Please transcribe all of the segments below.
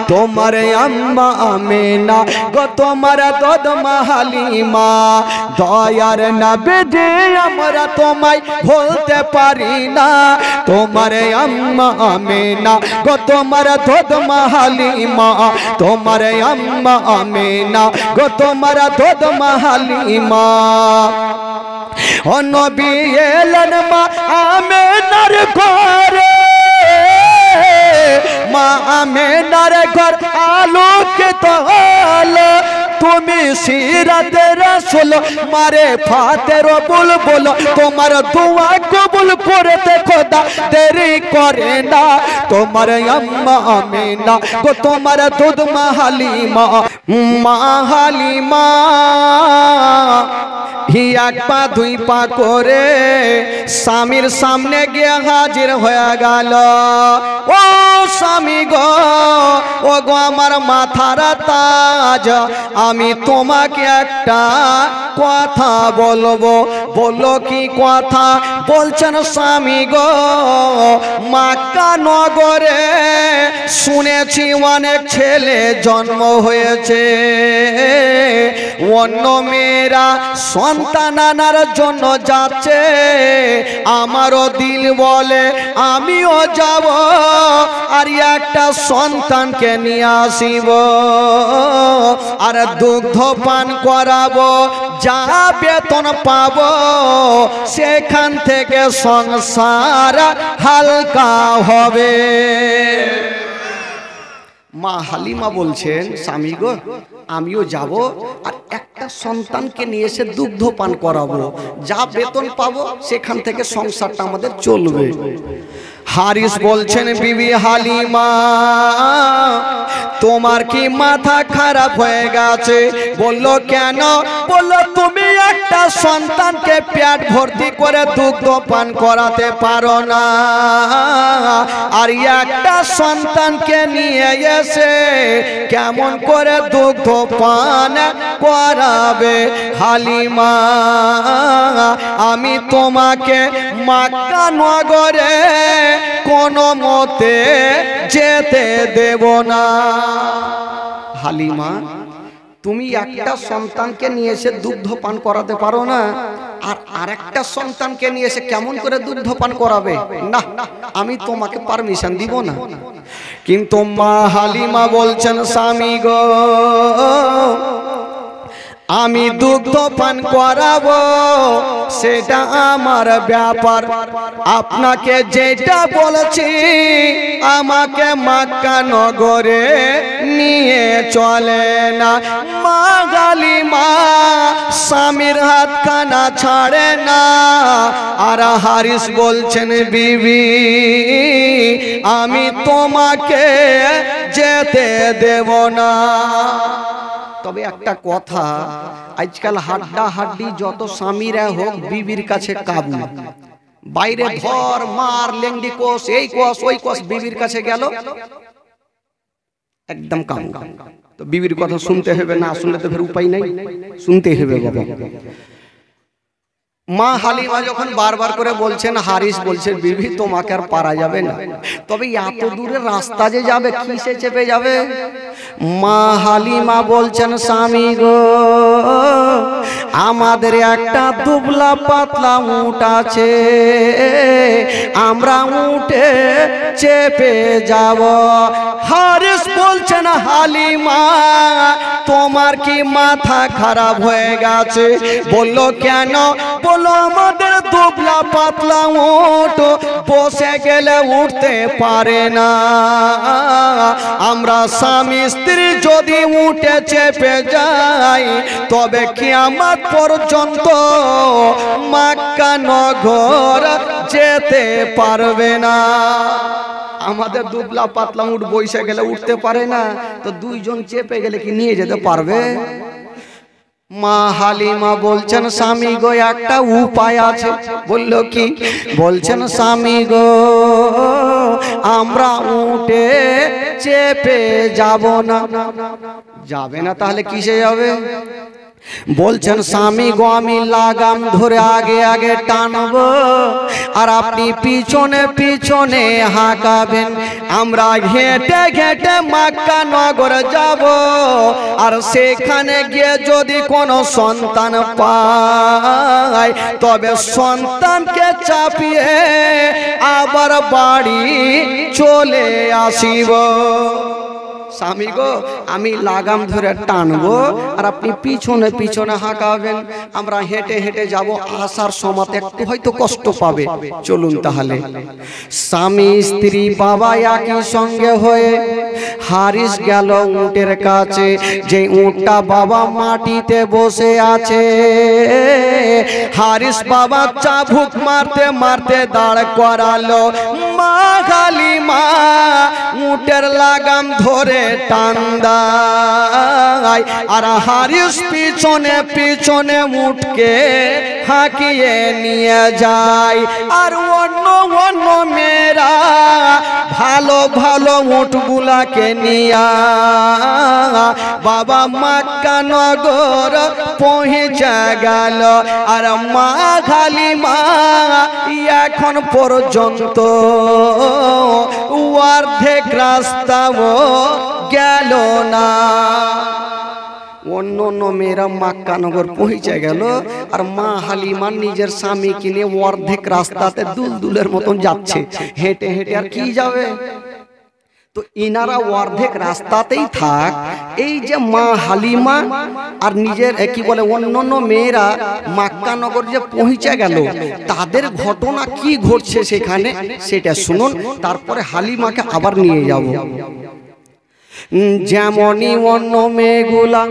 তোমার আম্মা আমেনা গো তোমার দুধ মা হালিমা দয়ার নবী আমরা তোমায় ভুলতে পারি না তোমার আম্মা আমেনা গো তোমার দুধ মা হালিমা তোমার আম্মা আমেনা গো তোমার দুধ মা হালিমা ও নবী এলেন মা আমেনার ঘরে মা আমেনার ঘর আলোকিত হলো তুমি সিরাতে রাসূল মারে ফাতের বুলবুল তোমার দোয়া কবুল করতে খোদা দেরি করে না তোমার আম্মা আমেনা গো তোমার দুধ মা হালিমা মা হালিমা এক পা দুই পা করে স্বামীর সামনে গিয়ে হাজির হয়ে গেল ও স্বামী গো ও গো আমার মাথার তাজ আমি তোমাকে একটা কথা বলবো বলো কি কথা বলছেন স্বামী গো মক্কা নগরে শুনেছি অনেক ছেলে জন্ম হয়েছে অন্য মেয়েরা সন্তান আনার জন্য যাচ্ছে আমারও দিল বলে আমিও যাব আর একটা সন্তানকে নিয়ে আসিব আর দুগ্ধ পান করাবো যা বেতন পাবো সেখান থেকে সংসার হালকা হবে মা হালিমা বলছেন স্বামী গো আমিও যাব আর একটা সন্তানকে নিয়ে এসে দুগ্ধ পান করাবো যা বেতন পাবো সেখান থেকে সংসারটা আমাদের চলবে হারিস বলছেন বিবি হালিমা তোমার কি মাথা খারাপ হয়ে গেছে বললো কেন বললো তুমি একটা সন্তানকে পেট ভর্তি করে দুগ্ধ পান করাতে পারো না আর একটা সন্তানকে নিয়ে এসে কেমন করে দুগ্ধ পান করাবে হালিমা আমি তোমাকে মক্কা নগরে কোনো মতে যেতে দেব না হালিমা তুমি একটা সন্তানকে নিয়ে এসে দুগ্ধ পান করাতে পারো না আর আরেকটা সন্তানকে নিয়ে এসে কেমন করে দুগ্ধ পান করাবে না আমি তোমাকে পারমিশন দিব না কিন্তু মা হালিমা বলছেন স্বামী গো আমি দুগ্ধ পান করাবো সেটা আমার ব্যাপার আপনাকে যেটা বলেছি আমাকে মক্কা নগরে নিয়ে চলে না মা হালিমা স্বামীর হাতখানা ছাড়ে না আর হারিস বলছেন বিবি আমি তোমাকে যেতে দেব না তবে একটা কথা আজকাল হাড্ডা হাড্ডি যত স্বামীরা হোক বিবির কাছে কাবু বাইরে ধর মার লেংডি কোষ এই কোষ ওই কোষ বিবির কাছে গেল একদম কাবু তো বিবির কথা শুনতে হবে না শুনলে তো ফের উপায় নাই শুনতে হবে বাবা মা হালিমা যখন বারবার করে বলছেন হারিস বলছে বিবি তোমাকে আর পারা যাবে না তবে এত দূরের রাস্তা যে যাবে কিসে চেপে যাবে মা হালিমা বলছেন স্বামী গো আমাদের একটা দুবলা পাতলা উট আছে আমরা উঠে চেপে যাব হারিস বলছেন হালিমা তোমার কি মাথা খারাপ হয়ে গেছে বললো কেন বললো আমাদের দুবলা পাতলা উট বসে গেলে উঠতে পারে না আমরা স্বামী স্ত্রী যদি উঠে চেপে যাই তবে কিয়ামত পর্যন্ত মক্কা নগর যেতে পারবে না আমাদের দুবলা পাতলা উট বসে গেলে উঠতে পারে না তো দুইজন চেপে গেলে কি নিয়ে যেতে পারবে মা হালিমা বলছেন স্বামী গো একটা উপায় আছে বললো কি বলছেন স্বামী গো আমরা উঠে চেপে যাব না যাবে না তাহলে কিসে যাবে বলছেন স্বামী গো আমি লাগাম ধরে আগে আগে টানবো আর আপনি পিছনে পিছনে হাঁকাবেন। আমরা ঘেটে ঘেটে মক্কা নগর যাব আর সেখানে গিয়ে যদি কোনো সন্তান পাই তবে সন্তানকে চাপিয়ে আবার বাড়ি চলে আসিব। স্বামী গো আমি লাগাম ধরে টানবো আর আপনি পিছনে পিছনে হাঁকাবেন। আমরা হেঁটে হেঁটে যাব, আসার সময় একটু হয়তো কষ্ট পাবে। চলুন তাহলে। স্বামী স্ত্রী বাবা একই সঙ্গে হয়ে হারিস গেল উটের কাছে। যে উটটা বাবা মাটিতে বসে আছে, হারিস বাবা চাবুক মারতে মারতে দাঁড় করালো। মা হালিমা উটের লাগাম ধরে টান দেয় আর হারিস পিছনে পিছনে উটকে হাঁকিয়ে নিয়ে যায়। আর অন্য অন্য মেয়েরা ভালো ভালো উটগুলাকে নিয়ে বাবা মক্কা নগর পৌঁছে গেল। আর মা হালিমা এখন পর্যন্ত অর্ধেক রাস্তাও গেল না। অন্য অন্য মেয়েরা মক্কা নগর পৌঁছে গেল আর মা হালিমা নিজের স্বামী কিনে অর্ধেক রাস্তাতে দুলদুলের মতন যাচ্ছে, হেঁটে হেঁটে। আর কি যাবে? তো ইনারা অর্ধেক রাস্তাতেই থাক। এই যে মা হালিমা আর নিজের কি বলে অন্যান্য মেয়েরা মক্কা নগর যে পৌঁছে গেল, তাদের ঘটনা কি ঘটছে সেখানে সেটা শুনুন, তারপরে হালিমাকে আবার নিয়ে যাব। যেমনই অন্য মেয়েগুলা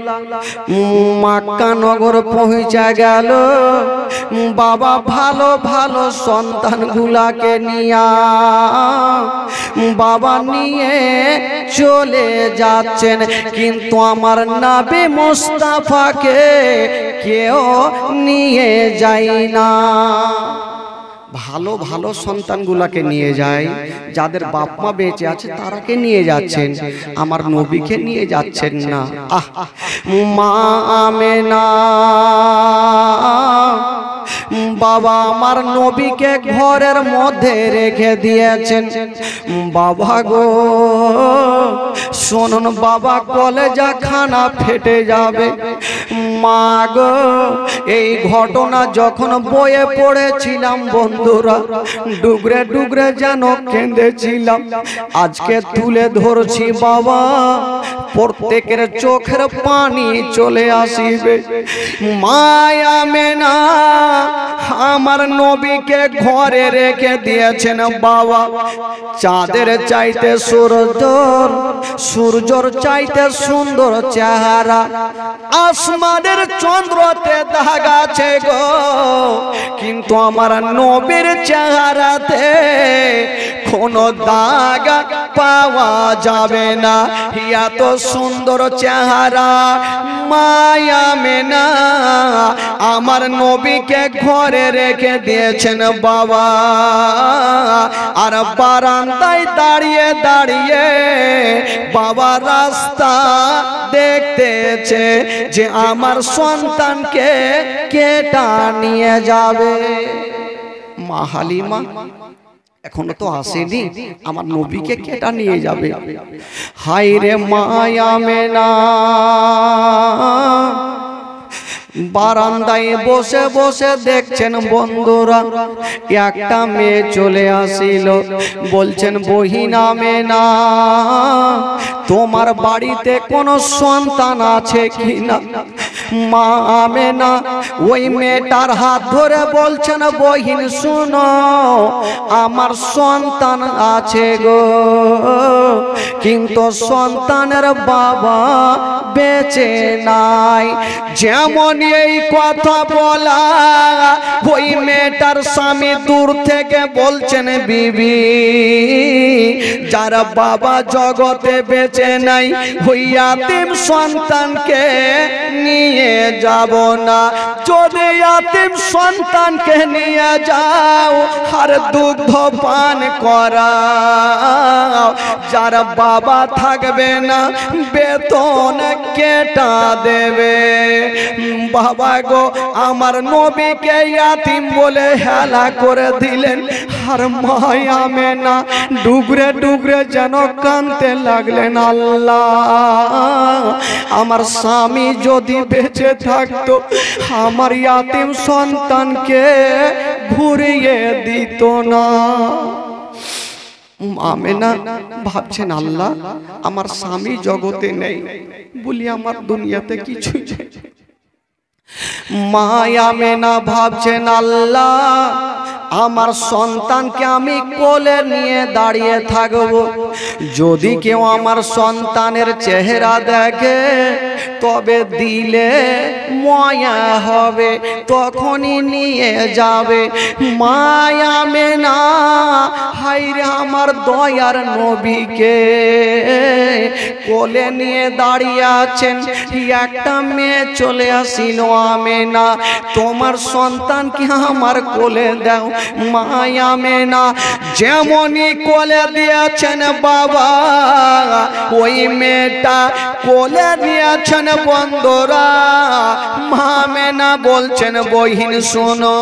মক্কা নগর পৌঁছে গেল, বাবা ভালো ভালো সন্তানগুলাকে নিয়ে বাবা নিয়ে চলে যাচ্ছেন। কিন্তু আমার নবী মুস্তাফাকে কেউ নিয়ে যায় না। ভালো ভালো সন্তানগুলাকে নিয়ে যায়, যাদের বাপ মা বেঁচে আছে তারাকে নিয়ে যাচ্ছেন, আমার নবীকে নিয়ে যাচ্ছেন না। মা আমেনা বাবা আমার নবীকে ঘরের মধ্যে রেখে দিয়েছেন। বাবা গো শুনুন বাবা, কলেজা খানা ফেটে যাবে। মা গো এই ঘটনা যখন বইয়ে পড়েছিলাম বন্ধুরা, ডুগরে ডুগরে যেন কেঁদেছিলাম। আজকে তুলে ধরছি বাবা, প্রত্যেকের চোখের পানি চলে আসিবে। মায়া মেনা আমার নবীকে ঘরে রেখে দিয়েছেন বাবা। চাঁদের চাইতে সূর্যর চাইতে সুন্দর চেহারা, আসমানের চন্দ্রতে দাগ আছে গো, কিন্তু আমার নবীর চেহারাতে কোনো দাগ পাওয়া যাবে না। এত সুন্দর চেহারা মায়া মেনা আমার নবীকে ঘরে রেখে দিয়েছেন বাবা। আর বারান্দায় দাঁড়িয়ে দাঁড়িয়ে বাবা রাস্তা দেখতেছে যে আমার সন্তানকে কেটা নিয়ে যাবে। মা হালিমা এখনো তো আসেনি, আমার নবীকে কেটা নিয়ে যাবে। হায় রে মায়া মেনা বারান্দায় বসে বসে দেখছেন বন্ধুরা, একটা মেয়ে চলে আসিল। বলছেন বহিনা মেনা তোমার বাড়িতে কোনো সন্তান আছে কিনা? মা আমেনা ওই মেয়েটার হাত ধরে বলছেন বহিন শুনো, আমার সন্তান আছে গো, কিন্তু সন্তানের বাবা বেঁচে নাই। যেমন এই কথা বলা, ওই মেয়েটার স্বামী দূর থেকে বলছেন বিবি, যারা বাবা জগতে বেঁচে নাই ওই ইয়াতীম সন্তানকে নিয়ে নিয়ে যাব না। যদি ইয়াতিম সন্তানকে নিয়ে যাও আর দুগ্ধ পান করাও, যার বাবা থাকবে না বেতন কেটা দেবে। বাবা গো, আমার নবীকে ইয়াতিম বলে হেলা করে দিলেন। আর মা আমেনা ডুগরে ডুগরে যেন কাঁদতে লাগলেন, আল্লাহ আমার স্বামী যদি বেঁচে থাকতো আমার ইয়াতিম সন্তানকে ঘুরিয়ে দিত না। আমেনা ভাবছেন, আল্লাহ আমার স্বামী জগতে নেই বলি আমার দুনিয়াতে কিছুই নেই। মা আমেনা ভাবছেন, আল্লাহ আমার সন্তানকে আমি কোলে নিয়ে দাঁড়িয়ে থাকবো, যদি কেউ আমার সন্তানের চেহারা দেখে তবে দিলে মায়া হবে, তখনই নিয়ে যাবে। মায়া আমেনা হায়রে আমার দয়ার নবীকে কোলে নিয়ে দাঁড়িয়ে আছেন। একটা মেয়ে চলে আসিল, আমেনা তোমার সন্তানকে আমার কোলে দাও। মায়া আমেনা যেমনই কোলে দিয়েছেন বাবা, ওই মেয়েটা কোলে নিয়েছেন। বন্ধুরা, মা আমেনা বলছেন, বহিন শোনো,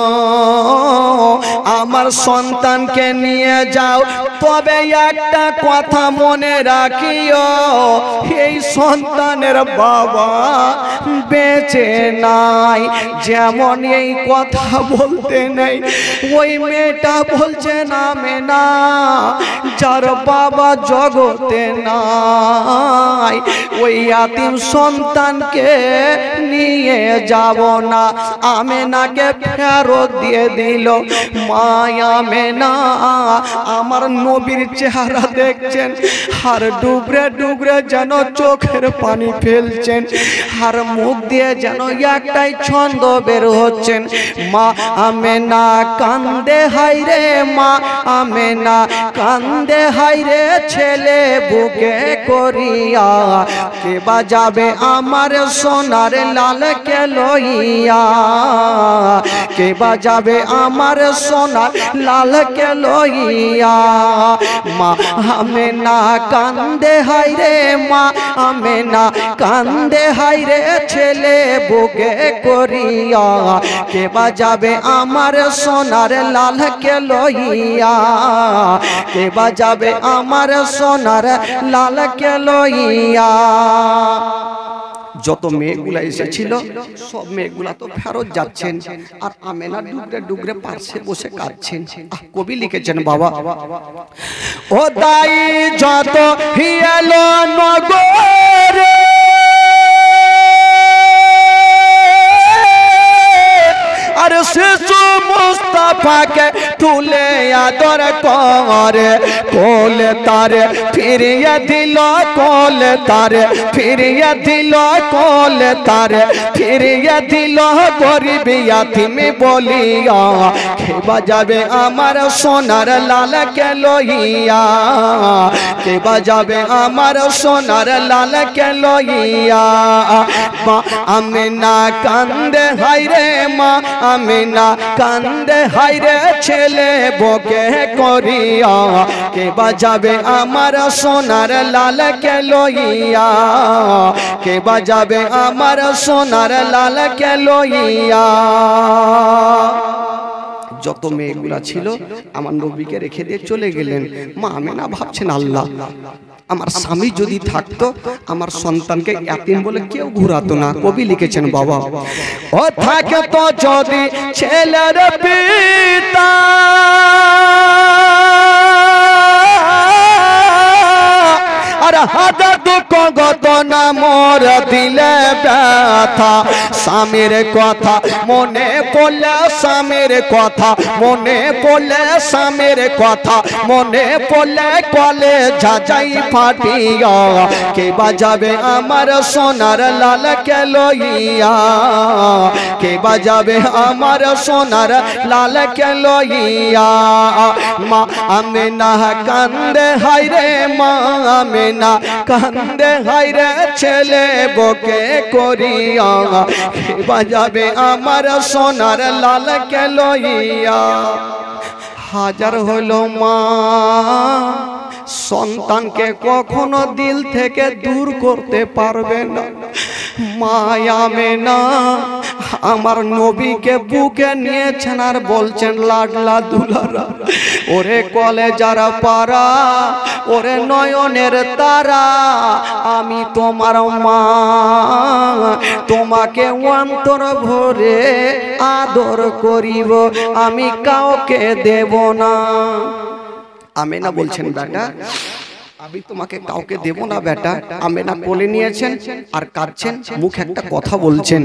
আমার সন্তানকে নিয়ে যাও, তবে একটা কথা মনে রাখিও, এই সন্তানের বাবা বেঁচে নাই। যেমন এই কথা বলতে নেই, ওই মেয়েটা বলছে, আমেনা যার বাবা জগতে নাই ওই ইয়াতিম সন্তানকে নিয়ে যাব না। আমেনাকে ফেরত দিয়ে দিল। মা আমেনা আমার নবীর চেহারা দেখছেন আর ডুবরে ডুবরে যেন চোখের পানি ফেলছেন, আর মুখ দিয়ে যেন একটাই ছন্দ বের হচ্ছেন, মা আমেনা কান্দে হায়রে, মা আমেনা কান্দে হায়রে, ছেলে বুকে করিয়া কে বাজাবে আমার সোনার লালকে লইয়া, কে বাজাবে আমার সোনার লালকে লইয়া। মা আমেনা কান্দে হায়রে, মা আমেনা কান্দে হায়রে, ছেলে বুকে করিয়া কে বাজাবে আমার সোনার লালকে লইয়া, কে বাজাবে আমার সোনার লালকে লইয়া। যত মেয়েগুলা এসেছিল সব মেয়েগুলা তো ফেরত যাচ্ছেন, আর আমেনা ডুগরে ডুগরে পাশে বসে কাঁদছেন। কবি লিখেছেন, বাবা ও দাই যত হিয়ালো নগরে, আর শিশু মুস্তাফাকে তুলে আদর করে, কোলে তারে ফিরিয়ে দিল, কোলে তারে ফিরিয়ে দিল, কোলে তারে ফিরিয়ে দিল। গরিব ইয়াতিম বলিয়া কে বাজাবে আমার সোনার লালকে লইয়া, কে বাজাবে আমার সোনার লালকে লইয়া। মা আমেনা কান্দে হায়রে, মা আমেনা কান্দে হায়রে, ছেলে বকে করিয়া কে বাজাবে আমার সোনার লালকে লইয়া, কে বাজাবে আমার সোনার লালকে লইয়া। যত মেয়েগুলা ছিল আমার নবীকে রেখে দিয়ে চলে গেলেন। মা আমেনা ভাবছেন, আল্লাহ আমার স্বামী যদি থাকতো আমার সন্তানকে ইয়াতিম বলে কেউ ঘুরাতো না। কবি লিখেছেন, বাবা ও থাকতো যদি ছেলের পিতা, আর হাজার দুঃখ গত না মোর দিলে ব্যথা। স্বামীর কথা মনে পড়লে, স্বামীর কথা মনে পড়লে, স্বামীর কথা মনে পড়লে কলে ঝাঁঝাই ফাটিয়া কে বাজাবে আমার সোনার লালকে লইয়া, কে বাজাবে আমার সোনার লালকে লইয়া। মা আমেনা কান্দে হায়রে, মা আমেনা কান্দে হায়রে, ছেলে বকে করিয়া কে বাজাবে আমার সোনার লালকে লইয়া। হাজার হলো মা সন্তানকে কখনো দিল থেকে দূর করতে পারবে না। মায়ামে না আমার নবীকে বুকে নিয়েছেন আর বলছেন লাডলা দুলারা, ওরে কলে যারা পারা, ওরে নয়নের তারা, আমি তোমার মা, তোমাকে অন্তর ভরে আদর করিব, আমি কাউকে দেব না। আমেনা বলছেন বেটা আমি তোমাকে কাউকে দেব না বেটা। আমেনা কোলে নিয়েছেন আর কাঁদছেন, মুখ একটা কথা বলছেন,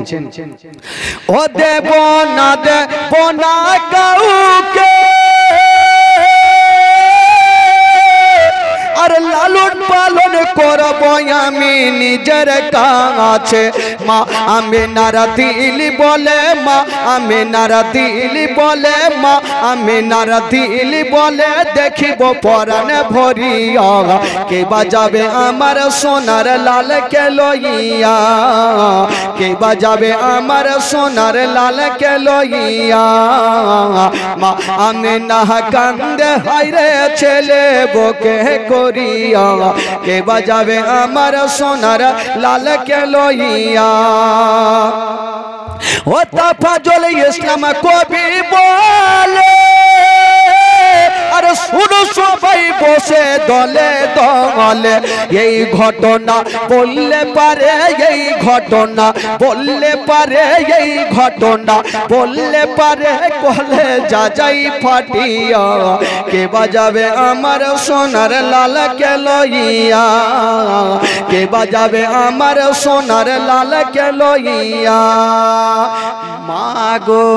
ও দেব না দেব না কাউকে, আর লালন পালন করব আমি নিজের কাছে। মা আমেনার দিল বলে, মা আমেনার দিল বলে, মা আমেনার দিল বলে, দেখিব পরাণ ভরিয়া কে বাজাবে আমার সোনার লালকে লইয়া, কে বাজাবে আমার সোনার লালকে লইয়া। মা আমেনা কান্দে হায়রে ছেলে বকে করিয়া কে বাজাবে আমার সোনার লালকে লইয়া। ও তাফাজুল ইসলাম কবি বলে, আরে শুনো সবাই বসে দলে দলে, এই ঘটনা বললে পারে, এই ঘটনা বললে পারে, এই ঘটনা বললে পারে কলে যা যাই ফাটিয়া কে বাজাবে আমার সোনার লালকে লইয়া, কে বাজাবে আমার সোনার লালকে লইয়া। মাগো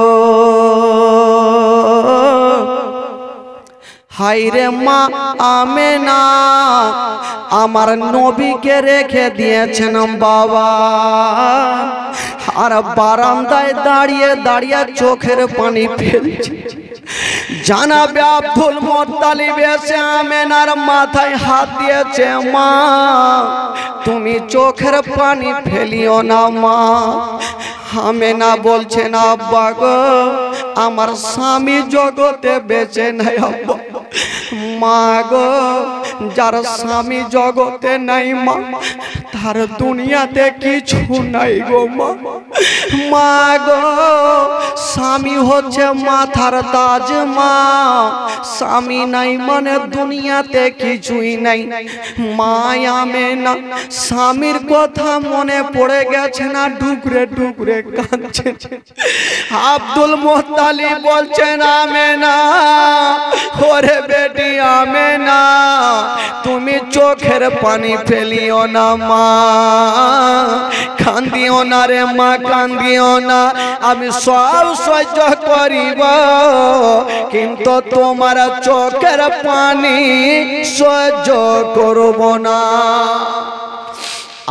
হায়রে মা আমেনা আমার নবীকে রেখে দিয়েছেন বাবা, আর বারান্দায় দাঁড়িয়ে দাঁড়িয়ে চোখের পানি ফেলছে। জানাবে আব্দুল মুত্তালিব এসে আমেনার মাথায় হাত দিয়েছে, মা তুমি চোখের পানি ফেলিও না মা। আমেনা বলছেন আব্বা গো আমার স্বামী জগতে বেঁচে নাই আব্বা। মা গো যার স্বামী জগতে নাই মা তার দুনিয়াতে কিছু নাই গো মা। মা গো স্বামী হচ্ছে মাথার তাজ মা, স্বামী নাই মানে দুনিয়াতে কিছুই নাই। মা আমেনা স্বামীর কথা মনে পড়ে গেছে না, ডুকরে ডুকরে কাঁদছে। আব্দুল মুত্তালিব বলছেন আমেনা, ওরে বেটি আমেনা তুমি চোখের পানি ফেলিও না মা, কান্দিও না রে মা কান্দিও না, আমি সব সহ্য করিব কিন্তু তোমার চোখের পানি সহ্য করব না।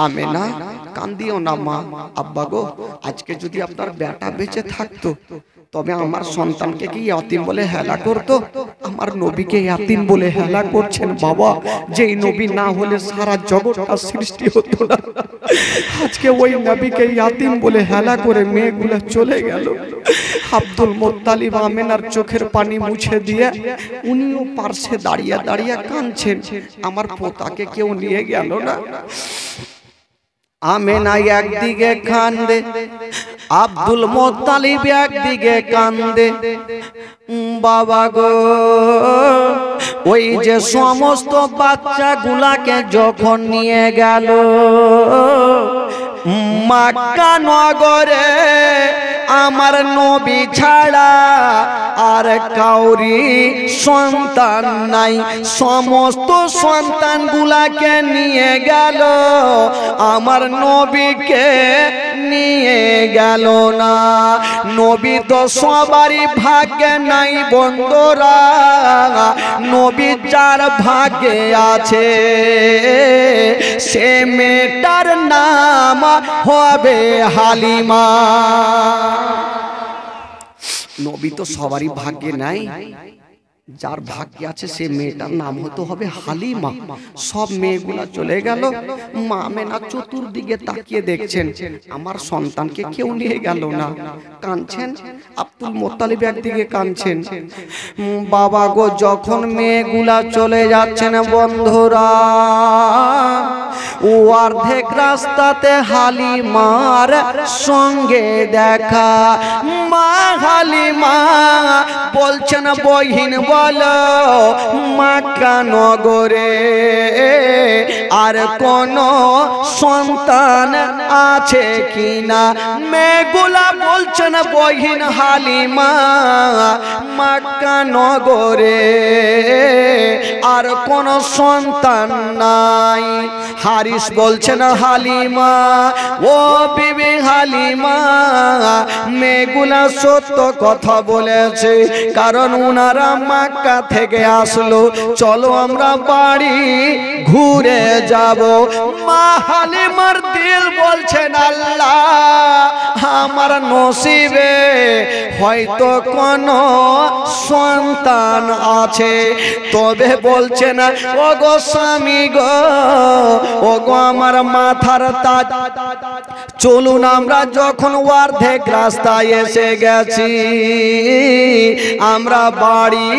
আমেনা কান্দিও না মা। আব্বা গো আজকে যদি আপনার বেটা বেঁচে থাকতো তবে আমার সন্তানকে কি ইয়াতিম বলে হেলা করতো? আমার নবীকে ইয়াতিম বলে হেলা করছেন বাবা, যেই নবী না হলে সারা জগৎটা সৃষ্টি হতো না। আজকে ওই নবীকে ইয়াতিম বলে হেলা করে মেয়েগুলো চলে গেল। আব্দুল মুত্তালিব আমেনার চোখের পানি মুছে দিয়ে উনিও পার্শ্বে দাঁড়িয়ে দাঁড়িয়ে কাঁদছেন, আমার পোতাকে কেউ নিয়ে গেল না। আমেনা একদিকে কান্দে, আব্দুল মুত্তালিব একদিকে কান্দে। বাবা গো ওই যে সমস্ত বাচ্চাগুলাকে যখন নিয়ে গেল মক্কা নগরে, আমার নবী ছাড়া আর কাউরি সন্তান নাই, সমস্ত সন্তানগুলাকে নিয়ে গেল, আমার নবীকে নিয়ে গেল না। নবী তো সবারই ভাগ্যে নাই বন্ধুরা, নবী যার ভাগ্যে আছে সে মেয়েটার নাম হবে হালিমা। নবী তো সবারই ভাগ্যে নাই, যার ভাগ্যে আছে সে মেয়েটার নাম হতে হবে হালিমা। সব মেয়েগুলা চলে গেল, মা আমেনা চতুর্দিকে তাকিয়ে দেখছেন আমার সন্তানকে কেউ নিয়ে গেল না, কাঁদছেন। আব্দুল মোত্তালিব একদিকে কাঁদছেন। বাবা গো, যখন মেয়েগুলা চলে যাচ্ছেন বন্ধুরা, ও অর্ধেক রাস্তাতে হালিমার সঙ্গে দেখা। মা হালিমা বলছেন বহিন বলো মক্কা নগরে আর কোন সন্তান আছে কিনা? মেয়েগুলা বলছেন বহিন হালিমা মক্কা নগরে আর কোন সন্তান নাই। হারিস বলছেন হালিমা ও বিবি হালিমা, মেয়েগুলা সত্য কথা বলেছে, কারণ উনারা মক্কা থেকে আসলো, চলো আমরা বাড়ি ঘুরে যাব। মা হালিমার দিল বলছেন আল্লাহ আমার নসিবে হয়তো কোনো সন্তান আছে। তবে বলছেন ও গো স্বামী গো, ও গো আমার মাথার তাজ, চলুন আমরা যখন অর্ধেক রাস্তায় এসে গেছি আমরা বাড়ি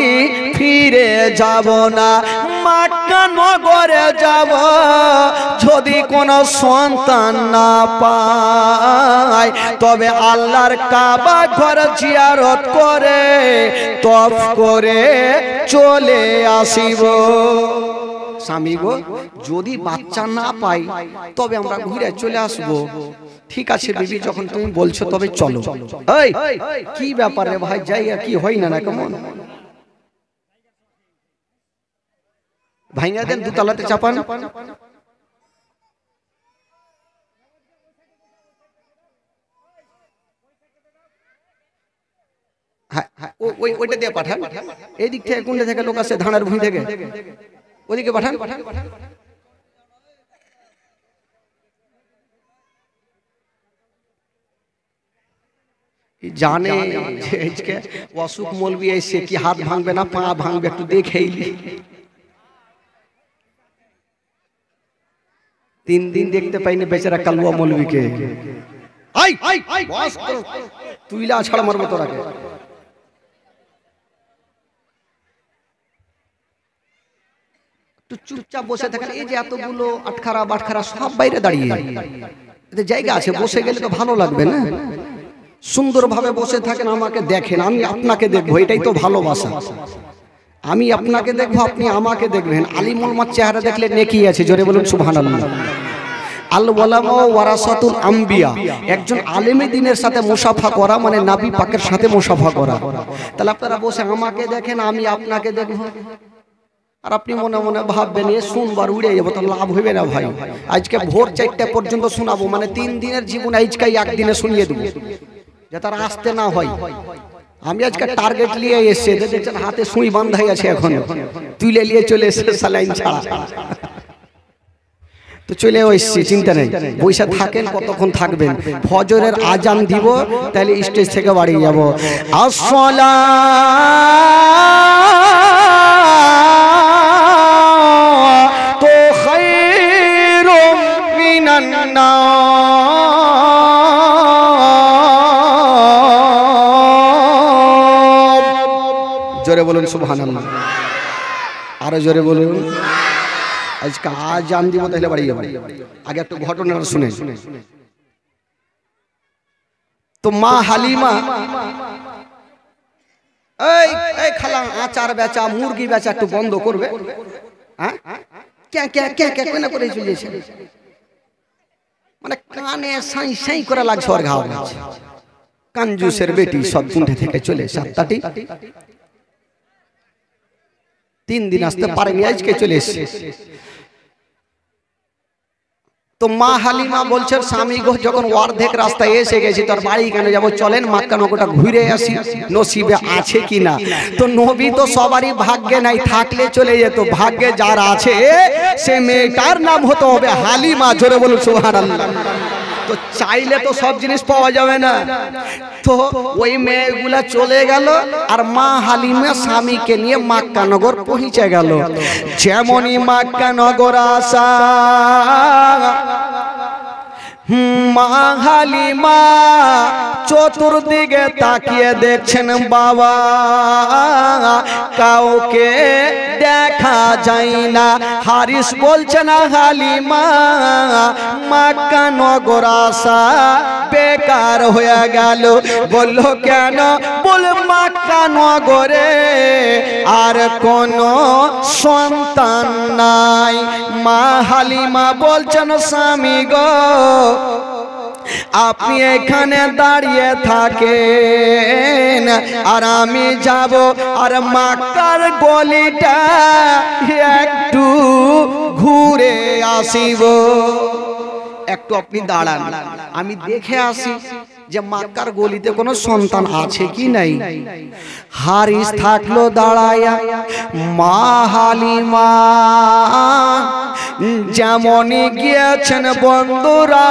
ফিরে যাব না, মক্কা নগরে যাব। যদি কোনো সন্তান না পায় তবে আল্লাহর কাবা ঘর জিয়ারত করে তওয়াফ করে চলে আসিব। স্বামী গো, যদি বাচ্চা না পাই তবে আমরা ঘুরে চলে আসবো। ঠিক আছে বিবি, যখন তুমি বলছো তবে চলো। এই কি ব্যাপার রে ভাই, যাই আর কি হয় না না কেমন? ভাইঙ্গা দেন, দুতলাতে চাপান। ওইটা দিয়ে পাঠান, এই দিক থেকে কোনটা থেকে লোক আসে, ধানের ভূমি থেকে, ওদিকে পাঠান। জানে যে অসুখ মলবি এসে কি হাত ভাঙবে না পা ভাঙবে, একটু দেখেই 3 দিন দেখতে পাইনি বেচারা কালুয়া মলবিকে। তুইলা ছাড়া মারবো তোরাকে। চুপচাপ বসে থাকেন। এই যে এতগুলো আটখারা বাটখারা সব বাইরে দাঁড়িয়ে, এতে জায়গা আছে, বসে গেলে তো ভালো লাগবে না? সুন্দরভাবে বসে থাকেন, আমাকে দেখেন, আমি আপনাকে দেখবো, এটাই তো ভালোবাসা। আমি আপনাকে দেখবো, আপনি আমাকে দেখবেন। আলিম ওলামার চেহারা দেখলে নেকি আছে, জোরে বলুন সুবহানাল্লাহ। আল ওলামা ওয়ারাসাতুল আম্বিয়া, একজন আলেমে দ্বীনের সাথে মুসাফা করা মানে নবী পাকের সাথে মুসাফা করা। তাহলে আপনারা বসে আমাকে দেখেন, আমি আপনাকে দেখবো, আর আপনি মনে মনে ভাববেন এ শুনবার উড়ে যাবো, তো লাভ হইবে না ভাই। আজকে ভোর 4টা পর্যন্ত শোনাবো, মানে 3 দিনের জীবন আজকে একদিনে শুনিয়ে দেবো, যাতে আর আসতে না হয়। আমি আজকে টার্গেট নিয়ে এসে দেখছেন হাতে সুই বাঁধাই আছে, এখন তুলে নিয়ে চলে এসে সালাইন ছাড়া তো চলে এসেছি, চিন্তা নেই। বৈশা থাকেন, কতক্ষণ থাকবেন? ফজরের আজান দিব, তাহলে স্টেজ থেকে বাড়ি যাব। আসসালাতু খায়রুম মিনান নাওম। জোরে বলুন সুবহানাল্লাহ, আরো জোরে বলুন। আজকে আজান দিব, তাহলে বাড়ি যাবেন। আগে একটু ঘটনাটা শুনে। তো মা হালিমা এই খালা আচার বেচা মুরগি বেচা একটু বন্ধ করবে, হ্যাঁ কে কে কে কে কেন করে চলেছে, মানে কানে সাই সাই করে লাগছে, ওর ঘাও লাগছে। কাঞ্জুসের বেটি সব কুণ্ঠে থেকে চলে 7টাটি 3 দিন আসতে পারেনি, আজকে চলে এসেছে। তো মা হালিমা বলছেন স্বামী গো, যখন অর্ধেক রাস্তায় এসে গেছি তোর বাড়ি কেন যাবো, চলেন মক্কা নগরটা ঘুরে আসি, নসিবে আছে কিনা। তো নবী তো সবারই ভাগ্যে নাই, থাকলে চলে যেত, ভাগ্যে যার আছে সে মেয়েটার নাম হতে হবে হালিমা। জোরে বলুন সুবহানাল্লাহ। তো চাইলে তো সব জিনিস পাওয়া যাবে না। তো ওই মেয়েগুলা চলে গেল আর মা হালিমা স্বামীকে নিয়ে মক্কা নগর পৌঁছে গেল। যেমনই মক্কা নগর আসা, মা হালিমা চতুর্দিকে তাকিয়ে দেখছেন বাবা, কাউকে দেখা যায় না। হারিস বলছে না হালিমা মক্কা নগর আসা বেকার হয়ে গেল। বলল কেন? বল মক্কা নগরে আর কোনো সন্তান নাই। মা হালিমা বলছেন স্বামী গো, আপনি এখানে দাঁড়িয়ে থাকেন আর আমি যাব আর মক্কার গলিটা একটু ঘুরে আসিব। একটু আপনি দাঁড়ান, আমি দেখে আসি যে মক্কার গলিতে কোনো সন্তান আছে কি নাই। হারিস থাকলো দাঁড়ায়া। মা হালিমা যেমনই গিয়েছেন বন্ধুরা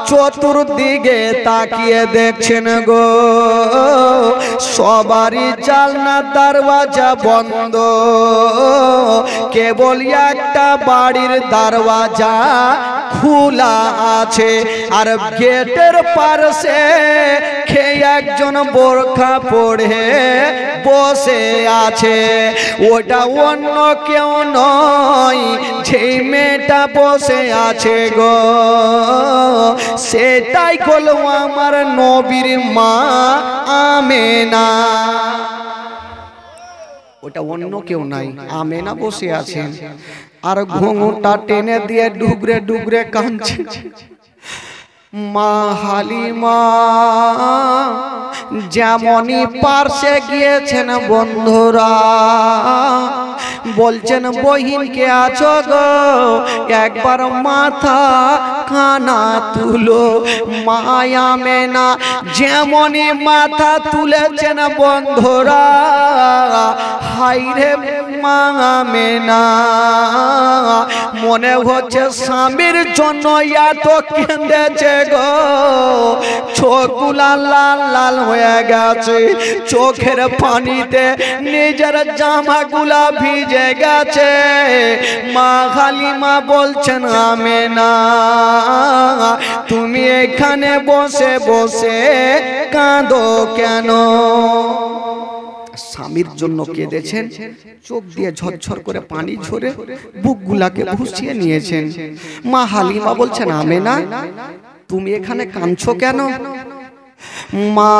চতুর্দিকে তাকিয়ে দেখছেন গো, সবারই জানলা দরওয়াজা বন্ধ, কেবল একটা বাড়ির দরওয়াজা খোলা আছে। আর গেটের পাশে একজন বোরখা পরে বসে আছে। ওটা অন্য কেউ নয়, যে মেয়েটা বসে আছে গো সেটাই হলো আমার নবীর মা আমেনা। ওটা অন্য কেউ নাই, আমেনা বসে আছেন আর ঘুঙুরটা টেনে দিয়ে ডুগরে ডুগরে কাঁদছে। মা হালিমা যেমনই পার্শ্বে গিয়েছেন বন্ধুরা বলছেন বহিনকে আছো গো একবার মাথা কানা তুলো। মা আমেনা যেমনই মাথা তুলেছেন বন্ধুরা, হাইরে মা আমেনা মনে হচ্ছে স্বামীর জন্য এত কেঁদেছে গো, চোখগুলা লাল লাল হয়ে গেছে, চোখের পানিতে নিজের জামাগুলা ভিজে গেছে। মা হালিমা বলছেন আমেনা তুমি এখানে বসে বসে কাঁদো কেন? স্বামীর জন্য কেঁদেছেন, চোখ দিয়ে ঝরঝর করে পানি ঝরে বুকগুলাকে ঘুষিয়ে নিয়েছেন। মা হালিমা বলছেন আমেনা তুমি এখানে কাঁদছো কেন? মা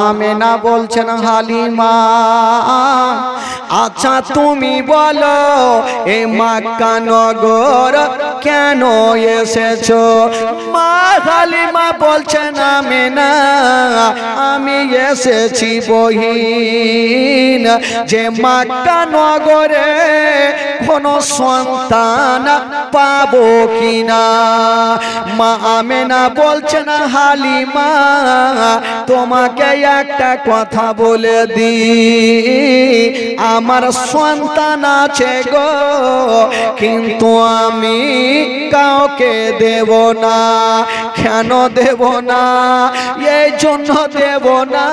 আমেনা বলছেন হালিমা আচ্ছা তুমি বলো এই মক্কা নগর কেন এসেছো? মা হালিমা বলছেন আমেনা আমি এসেছি বহিন যে মক্কা নগরে কোনো সন্তান পাবো কিনা। মা আমেনা বলছেন হালিমা তোমাকে একটা কথা বলে দি, আমার সন্তান আছে গো কিন্তু আমি কাউকে দেব না। কেন দেব না? এই জন্য দেব না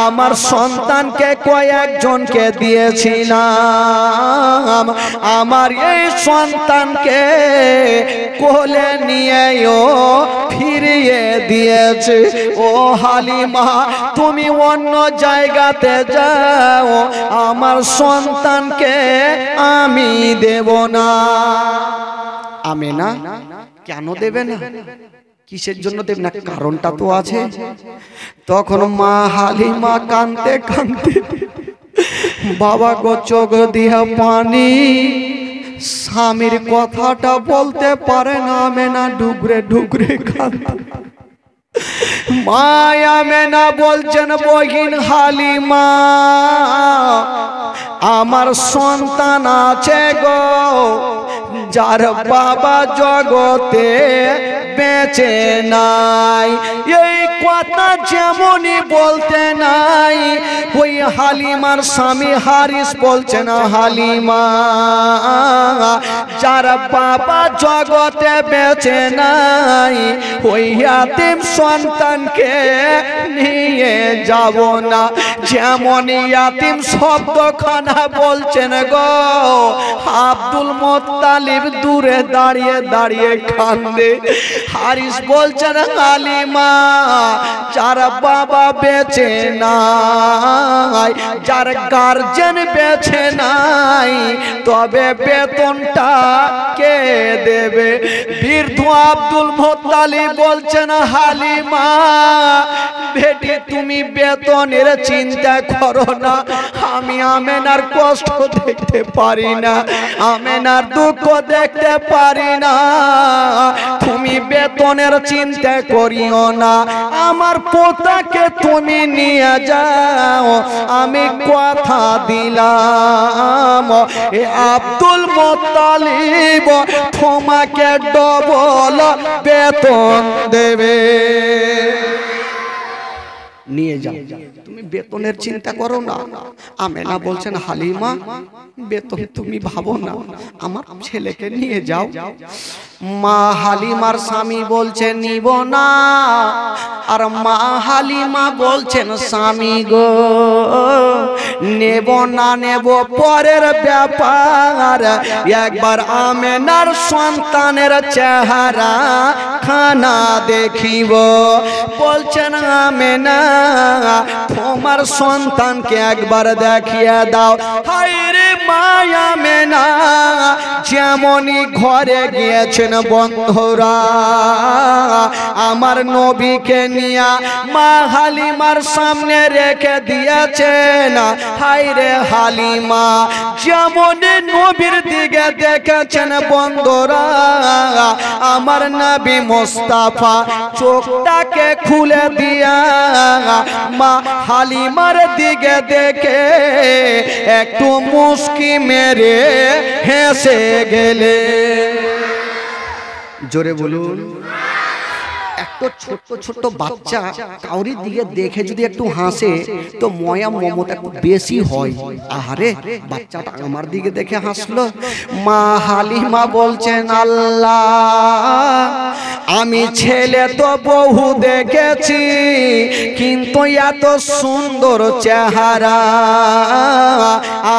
আমার সন্তানকে কয়েকজনকে দিয়েছিলাম, আমার এই সন্তানকে কোলে নিয়েও ফিরিয়ে দিয়েছে। ও হালিমা তুমি অন্য জায়গাতে যাও, আমার সন্তানকে আমি দেব না। আমেনা কেন দেবে না? কিসের জন্য দেবে না? কারণটা তো আছে। তখন মা হালিমা কাঁদতে কাঁদতে বাবা গো চোখ দিয়া পানি, স্বামীর কথাটা বলতে পারে না। আমেনা ডুগরে ডুগরে কাঁদে। মা আমেনা বলছেন বহিন হালিমা আমার সন্তান আছে গো যার বাবা জগতে বেঁচে নাই। এই কথা যেমনই বলতে নাই, ওই হালিমার স্বামী হারিস বলছেন, হালিমা যার বাবা জগতে বেঁচে নাই, ওই ইয়াতিম সন্তানকে নিয়ে যাব না। যেমন ইয়াতিম শব্দখানা বলছেন গো, আব্দুল মুত্তালিব দূরে দাঁড়িয়ে দাঁড়িয়ে কান্দে। হারিস বলছেন, হালিমা যার বাবা বেঁচে নাই, যার গার্জেন বেঁচে নাই, তবে বেতনটা কে দেবে? বৃদ্ধ আব্দুল মুত্তালিব বলছেন, হালিমা বেটি তুমি বেতনের চিন্তা করো না, আমি আমেনার কষ্ট দেখতে পারি না, আমেনার দুঃখ দেখতে পারি না, তুমি বেতনের চিন্তা করিও না, আমার পোতাকে তুমি নিয়ে যাও, আমি কথা দিলাম এ আব্দুল মুত্তালিব তোমাকে ডবল বেতন দেবে। নিয়ে যাও, তুমি বেতনের চিন্তা করো না। আমেনা বলছেন, হালিমা বেতন তুমি ভাবো না, আমার ছেলেকে নিয়ে যাও। মা হালিমার স্বামী বলছেন, নিব না। আর মা হালিমা বলছেন, স্বামী গো নেব না নেব পরের ব্যাপার, একবার আমেনার সন্তানের চেহারা খানা দেখিব। বলছেন, আমেনা তোমার সন্তানকে একবার দেখিয়ে দাও। হায়রে মা আমেনা যেমনই ঘরে গিয়েছেন বন্ধুরা, আমার নবীকে নিয়ে মা হালিমার সামনে রেখে দিয়েছেন। হায়রে হালিমা যেমনই নবীর দিকে দেখেছেন বন্ধুরা, আমার নবী মুস্তাফা চোখটাকে খুলে দিয়া মা হালিমার দিকে দেখে একটু মুস্কি মেরে হেসে গেলে। জোরে বলুন। একটা ছোট্ট ছোট্ট বাচ্চা কাউরির দিকে দেখে যদি একটু হাসে তো ময়া মমতা একটু বেশি হয়। আহারে বাচ্চাটা আমার দিকে দেখে হাসলো। মা হালিমা বলছেন, আল্লাহ আমি ছেলে তো বহু দেখেছি, কিন্তু এত সুন্দর চেহারা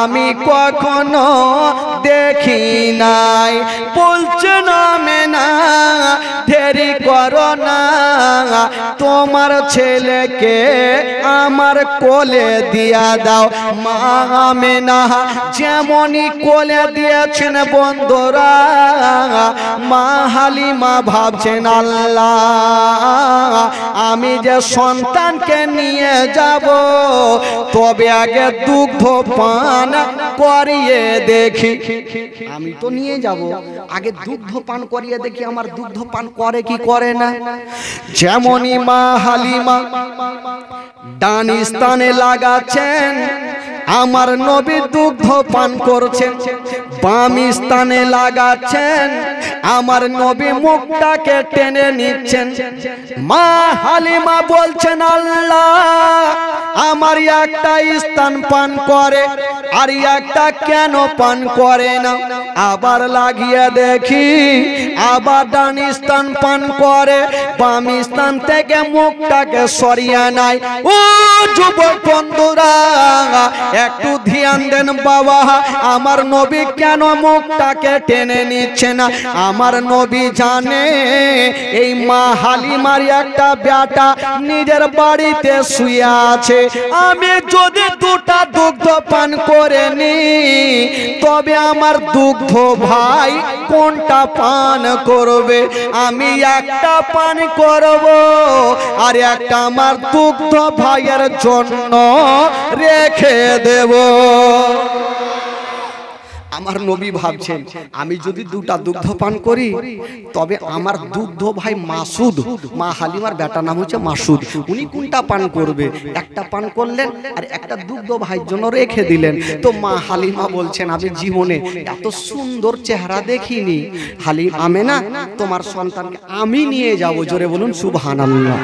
আমি কখনো দেখি নাই। বলছেন, আমেনা দেরি করো না, তোমার ছেলেকে আমার কোলে দিয়া দাও। মা আমেনা যেমনই কোলে দিয়েছেন বন্ধুরা, মা হালিমা ভাবছেন, আল্লাহ আমি যে সন্তানকে নিয়ে যাব, তবে আগে দুগ্ধ পান করিয়ে দেখি। আমি তো নিয়ে যাব, আগে দুগ্ধ পান করিয়ে দেখি আমার দুগ্ধ পান করে কি করে না। যেমনই মা হালিমা ডান স্থানে লাগাচ্ছেন, আমার নবী দুগ্ধ পান করছেন। বাম স্থানে লাগাচ্ছেন, আমার নবী মুখটাকে টেনে নিচ্ছেন। মা হালিমা বলছেন, আল্লাহ আমার একটা স্থান পান করে আর একটা কেন পান করে না। আবার লাগিয়ে দেখি, আবার ডান স্থান পান করে, বাম স্থান থেকে মুখটাকে সরিয়ে নাই। ও যুবক বন্ধুরা একটু ধ্যান দেন বাবা, আমার নবী কেন মুখটাকে টেনে নিচ্ছে না। আমার নবী জানে এই মা হালিমার একটা বেটা নিজের বাড়িতে শুয়ে আছে, আমি যদি দুটা দুগ্ধ পান করে নি, তবে আমার দুগ্ধ ভাই কোনটা পান করবে? আমি একটা পান করব আর একটা আমার দুগ্ধ ভাইয়ের জন্য রেখে দেব। আমার নবী ভাবছেন আমি যদি দুটা দুগ্ধ পান করি তবে আমার দুগ্ধ ভাই মাসুদ, মা হালিমার বেটা নাম হচ্ছে মাসুদ, উনি কোনটা পান করবে? একটা পান করলেন আর একটা দুগ্ধ ভাইয়ের জন্য রেখে দিলেন। তো মা হালিমা বলছেন আমি জীবনে এত সুন্দর চেহারা দেখিনি, হালিম আমেনা তোমার সন্তানকে আমি নিয়ে যাব। জোরে বলুন সুবহানাল্লাহ।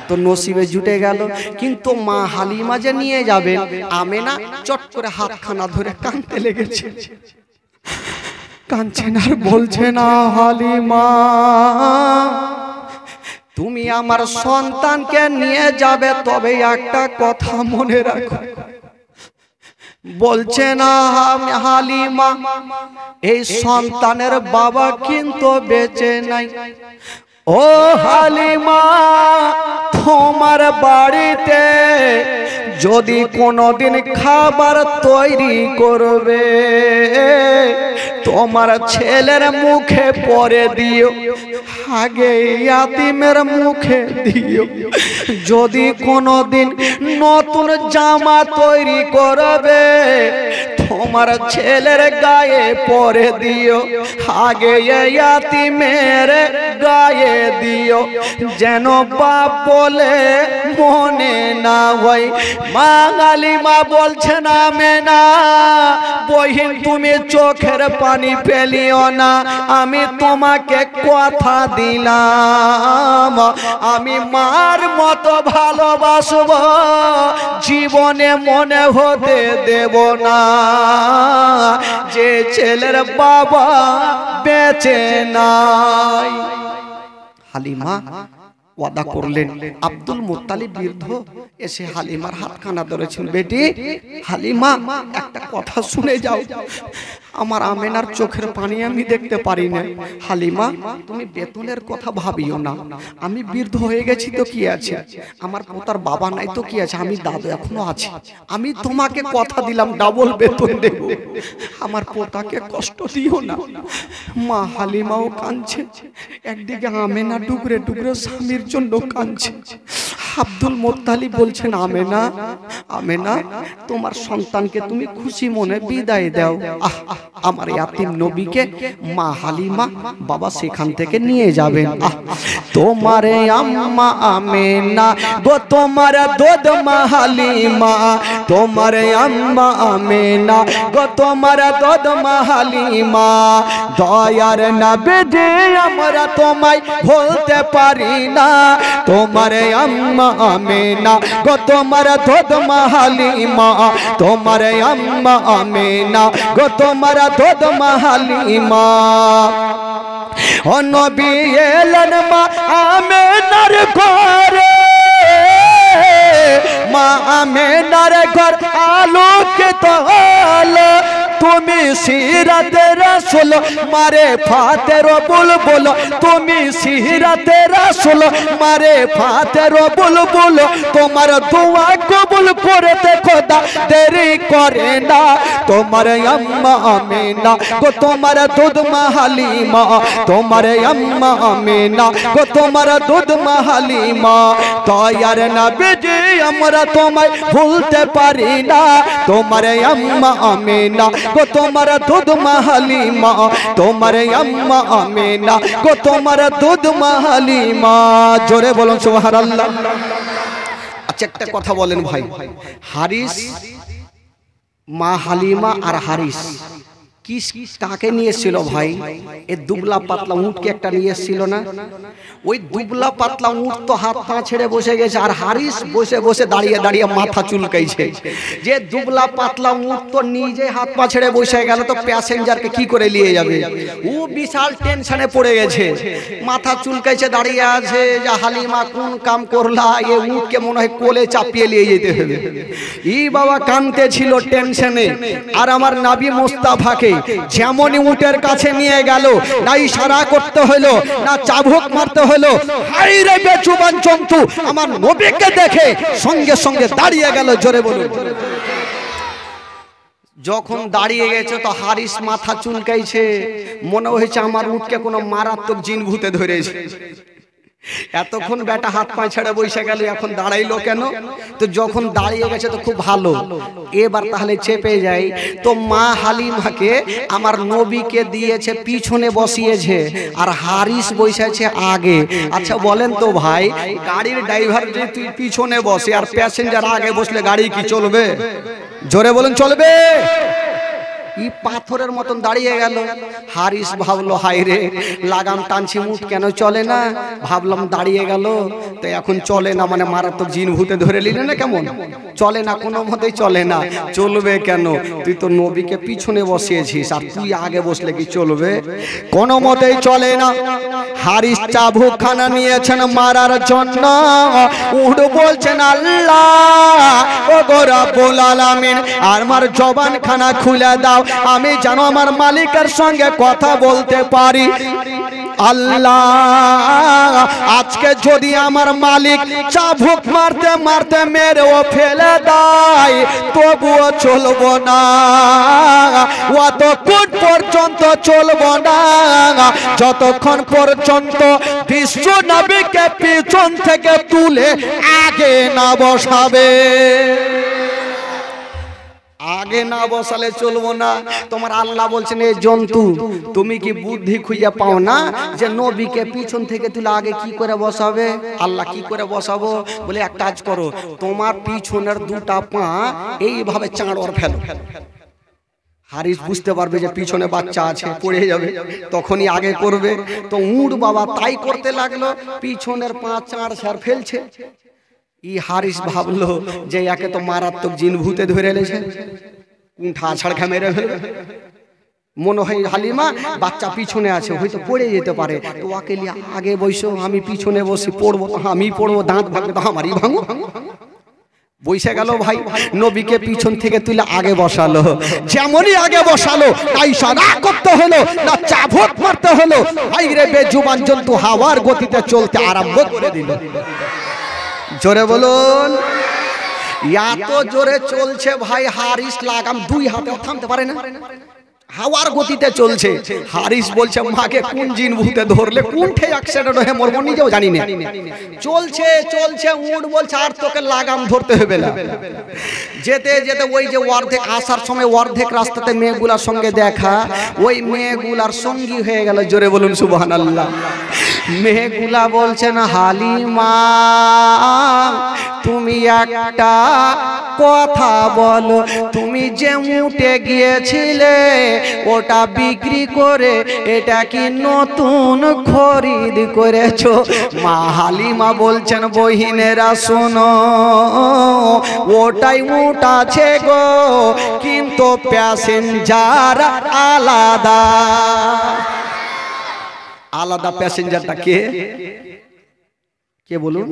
তো নসিবে জুটে গেল, কিন্তু মা হালিমা যে নিয়ে যাবেন, আমেনা চট করে হাতখানা ধরে কাঁদতে লেগেছে। কাঁদছেন আর বলছে না, হালিমা তুমি আমার সন্তানকে নিয়ে যাবে, তবে একটা কথা মনে রাখো। বলছে না হালিমা এই সন্তানের বাবা কিন্তু বেঁচে নাই। ও হালিমা তোমার বাড়িতে যদি কোনোদিন খাবার তৈরি করবে তোমার ছেলের মুখে পরে দিও, আগে ইয়াতিমের মুখে দিও। যদি কোনোদিন নতুন জামা তৈরি করবে তোমার ছেলের গায়ে পরে দিও, আগে ইয়াতিমের গায়ে দিও, যেন বাপ বলে মনে না হয়। মা হালিমা বলছে না মেনা বহিন তুমি চোখের পানি ফেলিও না, আমি তোমাকে কথা দিলাম আমি মার মতো ভালোবাসব, জীবনে মনে হতে দেব না যে ছেলের বাবা বেঁচে নাই। হালিমা ওয়াদা করলেন। আব্দুল মুত্তালিব বৃদ্ধ এসে হালিমার হাতখানা ধরেছেন, বেটি হালিমা একটা কথা শুনে যাও, আমার আমেনার চোখের পানি আমি দেখতে পারি না। হালিমা তুমি বেতনের কথা ভাবিও না, আমি বৃদ্ধ হয়ে গেছি তো কি আছে, আমার পোতার বাবা নাই তো কি আছে, আমি দাদু এখনো আছি, আমি তোমাকে কথা দিলাম ডাবল বেতন দেব, আমার পোতাকে কষ্ট দিও না। মা হালিমাও কাঁদছে, একদিকে আমেনা টুকরে টুকরে স্বামীর জন্য কাঁদছে। আব্দুল মুত্তালিব বলছেন আমেনা আমেনা তোমার সন্তানকে তুমি খুশি মনে বিদায় দাও। আমার ইয়াতিম নবীকে মা হালিমা বাবা সেখান থেকে নিয়ে যাবেন। তোমার আম্মা আমেনা গো তোমার দুধ মা হালিমা, তোমার আম্মা আমেনা গো তোমার দুধ মা হালিমা, দয়ার নবী আমরা তোমায় ভুলতে পারি না, তোমার আম্মা আমেনা গো তোমার দুধ মা হালিমা, তোমার আম্মা আমেনা গো তোমার দুধ মা হালিমা। ও নবী এলেন মা আমেনার ঘরে, মা আমেনার ঘর আলোকিত হলো, তুমি সিরাতে রাসূল মারে ফাতের বুলবুল, তুমি সিরাতে রাসূল মারে ফাতের বুলবুল, তোমার দোয়া কবুল করতে খোদা দেরি করে না, তোমার আম্মা আমেনা গো তোমার দুধ মা হালিমা, তোমার আম্মা আমেনা গো তোমার দুধ মা হালিমা, দয়ার নবীজি আমরা তোমায় ভুলতে পারি না, তোমার আম্মা আমেনা গো তোমার দুধ মা হালিমা, তোমার আম্মা আমেনা গো তোমার দুধ মা হালিমা। জোরে বলুন সুবহানাল্লাহ। আচ্ছা একটা কথা বলেন ভাই, হারিস মা হালিমা আর হারিস কাকে নিয়েছিল ভাই? এই দুবলা পাতলা উটকে একটা নিয়ে এসেছিল না? ওই দুবলা পাতলা উট তো হাত পা ছেড়ে বসে গেছে, আর হারিস বসে বসে দাঁড়িয়ে দাঁড়িয়ে মাথা চুলকাইছে। যে দুবলা পাতলা উট তো নিজে হাত পা ছেড়ে বসে গেল, তো প্যাসেঞ্জারকে কি করে নিয়ে যাবে? ও বিশাল টেনশনে পড়ে গেছে, মাথা চুলকাইছে, দাঁড়িয়ে আছে যে হালিমা কোন কাম করলা, এ উটকে মনে হয় কোলে চাপিয়ে নিয়ে যেতে হবে। ই বাবা কানতে ছিল টেনশনে। আর আমার নবী মুস্তাফাকে যেমনই উটের কাছে নিয়ে গেল, না ইশারা করতে হলো না চাবুক মারতে হলো, হাই রে বেজুবান জন্তু, আমার নবীকে দেখে সঙ্গে সঙ্গে দাঁড়িয়ে গেল। জোরে বলুন। যখন দাঁড়িয়ে গেছে তো হারিস মাথা চুলকাইছে, মনে হয়েছে আমার উটকে কোনো মারাত্মক জিন ভূতে ধরেছে। এতক্ষণ বেটা হাত পা ছেড়ে বসে গেল, এখন দাঁড়াইলো কেন? তো যখন দাঁড়িয়ে গেছে তো খুব ভালো। এবার তাহলে চেপে যাই। তো মা হালিমাকে আমার নবীকে দিয়েছে পিছনে বসিয়েছে, আর হারিস বসেছে আগে। আচ্ছা বলেন তো ভাই, গাড়ির ড্রাইভার যে তুই পিছনে বসে আর প্যাসেঞ্জার আগে বসলে গাড়ি কি চলবে? জোরে বলুন, চলবে? ই পাথরের মতন দাঁড়িয়ে গেল। হারিস ভাবলো, হাই রে, লাগাম টানছি মুঠ কেন চলে না? ভাবলাম দাঁড়িয়ে গেল তো এখন চলে না, মানে মারাত্মক জিন ভূতে ধরে নিলে না, কেমন চলে না, কোনো মতেই চলে না। চলবে কেন? তুই তো নবীকে পিছনে বসিয়েছিস, আর তুই আগে বসলে কি চলবে? কোনো মতেই চলে না। হারিস চাবুক খানা নিয়েছেন মারার জন্য। উঠ বলছেন, আল্লাহ ও গো রব্বুল আলামিন, আমার জবান খানা খুলে দাও, আমি যেন আমার মালিকের সঙ্গে কথা বলতে পারি। আল্লাহ, আজকে যদি আমার মালিক চাবুক মারতে মারতে মেরেও ফেলে দেয় তবুও চলবো না, অতক্ষণ পর্যন্ত চলবো না যতক্ষণ পর্যন্ত বিশ্ব নবীকে পিছন থেকে তুলে আগে না বসাবে। আগে না বসালে চলবো না। তোমার আল্লাহ বলছেন, এই জন্তু তুমি কি বুদ্ধি খুঁজে পাও না যে নবীকে পিছন থেকে তুলে আগে কি করে বসাবে? আল্লাহ কি করে বসাবো? বলে এক কাজ করো, তোমার পিছনের দুটা পা এইভাবে চাঁড়র ফেলো। হারিস বুঝতে পারবে যে পিছনে বাচ্চা আছে, পড়ে যাবে, তখনই আগে করবে। তো উট বাবা তাই করতে লাগলো, পিছনের পা চাঁড় ছাড় ফেলছে। ই হারিস ভাবলো যে একে তো মারাত্মক জিন ভূতে ধরে এনেছে, কুণ্ঠা ছাড়খা মেরে ফেলবে। মনে হয় হালিমা বাচ্চা পিছনে আছে, হয়তো পড়ে যেতে পারে, তো ওকে আগে বসো, আমি পিছনে বসি, পড়বো আমি পড়বো, দাঁত ভাঙবে তো আমারই ভাঙো। বসে গেল ভাই, নবীকে পিছন থেকে তুলে আগে বসালো। যেমনই আগে বসালো তাই সারা করতে হলো না, চাবুক মারতে হলো। ভাই রে, বেজুবান জন্তু হাওয়ার গতিতে চলতে আরম্ভ করে দিল। জোরে বলুন। এত জোরে চলছে ভাই, হারিস লাগাম দুই হাতে থামতে পারে না, হাওয়ার গতিতে চলছে। হারিস বলছে, মাকে কোন জিন ভূতে ধরলে, কোনঠে অ্যাক্সিডেন্ট হয়ে মরবো নিজেও জানি না। চলছে চলছে, উঠ বলছে আর তোকে লাগাম ধরতে হবে না। যেতে যেতে ওই যে অর্ধেক আসার সময় অর্ধেক রাস্তাতে মেয়েগুলার সঙ্গে দেখা, ওই মেয়েগুলার সঙ্গী হয়ে গেল। জোরে বলুন সুবহানাল্লাহ। মেয়েগুলা বলছেন, হালিমা তুমি একটা কথা বলো, তুমি যে উঠে গিয়েছিলে ওটা বিক্রি করে এটা কি নতুন খরিদ করেছো? মা হালিমা বলছেন, বহিনেরা শোনো, ওটাই উট আছে গো, কিন্তু প্যাসেঞ্জার আলাদা। আলাদা প্যাসেঞ্জারটা কে? কে বলুন?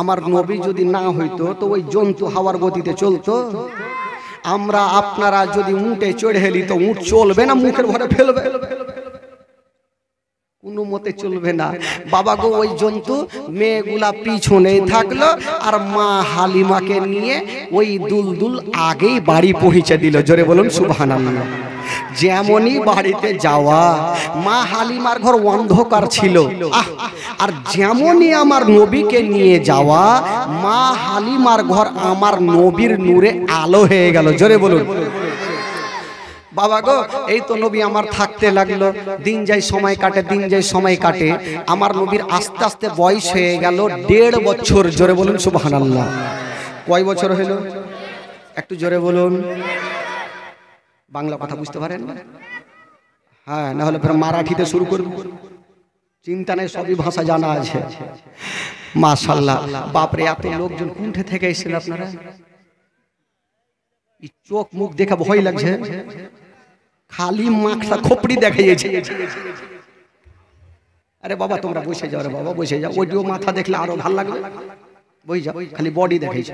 আমার নবী যদি না হইতো তো ওই জন্তু হাওয়ার গতিতে চলতো। আমরা আপনারা যদি উঠে চড়ে হেলি তো উঠ চলবে না, মুখের ভরে ফেলবে, কোনো মতে চলবে না। বাবা গো, ওই জন্তু মেয়েগুলা পিছনে থাকলো আর মা হালিমাকে নিয়ে ওই দুলদুল আগেই বাড়ি পৌঁছে দিল। জোরে বলুন সুবহানাল্লাহ। যেমনই বাড়িতে যাওয়া, মা হালিমার ঘর অন্ধকার ছিল, আর যেমনই আমার নবীকে নিয়ে যাওয়া, মা হালিমার ঘর আমার নবীর নূরে আলো হয়ে গেল। জোরে বলুন। বাবা গো, এই তো নবী আমার থাকতে লাগলো, দিন যায় সময় কাটে, দিন যায় সময় কাটে, আমার নবীর আস্তে আস্তে বয়স হয়ে গেল 1.5 বছর। জোরে বলুন সুবহানাল্লাহ। কয় বছর হলো? একটু জোরে বলুন। বাংলা কথা বুঝতে পারেন? হ্যাঁ, না হলে ফের মারাঠিতে শুরু করব। চিন্তা নেই, সবই ভাষা জানা আছে। মাশাআল্লাহ। বাপরে, এত লোকজন কোনঠে থেকে এসেছেন আপনারা? চোখ মুখ দেখে ভয় লাগছে, খালি মাথা খোপড়ি দেখাইছে। আরে বাবা তোমরা বসে যাও রে বাবা, বসে যাও। ওইটিও মাথা দেখলে আরো ভালো লাগবে, বই যাও, খালি বডি দেখাইছে।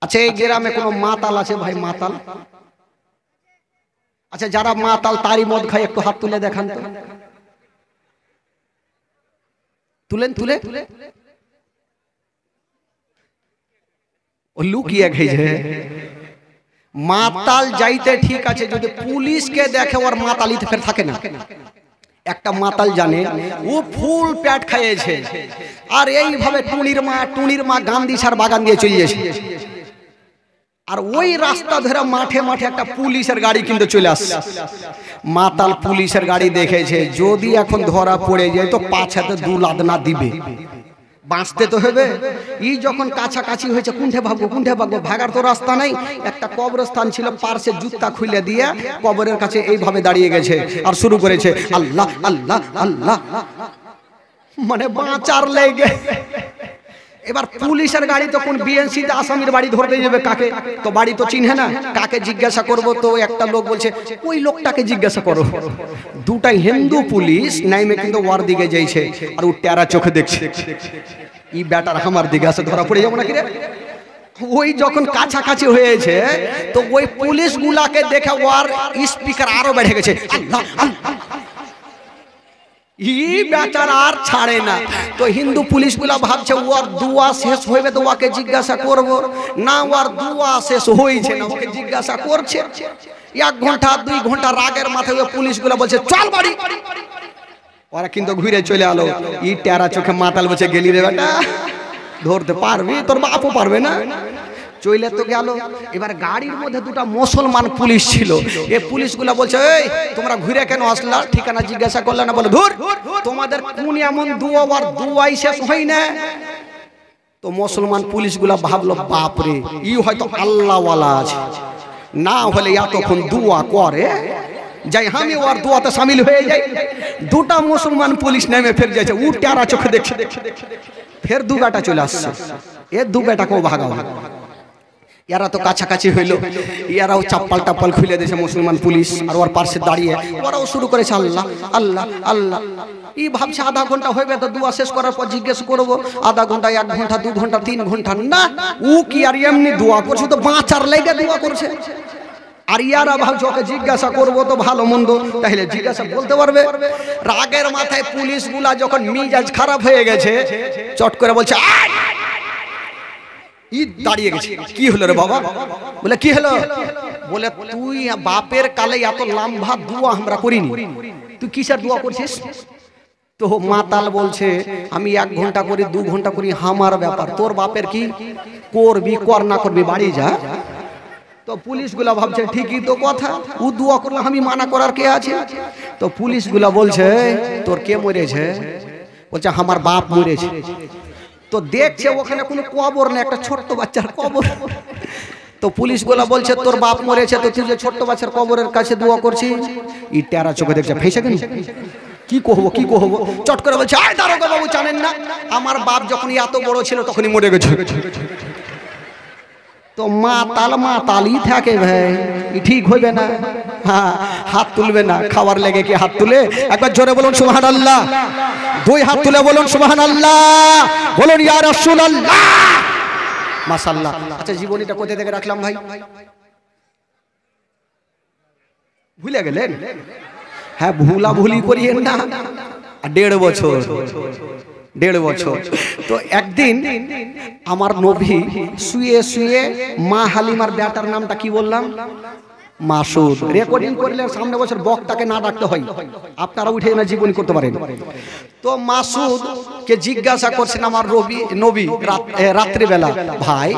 আচ্ছা, এই গ্রামে কোনো মাতাল আছে ভাই? মাতাল? আচ্ছা, যারা মাতাল তারই মদ খায় একটু হাত তুলে দেখান তো। তুলেন, তুলে ও লুকিয়ে খাইছে। মাতাল যাইতে ঠিক আছে, যদি পুলিশকে দেখে ওর মাতালিতে ফের থাকে না। একটা মাতাল জানে ও ফুল পেট খাইয়েছে, আর এইভাবে টুনির মা গান্ধী ছাড় বাগান দিয়ে চলে যাচ্ছে, আর ওই রাস্তা ধরে মাঠে মাঠে একটা পুলিশের গাড়ি কিন্তু চলে আসছে। মাতাল পুলিশের গাড়ি দেখেছে, যদি এখন ধরা পড়ে যায় তো পাছাতে 2 লাদনা দিবে, বাঁচতে তো হবে। এই যখন কাছাকাছি হয়েছে, কুণ্ঠে ভাগবো, ভাগার তো রাস্তা নাই। একটা কবরস্থান ছিল, পার্শ্বে জুতা খুলে দিয়ে কবরের কাছে এইভাবে দাঁড়িয়ে গেছে আর শুরু করেছে আল্লাহ আল্লাহ আল্লাহ, মানে বাঁচার লেগে। এবার পুলিশের গাড়ি তো কোন বিএনসিতে আসামির বাড়ি ধরতে যাবে, কাকে? তো বাড়ি তো চিনহে না, কাকে জিজ্ঞাসা করব? তো একটা লোক বলছে ওই লোকটাকে জিজ্ঞাসা করো। দুটাই হিন্দু পুলিশ নাইমে কিন্তু ওর দিকে যাইছে, আর ও টেরা চোখে দেখছে, ই ব্যাটার আমার দিকে আসে, ধরা পড়ে যাবো নাকি রে? ওই যখন কাছাকাছি হয়েছে তো ওই পুলিশ গুলাকে দেখে ওর স্পিকার আরো বেড়ে গেছে, আল্লাহ আল্লাহ, ই বেচার আর ছাড়ে না। তো হিন্দু পুলিশ গুলা ভাবছে ওর দুয়া শেষ হইবে তো ওকে জিজ্ঞাসা করব না, ওর দুয়া শেষ হইছে না, ওকে জিজ্ঞাসা করছে। 1 ঘন্টা 2 ঘন্টা রাগের মাথায় ওই পুলিশ গুলা বলছে চল বাড়ি, ওরা কিন্তু ঘুরে চলে আলো। ই টেরা চোখে মাতাল বলছে গেলি রে বেটা, ধরতে পারবি? তোর বাপও পারবে না। চলে তো গেল। এবার গাড়ির মধ্যে 2টা মুসলমান পুলিশ ছিল, এই পুলিশগুলা বলছে এই তোমরা ঘুরে কেন আসলা, ঠিকানা জিজ্ঞাসা করলে না? বলে ধুর, তোমাদের কোন এমন দুয়া, আর দুয়াই শেষ হয় না। তো মুসলমান পুলিশগুলা ভাবলো বাপরে, ই হয়তো আল্লাহওয়ালা আছে, না হলে এতক্ষণ দুয়া করে, যাই আমি ওর দুয়াতে শামিল হয়ে যাই। 2টা মুসলমান পুলিশ নেমে ফের যাচ্ছে, ও টেরা চোখে দেখছে, ফের 2 বেটা চলে আসছে, এ 2 বেটাকেও ভাগাও। এরা তো কাছাকাছি হইলো, এরাও চাপ্পাল টাপ্পাল খুলে দিয়েছে মুসলমান পুলিশ, আর ওর পাশে দাঁড়িয়ে ওরাও শুরু করেছে আল্লাহ আল্লাহ আল্লাহ। ই ভাবছে আধা ঘন্টা হইবে তো দুয়া শেষ করার পর জিজ্ঞেস করবো, আধা ঘন্টা 1 ঘন্টা 2 ঘন্টা 3 ঘন্টা না, ও কি আর এমনি দোয়া করছে, তো বাঁচার লেগে দোয়া করছে। আর ইয়ারা ভাবছে ওকে জিজ্ঞাসা করবো তো ভালো মন্দ, তাহলে জিজ্ঞাসা বলতে পারবে। রাগের মাথায় পুলিশ গুলা যখন মিজাজ খারাপ হয়ে গেছে, চট করে বলছে দাঁড়িয়ে গেছে, কি হলো রে বাবা? বলে কি হলো? বলে তুই বাপের কালে এত লম্বা দোয়া আমরা করিনি, তুই কিসের দোয়া করছিস? তো মাতাল বলছে আমি 1 ঘন্টা করি 2 ঘন্টা করি, আমার ব্যাপার, তোর বাপের কি করবি কর না করবি বাড়ি যা। তো পুলিশগুলা ভাবছে ঠিকই তো কথা, ও দোয়া করলে আমি মানা করার কে আছে? তো পুলিশগুলা বলছে তোর কে মরেছে? বলছে আমার বাপ মরেছে। তো দেখছে ওখানে কোনো কবর নেই, একটা ছোট্ট বাচ্চার কবর। তো পুলিশগুলা বলছে তোর বাপ মরেছে, তো তুই যে ছোট্ট বাচ্চার কবরের কাছে দোয়া করছিস? ই টেরা চোখে দেখছে, ফেসে কেন, কি কহবো কি কহবো, চট করে বলছে আয় দারোগা বাবু জানেন না আমার বাপ যখন এত বড় ছিল তখনই মরে গেছে। তো মাতালি থাকে ভাই, ঠিক হইবে না। হ্যাঁ, হাত তুলবে না, খাওয়ার লেগে কি হাত তুলে? একবার জোরে বলুন সুবহানাল্লাহ, 2 হাত তুলে বলুন সুবহানাল্লাহ, বলুন ইয়া রাসূলুল্লাহ, মাশাআল্লাহ। আচ্ছা জীবনীটা কোথা থেকে রাখলাম ভাই? ভুলে গেলেন? হ্যাঁ, ভুলি করিয়েন না। 1.5 বছর। তো একদিন আমার নবী শুয়ে শুয়ে মা হালিমার বেটার নামটা কি বললাম? মাসুদ। রেকর্ডিং করলে সামনে বছর বক্তাকে না ডাকতে হয়, আপনারা উঠে না জীবনী করতে পারেন। তো মাসুদ কে জিজ্ঞাসা করছেন আমার নবী রাত্রিবেলা, ভাই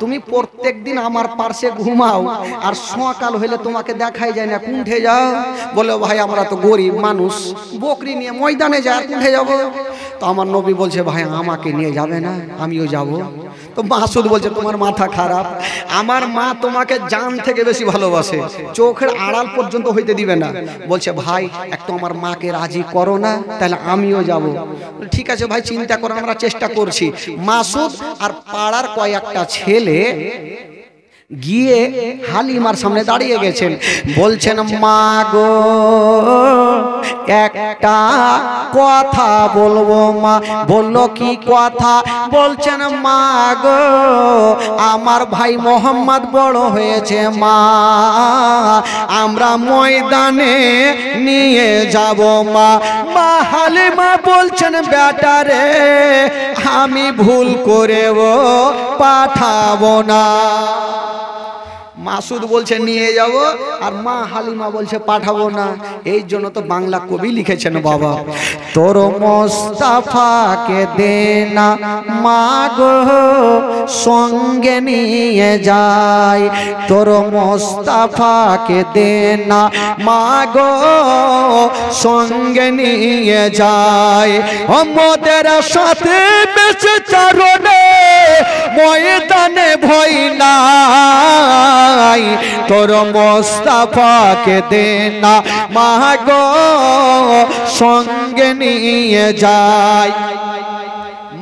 তুমি প্রত্যেকদিন আমার পাশে ঘুমাও, আর সকাল হইলে তোমাকে দেখাই যায় না, কোনঠে যাও? বলে ভাই আমরা তো গরিব মানুষ, বকরি নিয়ে ময়দানে যাই, কোনঠে যাব? তো আমার নবী বলছে ভাই আমাকে নিয়ে যাবে না, আমিও যাব। তো মাসুদ বলছে তোমার মাথা খারাপ, আমার মা তোমাকে জান থেকে বেশি ভালোবাসে, চোখের আড়াল পর্যন্ত হইতে দিবে না। বলছে ভাই একটু আমার মাকে রাজি করো না, তাহলে আমিও যাব। ঠিক আছে ভাই চিন্তা করো, আমরা চেষ্টা করছি। মাসুদ আর পাড়ার কয়েকটা ছেলে গিয়ে হালিমার সামনে দাঁড়িয়ে গেছেন, বলছেন মা গো একটা কথা বলবো। মা বললো কি কথা? বলছেন মা গো আমার ভাই মোহাম্মদ বড় হয়েছে, মা আমরা ময়দানে নিয়ে যাব। মা হালিমা বলছেন বেটা রে আমি ভুল করেও পাঠাবো না। মাসুদ বলছে নিয়ে যাব, আর মা হালিমা বলছে পাঠাবো না। এই জন্য তো বাংলা কবি লিখেছেন বাবা, তোর মোস্তাফাকে দে না মাগো সঙ্গে নিয়ে যাই, তোর মোস্তাফাকে দে না মাগো সঙ্গে নিয়ে যাই, আমাদের সাথে বেঁচে চারণে ময়দানে ভয় নাই, তোর মোস্তাফাকে দে না মাগো সঙ্গে নিয়ে যাই।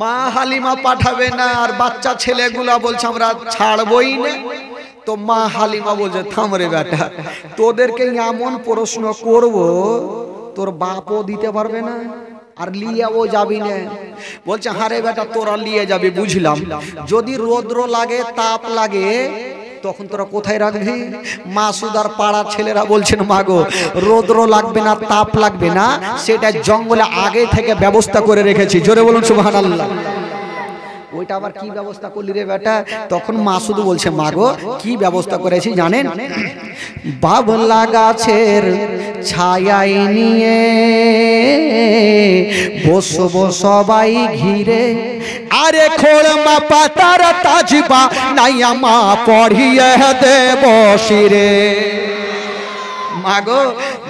মা হালিমা পাঠাবে না, আর বাচ্চা ছেলেগুলা বলছে আমরা ছাড়বই না। তো মা হালিমা বলছে থাম রে বেটা, তোদেরকে এমন প্রশ্ন করব তোর বাপও দিতে পারবে না, আর লিয়াও যাবি না। বলছে হারে বেটা তোরা লিয়ে যাবি বুঝলাম, যদি রৌদ্র লাগে তাপ লাগে তখন তোরা কোথায় রাখবি? মাসুদ আর পাড়ার ছেলেরা বলছেন মাগো রৌদ্র লাগবে না তাপ লাগবে না, সেটা জঙ্গলে আগে থেকে ব্যবস্থা করে রেখেছি। জোরে বলুন সুবহানাল্লাহ। ওইটা আবার কি ব্যবস্থা করলি রে বেটা? তখন মাসুদ বলছে মাগো কি ব্যবস্থা করেছি জানেন? বাবলা গাছের ছায়ায় নিয়ে বসবো সবাই ঘিরে, আরে খোলমা পাতার তাজবা নাইয়া মা পড়িয়ে দেব শিরে। মাগো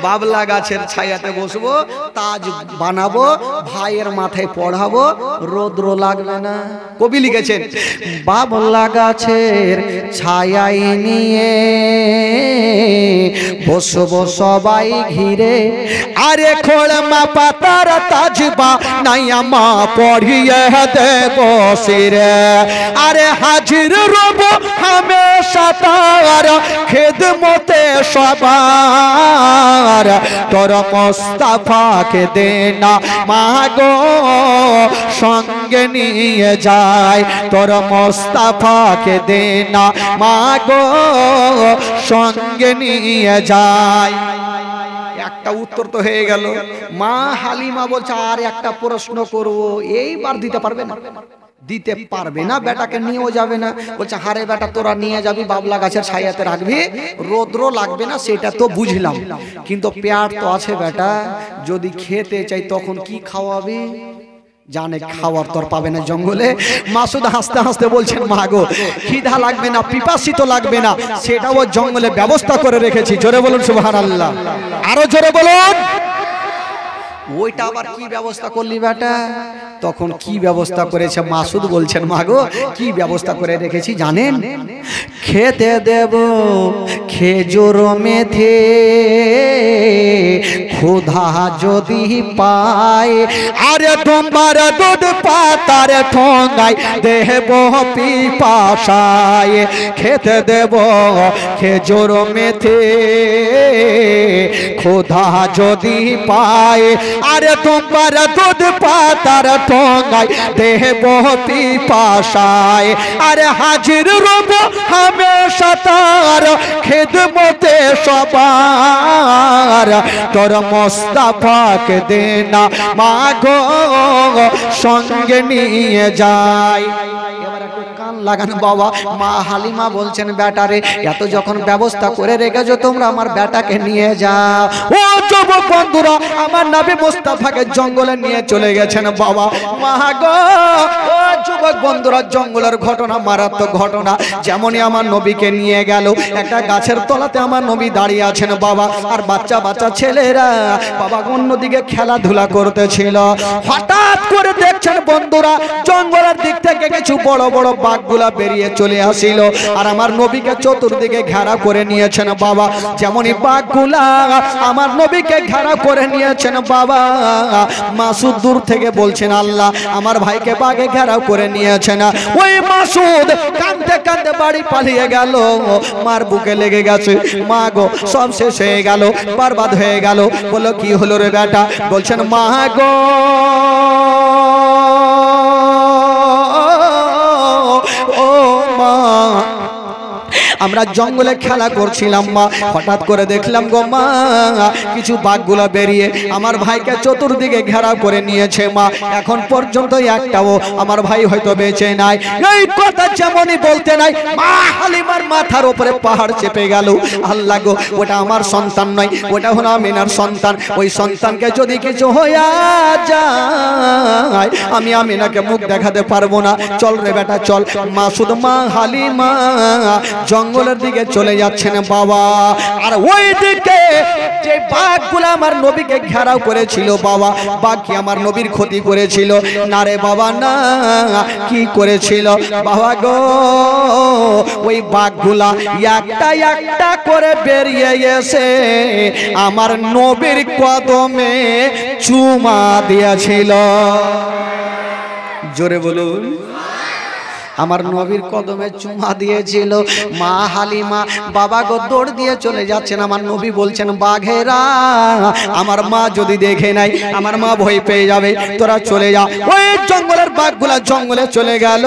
বাবলা গাছের ছায়াতে বসবো, তাজ বানাবো, ভাইয়ের মাথায় পড়াবো, রৌদ্র লাগবে না। কবি লিখেছেন বাবলা গাছের ছায়ায় নিয়ে বসবো সবাই ঘিরে, আরে খোলমা পাতার তাজবা নাইয়া মা পড়িয়ে দেব শিরে, আরে হাজির রব হামেশা তার খেদমতে সবার, তোর মোস্তাফাকে দে না মাগো সঙ্গে নিয়ে যায়, তোর মোস্তাফাকে দে না মাগো সঙ্গে নিয়ে যায়। একটা উত্তর তো হয়ে গেল। মা হালিমা বলছে আর একটা প্রশ্ন করব, এইবার দিতে পারবে না? দিতে পারবে না, বেটাকে নিয়েও যাবে না। বলছে হারে বেটা তোরা নিয়ে যাবি, বাবলা গাছের ছায়াতে রাখবি, রৌদ্র লাগবে না সেটা তো বুঝলাম, কিন্তু পেট তো আছে বেটা, যদি খেতে চাই তখন কি খাওয়াবি? জানে খাওয়ার তোর পাবে না জঙ্গলে। মাসুদ হাসতে হাসতে বলছেন মাগো খিদা লাগবে না পিপাসিত লাগবে না, সেটাও জঙ্গলে ব্যবস্থা করে রেখেছি। জোরে বলুন সুবহানাল্লাহ, আরো জোরে বলুন। ওইটা আবার কি ব্যবস্থা করলি বেটা? তখন কি ব্যবস্থা করেছে মাসুদ বলছেন মাগো কি ব্যবস্থা করে রেখেছি জানেন? খেতে দেব খেজুর মেথে, ক্ষুধা যদি পায়, আরে তোমার দুধ পাতার ঠোঙায় দেব পিপাসায়, খেতে দেব খেজুর মেথে, ক্ষুধা যদি পায়, আরে তোমার দুধ পাতার ঠোঙায় দেব পিপাসায়, আরে হাজির রব হামেশা তার খেদমতে সবার, তোর মোস্তাফাকে দে না মাগো সঙ্গে নিয়ে যায়। কান লাগান বাবা। মা হালিমা বলছেন বেটারে এত যখন ব্যবস্থা করে রেখেছো তোমরা আমার বেটাকে নিয়ে যাও। ও যুবক বন্ধুরা আমার নবী মুস্তাফাকে জঙ্গলে নিয়ে চলে গেছেন বাবা। মা গো ও যুবক বন্ধুরা জঙ্গলের ঘটনা মারাত্মক ঘটনা। যেমনই আমার নবীকে নিয়ে গেল একটা গাছের তলাতে আমার নবী দাঁড়িয়ে আছেন বাবা, আর বাচ্চা বাচ্চা ছেলেরা বাবা অন্যদিকে খেলাধুলা করতেছিল। হঠাৎ করে দেখছেন বন্ধুরা জঙ্গলের দিক থেকে কিছু বড় বড় বাঘগুলা বেরিয়ে চলে আসিল, আর আমার নবীকে চতুর্দিকে ঘেরা করে নিয়েছেন বাবা। যেমনই বাঘগুলা আমার নবীকে ঘেরা করে নিয়েছেন বাবা, মাসুদ দূর থেকে বলছেন আল্লাহ আমার ভাইকে বাঘে ঘেরাও করে নিয়েছেন। ওই মাসুদ কাঁদতে কাঁদতে বাড়ি পালিয়ে গেল, মার বুকে লেগে গেছে। মা গো সব শেষ হয়ে গেল, বরবাদ হয়ে গেল। বলো কি হলো রে বেটা? বলছেন মা গো ও মা আমরা জঙ্গলে খেলা করছিলাম মা, হঠাৎ করে দেখলাম গো মা কিছু বাঘগুলা বেরিয়ে আমার ভাইকে চতুর্দিকে ঘেরাও করে নিয়েছে মা। এখন পর্যন্ত একটাও আমার ভাই হয়তো বেঁচে নাই। এই কথা যেমনই বলতে নাই, মা হালিমার মাথার উপরে পাহাড় চেপে গেল। আল্লাহ গো, ওটা আমার সন্তান নয়, ওটা হলো আমিনার সন্তান। ওই সন্তানকে যদি কিছু হইয়া যায় আমি আমিনাকে মুখ দেখাতে পারবো না। চল রে বেটা চল। মা শুধু মা হালিমা জঙ্গলের দিকে চলে যাচ্ছেন বাবা। আর ওই দিকে যে বাঘগুলো আমার নবীকে ঘেরাও করেছিল বাবা, বাঘ কি আমার নবীর ক্ষতি করেছিল? না রে বাবা না। কি করেছিল বাবা গো? ওই বাঘগুলা একটা একটা করে বেরিয়ে এসে আমার নবীর কদমে চুমা দিয়েছিল। জোরে বলুন। আমার নবীর কদমে চুমা দিয়েছিল। মা হালিমা বাবা গো দৌড় দিয়ে চলে যাচ্ছেন। আমার নবী বলছেন বাঘেরা আমার মা যদি দেখে নাই আমার মা ভয় পেয়ে যাবে, তোরা চলে যা। ওই জঙ্গলের বাঘগুলা জঙ্গলে চলে গেল।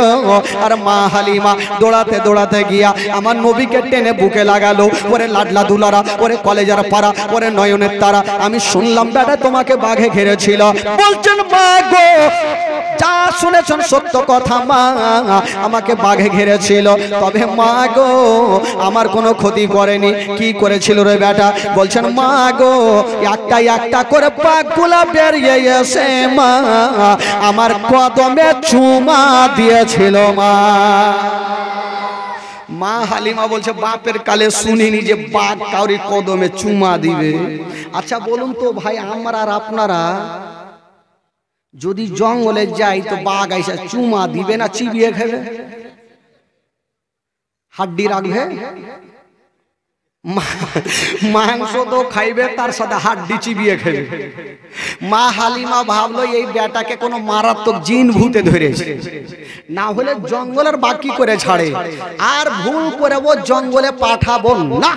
আর মা হালিমা দৌড়াতে দৌড়াতে গিয়া আমার নবীকে টেনে বুকে লাগালো। ওরে লাডলা দুলারা, ওরে কলেজার পাড়া, ওরে নয়নের তারা, আমি শুনলাম বেটা তোমাকে বাঘে ঘেরেছিল। বলছেন মা গো যা শুনেছেন সত্য কথা মা, আমাকে বাঘে ঘেরেছিল, তবে মা গো আমার কোনো ক্ষতি করেনি। কি করেছিল রে বেটা? বলছেন মা গো একটা একটা করে বাঘগুলা বেরিয়ে এসে মা আমার কদমে চুমা দিয়েছিল মা। মা হালিমা বলছে বাপের কালে শুনিনি যে বাঘ কাউরি কদমে চুমা দিবে। আচ্ছা বলুন তো ভাই, আমরা আর আপনারা যদি জঙ্গলে যাই তো বাঘ আইসা চুমা দিবে না চিবিয়ে খাবে? হাড্ডি রাখবে, মাংস তো খাইবে, তার সাথে হাড্ডি চিবিয়ে খাবে। মা হালিমা ভাবলো এই বেটাকে কোনো মারাত্মক জিন ভূতে ধরেছে, না হলে জঙ্গলের বাঘ কি করে ছাড়ে, আর ভুল করে ও জঙ্গলে পাঠাবো না।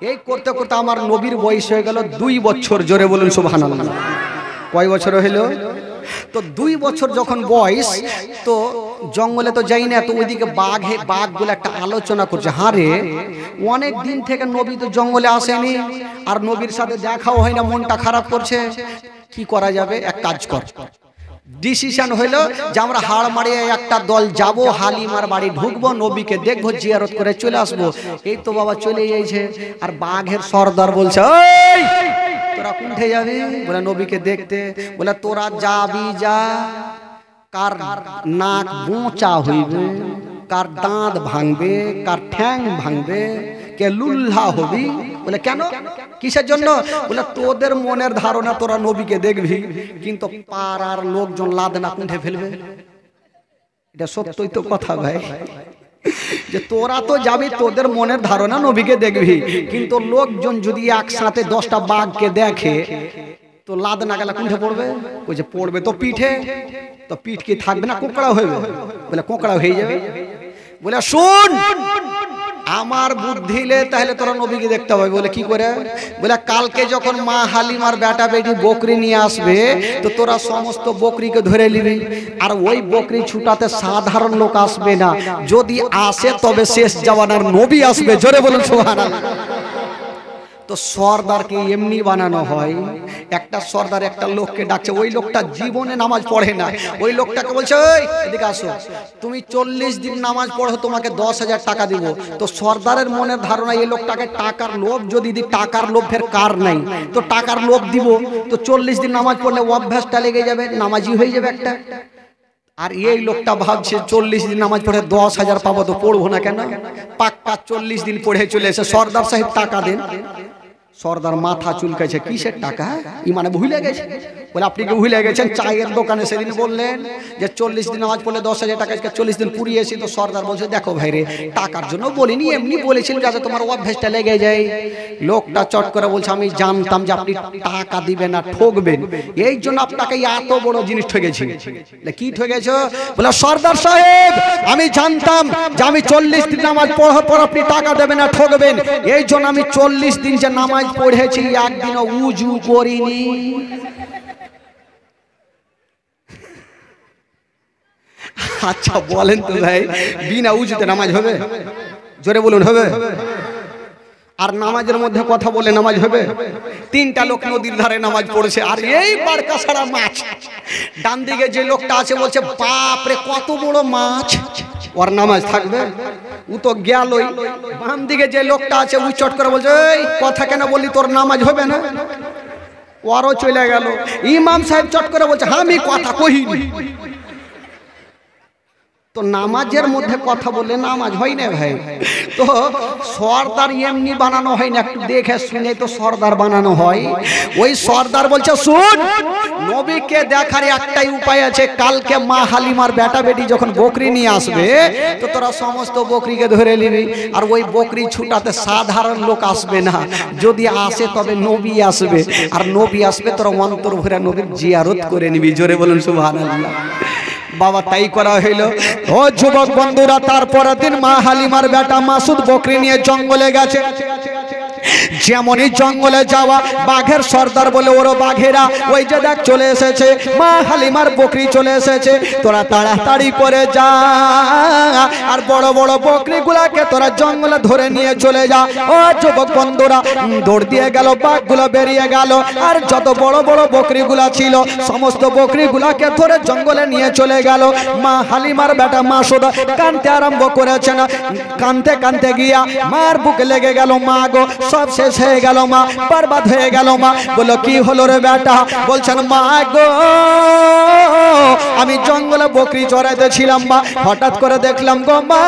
এই করতে করতে আমার নবীর বয়স হয়ে গেল 2 বছর। জোরে বলুন সুবহানাল্লাহ। কয় বছর হইল? তো 2 বছর যখন বয়স, তো জঙ্গলে তো যাই না, তো ওইদিকে বাঘগুলো একটা আলোচনা করছে, হারে অনেক দিন থেকে নবী তো জঙ্গলে আসেনি, আর নবীর সাথে দেখাও হয় না, মনটা খারাপ করছে, কি করা যাবে? এক কাজ কর। ডিসিশন হইলো যে আমরা হাড় মারিয়ে একটা দল যাব, হালিমার বাড়ি ঢুকবো, নবীকে দেখবো, জিয়ারত করে চলে আসবো। এই তো বাবা চলে যাইছে। আর বাঘের সর্দার বলছে ওই তোরা কোনঠে যাবি? বলে নবীকে দেখতে। বলে তোরা যাবি যা, কার নাক বোঁচা হইবে, কার দাঁত ভাঙবে, কার ঠ্যাং ভাঙবে, কে লুল্লা হবি। বলে কেন, কিসের জন্য? বলে তোদের মনের ধারণা তোরা নবীকে দেখবি, কিন্তু পাড়ার লোকজন লাদনা কুঁঠে ফেলবে। এটা সত্যই তো কথা ভাই, যে তোরা তো যাবি, তোদের মনের ধারণা নবীকে দেখবি, কিন্তু লোকজন যদি একসাথে 10টা বাঘকে দেখে তো লাদ না গেলে কোনটা পড়বে? ওই যে পড়বে তো পিঠে, তো পিঠ কি থাকবে না, কোকড়া হয়ে যাবে। বলে কোকড়া হয়ে যাবে। বলে শুন আমার বুদ্ধিলে তাহলে তোরা নবীকে দেখতে হবে। বলে কি করে? বলে কালকে যখন মা হালিমার বেটা বেটি বকরি নিয়ে আসবে, তো তোরা সমস্ত বকরিকে ধরে নিবি, আর ওই বকরি ছুটাতে সাধারণ লোক আসবে না, যদি আসে তবে শেষ জামানার নবী আসবে। জোরে বলুন সুবহানাল্লাহ। তো সর্দারকে এমনি বানানো হয়। একটা সর্দার একটা লোককে ডাকছে, ওই লোকটা জীবনে নামাজ পড়ে না। ওই লোকটাকে বলছে ওই এদিকে আসো, তুমি 40 দিন নামাজ পড়ো, তোমাকে 10,000 টাকা দিব। তো সর্দারের মনের ধারণা এই লোকটাকে টাকার লোভ যদি দিই, টাকার লোভ ফের কার নাই, তো টাকার লোভ দিব, তো 40 দিন নামাজ পড়লে অভ্যাসটা লেগে যাবে, নামাজি হয়ে যাবে একটা। আর এই লোকটা ভাবছে 40 দিন নামাজ পড়ে 10,000 পাবো, তো পড়বো না কেন? পাক্কা 40 দিন পড়ে চলে এসে সর্দার সাহেব টাকা দেন। সর্দার মাথা চুলকাইছে, কিসের টাকা? মানে ভুলে গেছে। বলে আপনি কি ভুলে গেছেন? চায়ের দোকানে সেদিন বললেন যে 40 দিন নামাজ পড়লে 10,000 টাকা, 40 দিন পুরিয়েছি। তো সর্দার বলছে দেখো ভাই রে, টাকার জন্য বলিনি, এমনি বলেছিলেন যাতে তোমার অভ্যাসটা লেগে যায়। লোকটা চট করে বলছে আমি জানতাম যে আপনি টাকা দিবেন না, ঠকবেন, এই জন্য আপনাকে এত বড় জিনিস ঠকেছি। কি ঠকেছ? বলে সর্দার সাহেব আমি জানতাম যে আমি 40 দিন নামাজ পড়ার পর আপনি টাকা দেবেন না, ঠকবেন, এই জন্য আমি 40 দিন যে নামাজ পড়েছি একদিনও উজু করিনি। আচ্ছা বলেন তো ভাই, বিনা উজুতে নামাজ হবে? জোরে বলুন হবে? আর নামাজের মধ্যে কথা বলে নামাজ হবে? তিনটা লোক নদীর ধারে নামাজ পড়েছে, আর এই বারকা ছাড়া মাছ। ডান দিকে যে লোকটা আছে বলছে বাপ রে কত বড় মাছ, ওর নামাজ থাকবে? ও তো গেলই। বাম দিকে যে লোকটা আছে ও চট করে বলছে এই কথা কেন বললি, তোর নামাজ হবে না? ওরও চলে গেল। ইমাম সাহেব চট করে বলছে আমি কথা কহিনি। তো নামাজের মধ্যে কথা বললে নামাজ হয় না ভাই। তো সর্দার এমনি বানানো হয় না, একটু দেখে শুনে তো সর্দার বানানো হয়। ওই সর্দার বলছে শুন, নবীকে দেখার একটাই উপায় আছে, কালকে মা হালিমার বেটা বেটি যখন বকরি নিয়ে আসবে তো তোরা সমস্ত বকরিকে ধরে নিবি, আর ওই বকরি ছুটাতে সাধারণ লোক আসবে না, যদি আসে তবে নবী আসবে, আর নবী আসবে তোরা অন্তর ভরে নবীর জিয়ারত করে নিবি। জোরে বলুন সুবহানাল্লাহ। বাবা তাই করা হইল। ও যুবক বন্ধুরা, তারপরের দিন মা হালিমার বেটা মাসুদ বকরি নিয়ে জঙ্গলে গেছে। যেমনই জঙ্গলে যাওয়া, বাঘের সর্দার বলে ওর বাঘেরা ওই যে দেখ চলে এসেছে, মা হালিমার বকরি চলে এসেছে, তোরা তাড়াতাড়ি করে যা, আর বড় বড় বকরি গুলাকে তোরা জঙ্গলে ধরে নিয়ে চলে যা। ও যুবক বন্ধুরা, দৌড় দিয়ে গেল, বাঘগুলো বেরিয়ে গেল, আর যত বড় বড় বকরি গুলা ছিল সমস্ত বকরি গুলাকে ধরে জঙ্গলে নিয়ে চলে গেল। মা হালিমার বেটা মাসুদ কাঁদতে আরম্ভ করেছেন। কাঁদতে কাঁদতে গিয়া মার বুকে লেগে গেল, মা গো সব শেষ হয়ে গেল, মা বরবাদ হয়ে গেল। মা বলল কি হলো রে বেটা? বলছেন মা গো আমি জঙ্গলে বকরি চড়াইতে ছিলাম মা, হঠাৎ করে দেখলাম গো মা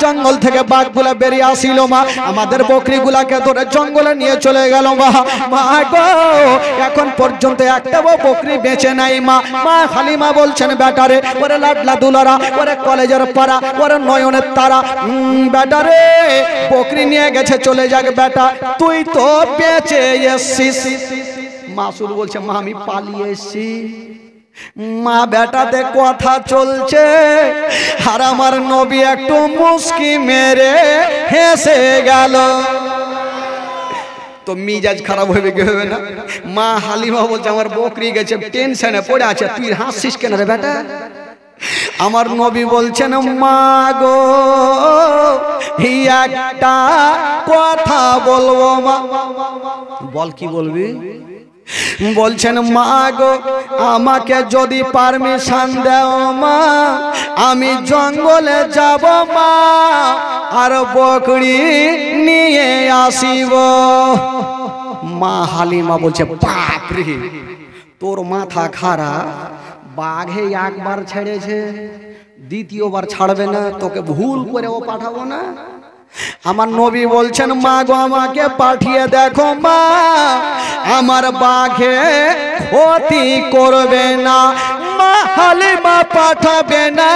জঙ্গল থেকে বাঘগুলা বেরিয়ে আসিল, মা আমাদের বকরি গুলাকে ধরে জঙ্গলে নিয়ে চলে গেল। মা মা গো এখন পর্যন্ত একটা বকরি বেঁচে নাই মা। মা হালিমা বলছেন বেটারে, ওরে লাডলা দুলারা, ওরে কলেজের পাড়া, ওরে নয়নের তারা, বেটারে বকরি নিয়ে গেছে চলে যাক বেটা, তুই তো বেঁচে এসছিস। মাসুদ বলছে মা আমি পালিয়ে এসছি। মা বেটাতে কথা চলছে, আর আমার নবী একটু মুস্কি মেরে হেসে গেল। তো মিজাজ খারাপ হবে কি হবে না? মা হালিমা বলছে আমার বকরি গেছে, টেনশনে পড়ে আছে, তুই হাসছিস কেন রে বেটা? আমার নবী বলছেন মা গো একটা কথা বলবো মা। বল কি বলবি? বলছেন মা গো আমাকে যদি পারমিশন দাও মা, আমি জঙ্গলে যাব মা, আর বকরি নিয়ে আসিব। মা হালিমা বলছে বাপ রে তোর মাথা খারাপ, বাঘে একবার ছেড়েছে দ্বিতীয়বার ছাড়বে না, তোকে ভুল করে ও পাঠাবো না। আমার নবী বলছেন মা গো আমাকে পাঠিয়ে দেখো মা, আমার বাঘে ক্ষতি করবে না, মা হালিমা পাঠাবে না,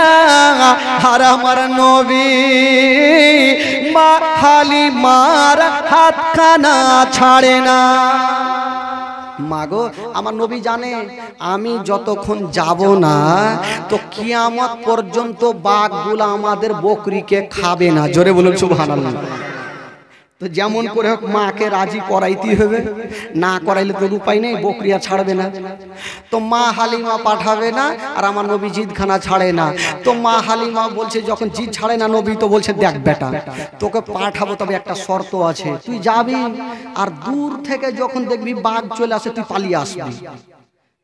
আর আমার নবী মা হালিমার হাতখানা ছাড়ে না। মাগো আমার নবী জানে আমি যতক্ষণ যাব না তো কিয়ামত পর্যন্ত বাঘগুলো আমাদের বকরিকে খাবে না। জোরে বলুন সুবহানাল্লাহ। তো যেমন করে হোক মাকে রাজি করাইতেই হবে, না করাইলে তো উপায় নেই, বকরি আর ছাড়বে না। তো মা হালিমা পাঠাবে না, আর আমার নবী জিদখানা ছাড়ে না। তো মা হালিমা বলছে যখন জিদ ছাড়ে না নবী, তো বলছে দেখ বেটা তোকে পাঠাবো, তবে একটা শর্ত আছে, তুই যাবি আর দূর থেকে যখন দেখবি বাঘ চলে আসে তুই পালিয়ে আসবি।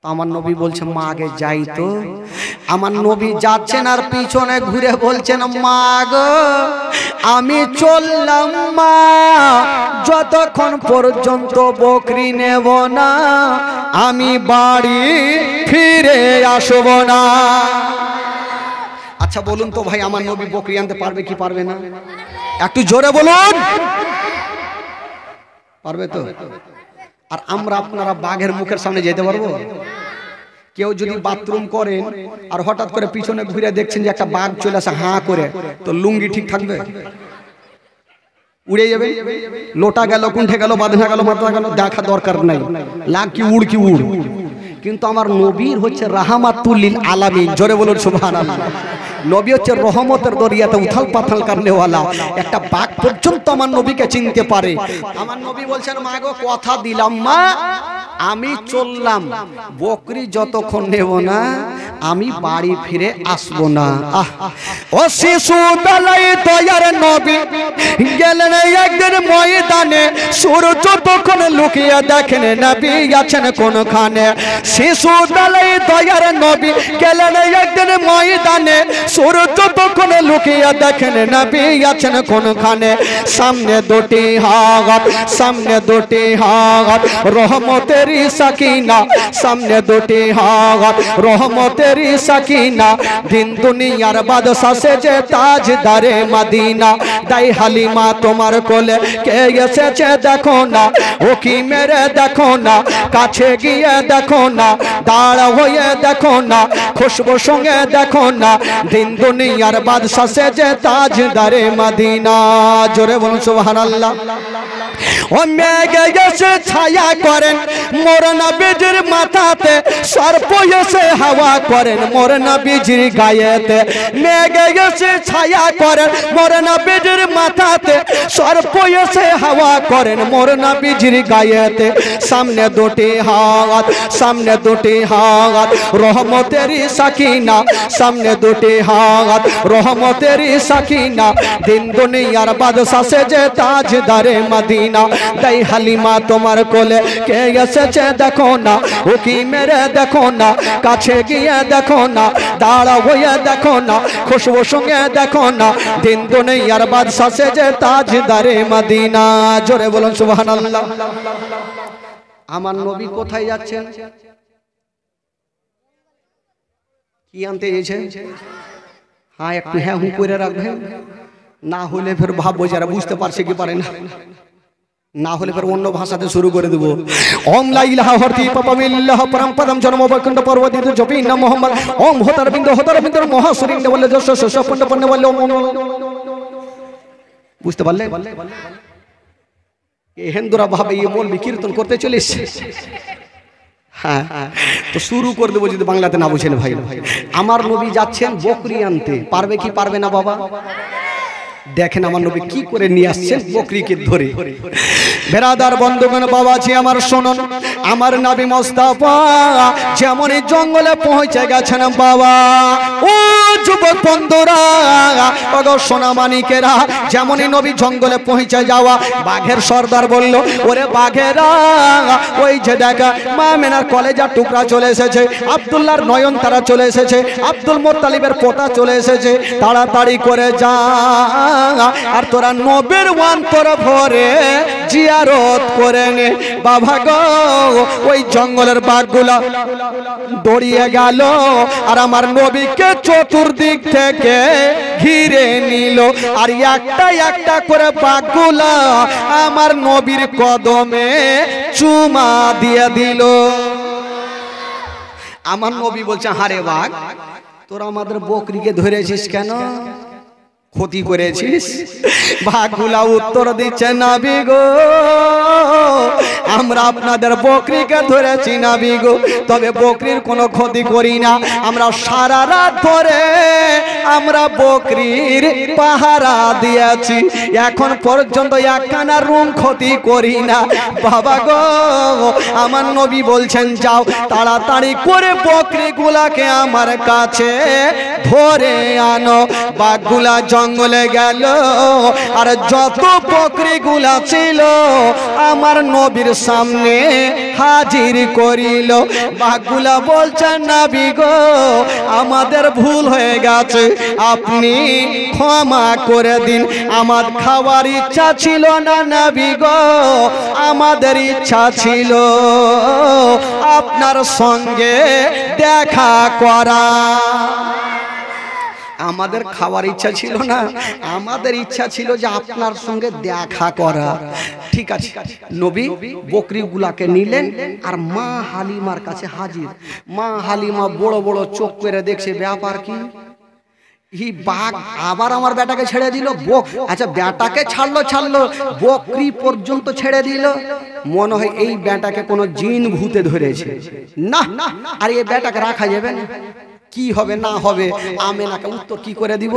আমার নবী বলছে মা আগে যাই তো। আমার নবী যাচ্ছেন আর পিছনে ঘুরে বলছেন মা গো আমি চললাম মা, যতক্ষণ পর্যন্ত বকরি নেব না আমি বাড়ি ফিরে আসব না। আচ্ছা বলুন তো ভাই আমার নবী বকরি আনতে পারবে কি পারবে না? একটু জোরে বলুন। পারবে তো? আর আমরা আপনারা বাঘের মুখের সামনে যেতে পারবো? কেউ যদি বাথরুম করেন আর হঠাৎ করে পিছনে ঘুরে দেখছেন যে একটা বাঘ চলে আসে হাঁ করে, তো লুঙ্গি ঠিক থাকবে? উড়ে যাবে। লোটা গেল, কুণ্ঠে গেল, বাঁধনা গেল, মাথা গেল, দেখা দরকার নাই, লাগ কি উড় কি উড়। কিন্তু আমার নবীর হচ্ছে রাহমাতুল লিল আলামিন। জোরে বলুন সুবহানাল্লাহ। নবী হচ্ছে রহমতের দরিয়াতে উথাল পাথাল করনেওয়ালা। একটা বাঘ পর্যন্ত আমার নবীকে চিনতে পারে। আমার নবী বলছেন, মা গো কথা দিলাম মা, আমি চললাম, বকরি যতক্ষণ নেব না আমি বাড়ি ফিরে আসবো না। ও শিশু দালাই দয়ার নবী গেলেন একদিন ময়দানে, সূর্য তখন লুকিয়ে দেখেন নবী আছেন কোনখানে। শিশু দালাই দয়ার নবী গেলেন একদিন ময়দানে, সূর্য তখন লুকিয়ে দেখেন নবী আছেন কোনখানে। সামনে দুটি হাত, সামনে দুটি হাত রহমতেরই সাকিনা, সামনে দুটি হাত রহমতেরই সাকিনা। দিন দুনিয়ার বাদশা সেজে তাজদারে মদিনা। তাই হালিমা তোমার কোলে কে এসেছে দেখো না, ও কি মেরে দেখো না, কাছে গিয়ে দেখো না, দাঁড়া হয়ে দেখো না, খুশবু সঙ্গে দেখো না। দিন দুনিয়ার বাদশা সেজে তাজদারে মদিনা। জোরে বলুন সুবহানাল্লাহ। ও মেঘে এসে ছায়া করেন মোর নবীজির মাথাতে, সর্প এসে হাওয়া করেন মোর নবীজির গায়েতে। মেঘে এসে ছায়া করেন মোর নবীজির মাথাতে, সর্প এসে হাওয়া করেন মোর নবীজির গায়েতে। সামনে দুটি হাত, সামনে দুটি হাত রহমতেরই সাকিনা, সামনে দুটি হাত রহমতেরই সাকিনা। দিন দুনিয়ার বাদশা সেজে তাজদারে মদিনা। তাই হালিমা তোমার কোলে কে এসেছে দেখো না, ও কি মেরে দেখো না, কাছে গিয়ে দেখো না, দাঁড়া হয়ে দেখো না, খুশবু সঙ্গে দেখো না। দিন দুনিয়ার বাদশা সেজে তাজদারে মদিনা। জোরে বলুন সুবহানাল্লাহ। আমার নবী কোথায় যাচ্ছেন? কি আনতে এসেছেন? হ্যাঁ একটু হ্যাঁ হু করে রাখবেন, না হলে ফের ভাববো যারা বুঝতে পারছে কি পারে না, না হলে ফের অন্য ভাষাতে শুরু করে দেবো। ওম লা ইলাহা হরতি পাপামিল্লাহ পরম পদম জন্ম বৈকুণ্ঠ পর্বতিত জপি না মোহাম্মদ। ওম হতার বিন্দু মহাসুরিং বলে যশ শশ পণ্ড পণ্য বলে ওম। বুঝতে পারলে? এই হিন্দুরা ভাবে এই মৌলবি কীর্তন করতে চলিস। হ্যাঁ তো শুরু করে দেবো যদি বাংলাতে না বুঝেন ভাই। আমার নবী যাচ্ছেন বকরি আনতে, পারবে কি পারবে না বাবা? দেখেন আমার নবী কি করে নিয়ে আসছেন বকরিকে ধরে। বেরাদার বন্ধুগণ বাবাজি আমার শুনুন, আমার নবী মুস্তাফা যেমন জঙ্গলে পৌঁছে গেছেন বাবা, ও যুবক বন্ধুরা, ওগো সোনা মানিকেরা, যেমনই নবী জঙ্গলে পৌঁছে যাওয়া, বাঘের সর্দার বলল, ওরে বাঘেরা ওই যে দেখা মা মেনার কলেজার টুকরা চলে এসেছে, আব্দুল্লাহর নয়ন তারা চলে এসেছে, আব্দুল মুত্তালিবের পোতা চলে এসেছে, তাড়াতাড়ি করে যা আর তোরা নবীর অন্তর ভরে জিয়ারত করে নে। বাবা গো ওই জঙ্গলের বাঘগুলা দৌড়িয়ে গেল আর আমার নবীকে চতুর্দিক থেকে ঘিরে নিল, আর একটা একটা করে বাঘগুলা আমার নবীর কদমে চুমা দিয়ে দিল। আমার নবী বলছে, হারে বাঘ তোরা আমাদের বকরিকে ধরেছিস কেন, ক্ষতি করেছিস? বাঘগুলা উত্তর দিচ্ছে, নবী গো আমরা আপনাদের বকরিকে ধরেছি নবী গো, তবে বকরির কোনো ক্ষতি করি না, আমরা সারা রাত ধরে আমরা বকরির পাহারা দিয়েছি, এখন পর্যন্ত একখানা রুম ক্ষতি করি না। বাবা গো আমার নবী বলছেন, যাও তাড়াতাড়ি করে বকরিগুলাকে আমার কাছে ধরে আনো। বাঘগুলা জঙ্গলে গেল আর যত বকরিগুলা ছিল আমার নবীর সামনে হাজির করিল। বাঘগুলা বলছেন, নবী গো আমাদের ভুল হয়ে গেছে, আপনি ক্ষমা করে দিন, আমার খাওয়ার ইচ্ছা ছিল না নবী গো, আমাদের ইচ্ছা ছিল আপনার সঙ্গে দেখা করা। আমাদের খাওয়ার ইচ্ছা ছিল না, আমাদের ইচ্ছা ছিল যে আপনার সঙ্গে দেখা করা। ঠিক আছে, নবী বকরিগুলাকে নিলেন আর মা হালিমার কাছে হাজির। মা হালিমা বড় বড় চোখ করে দেখছে, ব্যাপার কি, এই বাঘ আবার আমার বেটাকে ছেড়ে দিল। আচ্ছা বেটাকে ছাড়লো বকরি পর্যন্ত ছেড়ে দিল, মনে হয় এই বেটাকে কোনো জিন ভূতে ধরেছে। না আর এই বেটাকে রাখা যাবে না, কি হবে না হবে আমেনাকে উত্তর কি করে দিব।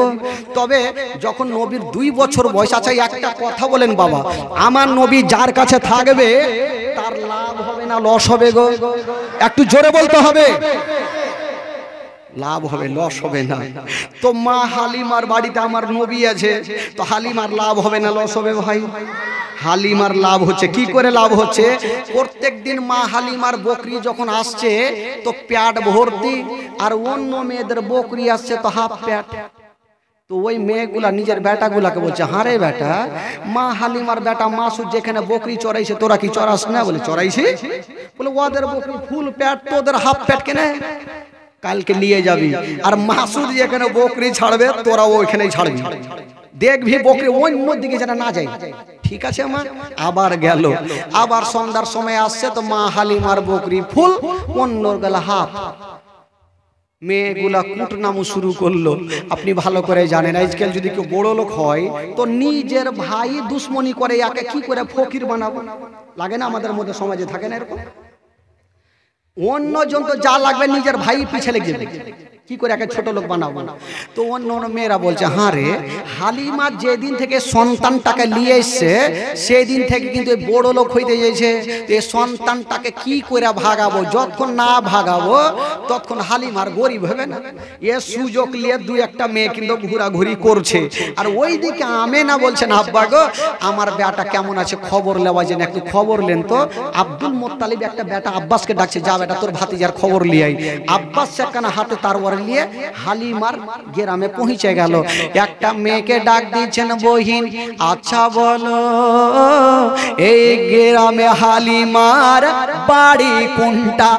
তবে যখন নবীর 2 বছর বয়স আছে, একটা কথা বলেন বাবা, আমার নবী যার কাছে থাকবে তার লাভ হবে না লস হবে গো? একটু জোরে বলতে হবে। লাভ হবে, লস হবে না। তো মা হালিমার বাড়িতে আমার নবী আছে, তো হালিমার লাভ হবে না লস হবে ভাই? হালিমার লাভ হচ্ছে। কি করে লাভ হচ্ছে? প্রত্যেক দিন মা হালিমার বকরি যখন আসছে তো প্যাট ভর্তি, আর অন্য মেয়েদের বকরি আসছে তো হাফ প্যাট। তো ওই মেয়েগুলা নিজের বেটাগুলাকে বলছে, হ্যাঁ রে বেটা, মা হালিমার বেটা মাসুদ যেখানে বকরি চড়াইছে তোরা কি চড়াস না? বলে চড়াইছি। বলে ওদের বকরি ফুল প্যাট, তোদের হাফ প্যাট কেনে? কালকে নিয়ে যাবি। আর মাসুদ যেখানে বকরি ছাড়বে তোরা ওইখানেই ছাড়বি, দেখবি বকরি অন্য দিকে যেন না যায়। ঠিক আছে মা। আবার গেল, আবার সন্ধ্যার সময় আসছে তো মা হালিমার বকরি ফুল, অন্যর গলা হাফ। মেয়েগুলা কুটনামু শুরু করলো। আপনি ভালো করে জানেন আজকাল যদি কেউ বড় লোক হয় তো নিজের ভাই দুশ্মনী করে, একে কি করে ফকির বানাবো লাগে না? আমাদের মধ্যে সমাজে থাকে না এরকম? অন্যজন তো যা লাগবে নিজের ভাই পিছে লেগে যাবে, কি করে একে ছোট লোক বানাবো। তো অন্য মেয়েরা বলছে, হ্যাঁ রে, হালিমা যেদিন থেকে সন্তানটাকে নিয়ে এসছে সেই দিন থেকে কিন্তু বড় লোক হইতে যাইছে। তো এই সন্তানটাকে কি করে ভাগাবো? যতক্ষণ না ভাগাবো ততক্ষণ হালিমার গরিব হবে না। এ সুযোগ নিয়ে 2-1টা মেয়ে কিন্তু ঘোরাঘুরি করছে। আর ওইদিকে আমেনা বলছেন, আব্বা গো আমার বেটা কেমন আছে খবর নেওয়া যেন, একটু খবর নেন তো। আব্দুল মোত্তালিব একটা বেটা আব্বাসকে ডাকছে, যা বেটা তোর ভাতিজার খবর লিয়াই। আব্বাস সেখানে হাতে তার নিয়ে হালিমার গ্রামে পৌঁছে গেল। একটা মেয়েকে ডাক দিয়েছেন, বহিন আচ্ছা বলো এই গ্রামে হালিমার বাড়ি কোনটা?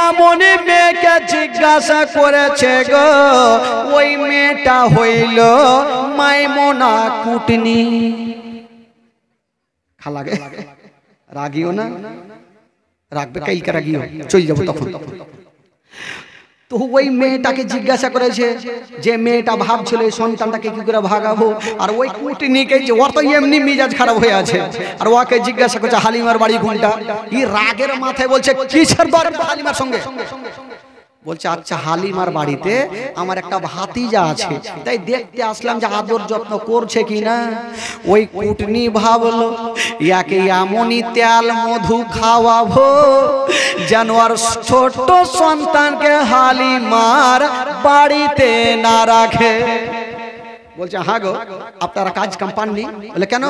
এমন মেয়েকে জিজ্ঞাসা করেছে গো, ওই মেয়েটা হইল মাইমুনা কুটনি। খালাগে রাগিও না, রাখবে কাইলকে রাগিও, চলে যাবো তখন। তো ওই মেয়েটাকে জিজ্ঞাসা করেছে, যে মেয়েটা ভাবছিল এই সন্তানটাকে কি করে ভাগাবো, আর ওই কুটনিকে যে ওর তো এমনি মিজাজ খারাপ হয়ে আছে, আর ওকে জিজ্ঞাসা করছে হালিমার বাড়ি কোনটা। এই রাগের মাথায় বলছে, কিসের দরকার হালিমার সঙ্গে? বলছে আচ্ছা হালিমার বাড়িতে আমার একটা ভাতিজা আছে, তাই দেখতে আসলাম যে আদর যত্ন করছে কিনা। ওই কুটনি ভাবলো ইয়াকে এমনই তেল মধু খাওয়াবো যেন আর ছোট সন্তানকে হালিমার বাড়িতে না রাখে। বলছে হ্যাঁ গো, আপনারা কাজ কাম পাননি? বলে কেন?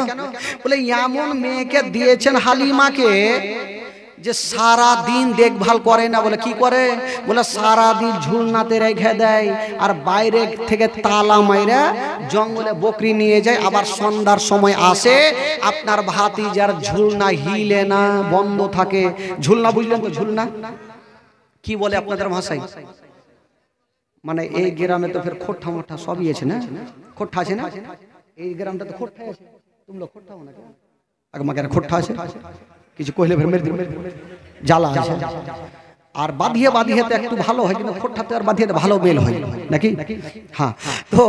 বলে এমন মেয়েকে দিয়েছেন হালিমাকে যে সারা দিন দেখভাল করে না। বলে কি করে? বলে সারা দিন ঝুলনাতে রেখে দেয়, আর বাইরে থেকে তালা মাইরা জঙ্গলে বকরি নিয়ে যায়, আবার সন্ধ্যার সময় আসে আপনার ভাতিজার ঝুলনা হিলে না, বন্ধ থাকে। ঝুলনা বুঝলেন তো? ঝুলনা কি বলে আপনাদের ভাষায়? মানে এই গ্রামে তো ফের খোট্টা মোট্টা সবই আছে না? খোট্টা আছে না? এই গ্রামটা তো খোট্টা আছে। তোমরা খোট্টা হো না কেন? আগে মাকে খোট্টা আছে কিছু কইলে ফের মেরে জ্বালা আছে। আর বাঁধিয়ে বাঁধিয়ে তো একটু ভালো হয়, কিন্তু খোট্টাতে আর বাঁধিয়ে ভালো বেল হয় নাকি? হ্যাঁ। তো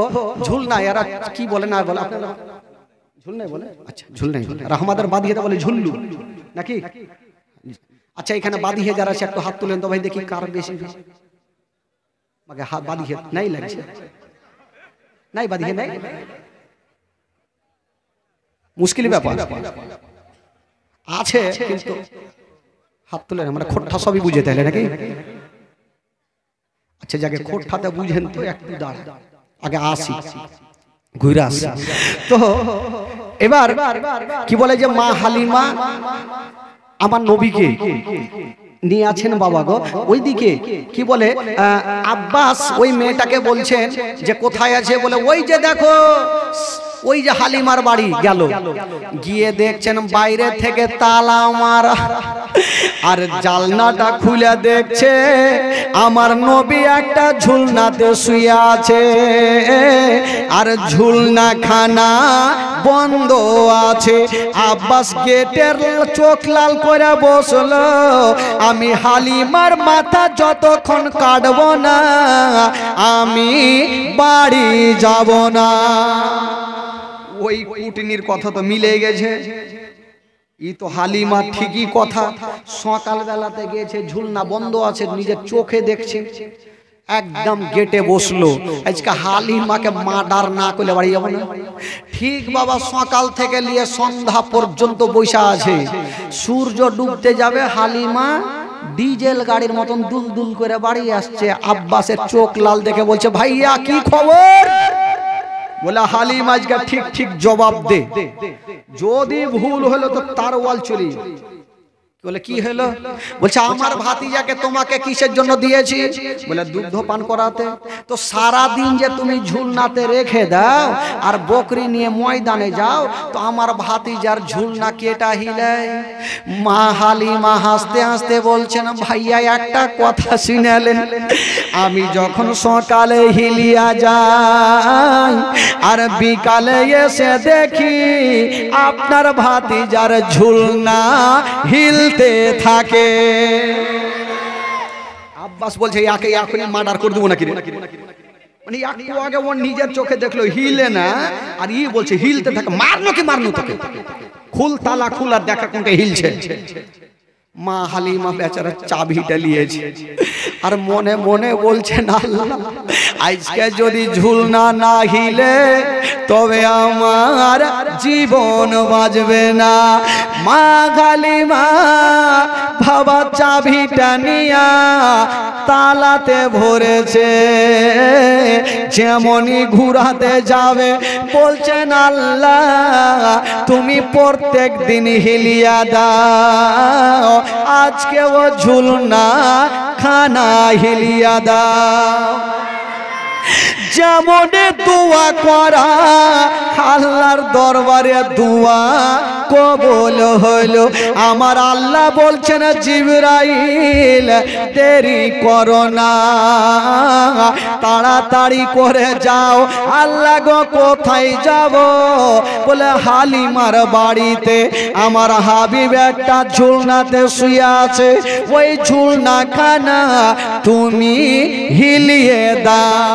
ঝুলনা এরা কি বলে না বলে? আপনারা ঝুলনাই বলে? আচ্ছা ঝুলনাই বলে। আর আমাদের বাঁধিয়ে বলে ঝুল্লু নাকি? আচ্ছা এখানে বাঁধিয়ে যারা আছে একটু হাত তুলেন তো ভাই, দেখি কার বেশি। মাকে হাত বাঁধিয়ে নাই লাগছে, নাই বাঁধিয়ে নাই, মুশকিল ব্যাপার আছে, কিন্তু হাত তুলে আমরা খোট্টা সবই বুঝে তাইলে নাকি? আচ্ছা যাকে খোট্টাতে বুঝেন তো একটু দাঁড়া, আগে আসি ঘুরে আসি। তো এবার কি বলে যে মা হালিমা আমার নবীকে নিয়ে আছেন বাবা গো। ওইদিকে কি বলে আব্বাস ওই মেয়েটাকে বলছেন যে কোথায় আছে? বলে ওই যে দেখো, ওই যে হালিমার বাড়ি। গেল, গিয়ে দেখছেন বাইরে থেকে তালা মারা, আর জালনাটা খুলে দেখছে আমার নবী একটা ঝুলনাতে শুয়ে আছে, আর ঝুলনা খানা বন্ধ আছে। আব্বাস গেটের চোখ লাল করে বসলো, আমি হালিমার মাথা যতক্ষণ কাটবো না আমি বাড়ি যাব না। ওই কুটনির কথা তো মিলে গেছে। ই তো হালিমা ঠিকই কথা, সকাল বেলাতে গিয়েছে ঝুলনা বন্ধ আছে, নিজের চোখে দেখছে। একদম গেটে বসলো। আজকে হালিমাকে মার্ডার না করলে বাড়ি যাবো না। ঠিক বাবা সকাল থেকে নিয়ে সন্ধ্যা পর্যন্ত বসে আছে। সূর্য ডুবতে যাবে, হালিমা ডিজেল গাড়ির মতন দুল দুল করে বাড়ি আসছে। আব্বাসের চোখ লাল দেখে বলছে, ভাইয়া কি খবর? বলে হালিমা আজকে ঠিক ঠিক জবাব দে, যদি ভুল হলো তো তার ওয়াল চলি। বলে কি হলো? বলছে আমার ভাতিজাকে তোমাকে কিসের জন্য দিয়েছি? বলে দুগ্ধ পান করাতে। তো সারা দিন যে তুমি ঝুলনাতে রেখে দাও আর বকরি নিয়ে ময়দানে যাও, তো আমার ভাতিজার ঝুলনা কেটা হিলাই? মা হালিমা হাসতে হাসতে বলছেন, ভাইয়া একটা কথা শুনেলেন, আমি যখন সকালে হিলিয়া যাই আর বিকালে এসে দেখি আপনার ভাতিজার ঝুলনা হিল থাকে। আব্বাস বলছে এখনই মার্ডার করে দেবো নাকি? মানে একটু আগে ওর নিজের চোখে দেখলো হিলে না, আর ই বলছে হিলতে থাকে। মারনো কি মারনো তোকে? খুল তালা খুল আর দেখা কোনটা হিলছে। মা হালিমা বেচারা চাবিটা নিয়েছে আর মনে মনে বলছেন, আল্লাহ আজকে যদি ঝুলনা না হিলে তবে আমার জীবন বাঁচবে না। মা হালিমা বাবা চাবিটা নিয়া তালাতে ভরেছে, যেমনই ঘুরাতে যাবে বলছেন, আল্লাহ তুমি প্রত্যেক দিন হিলিয়া দাও, আজকে ও ঝুলনা খানা হিলিয়া দাও। যেমনে দোয়া করা আল্লাহর দরবারে দোয়া কবুল হলো। আমার আল্লাহ বলছেন, জিবরাইল দেরি করো না, তাড়াতাড়ি করে যাও। আল্লাহ গো কোথায় যাব? বলে হালিমার বাড়িতে আমার হাবিব একটা ঝুলনাতে শুয়ে আছে, ওই ঝুলনা খানা তুমি হিলিয়ে দাও।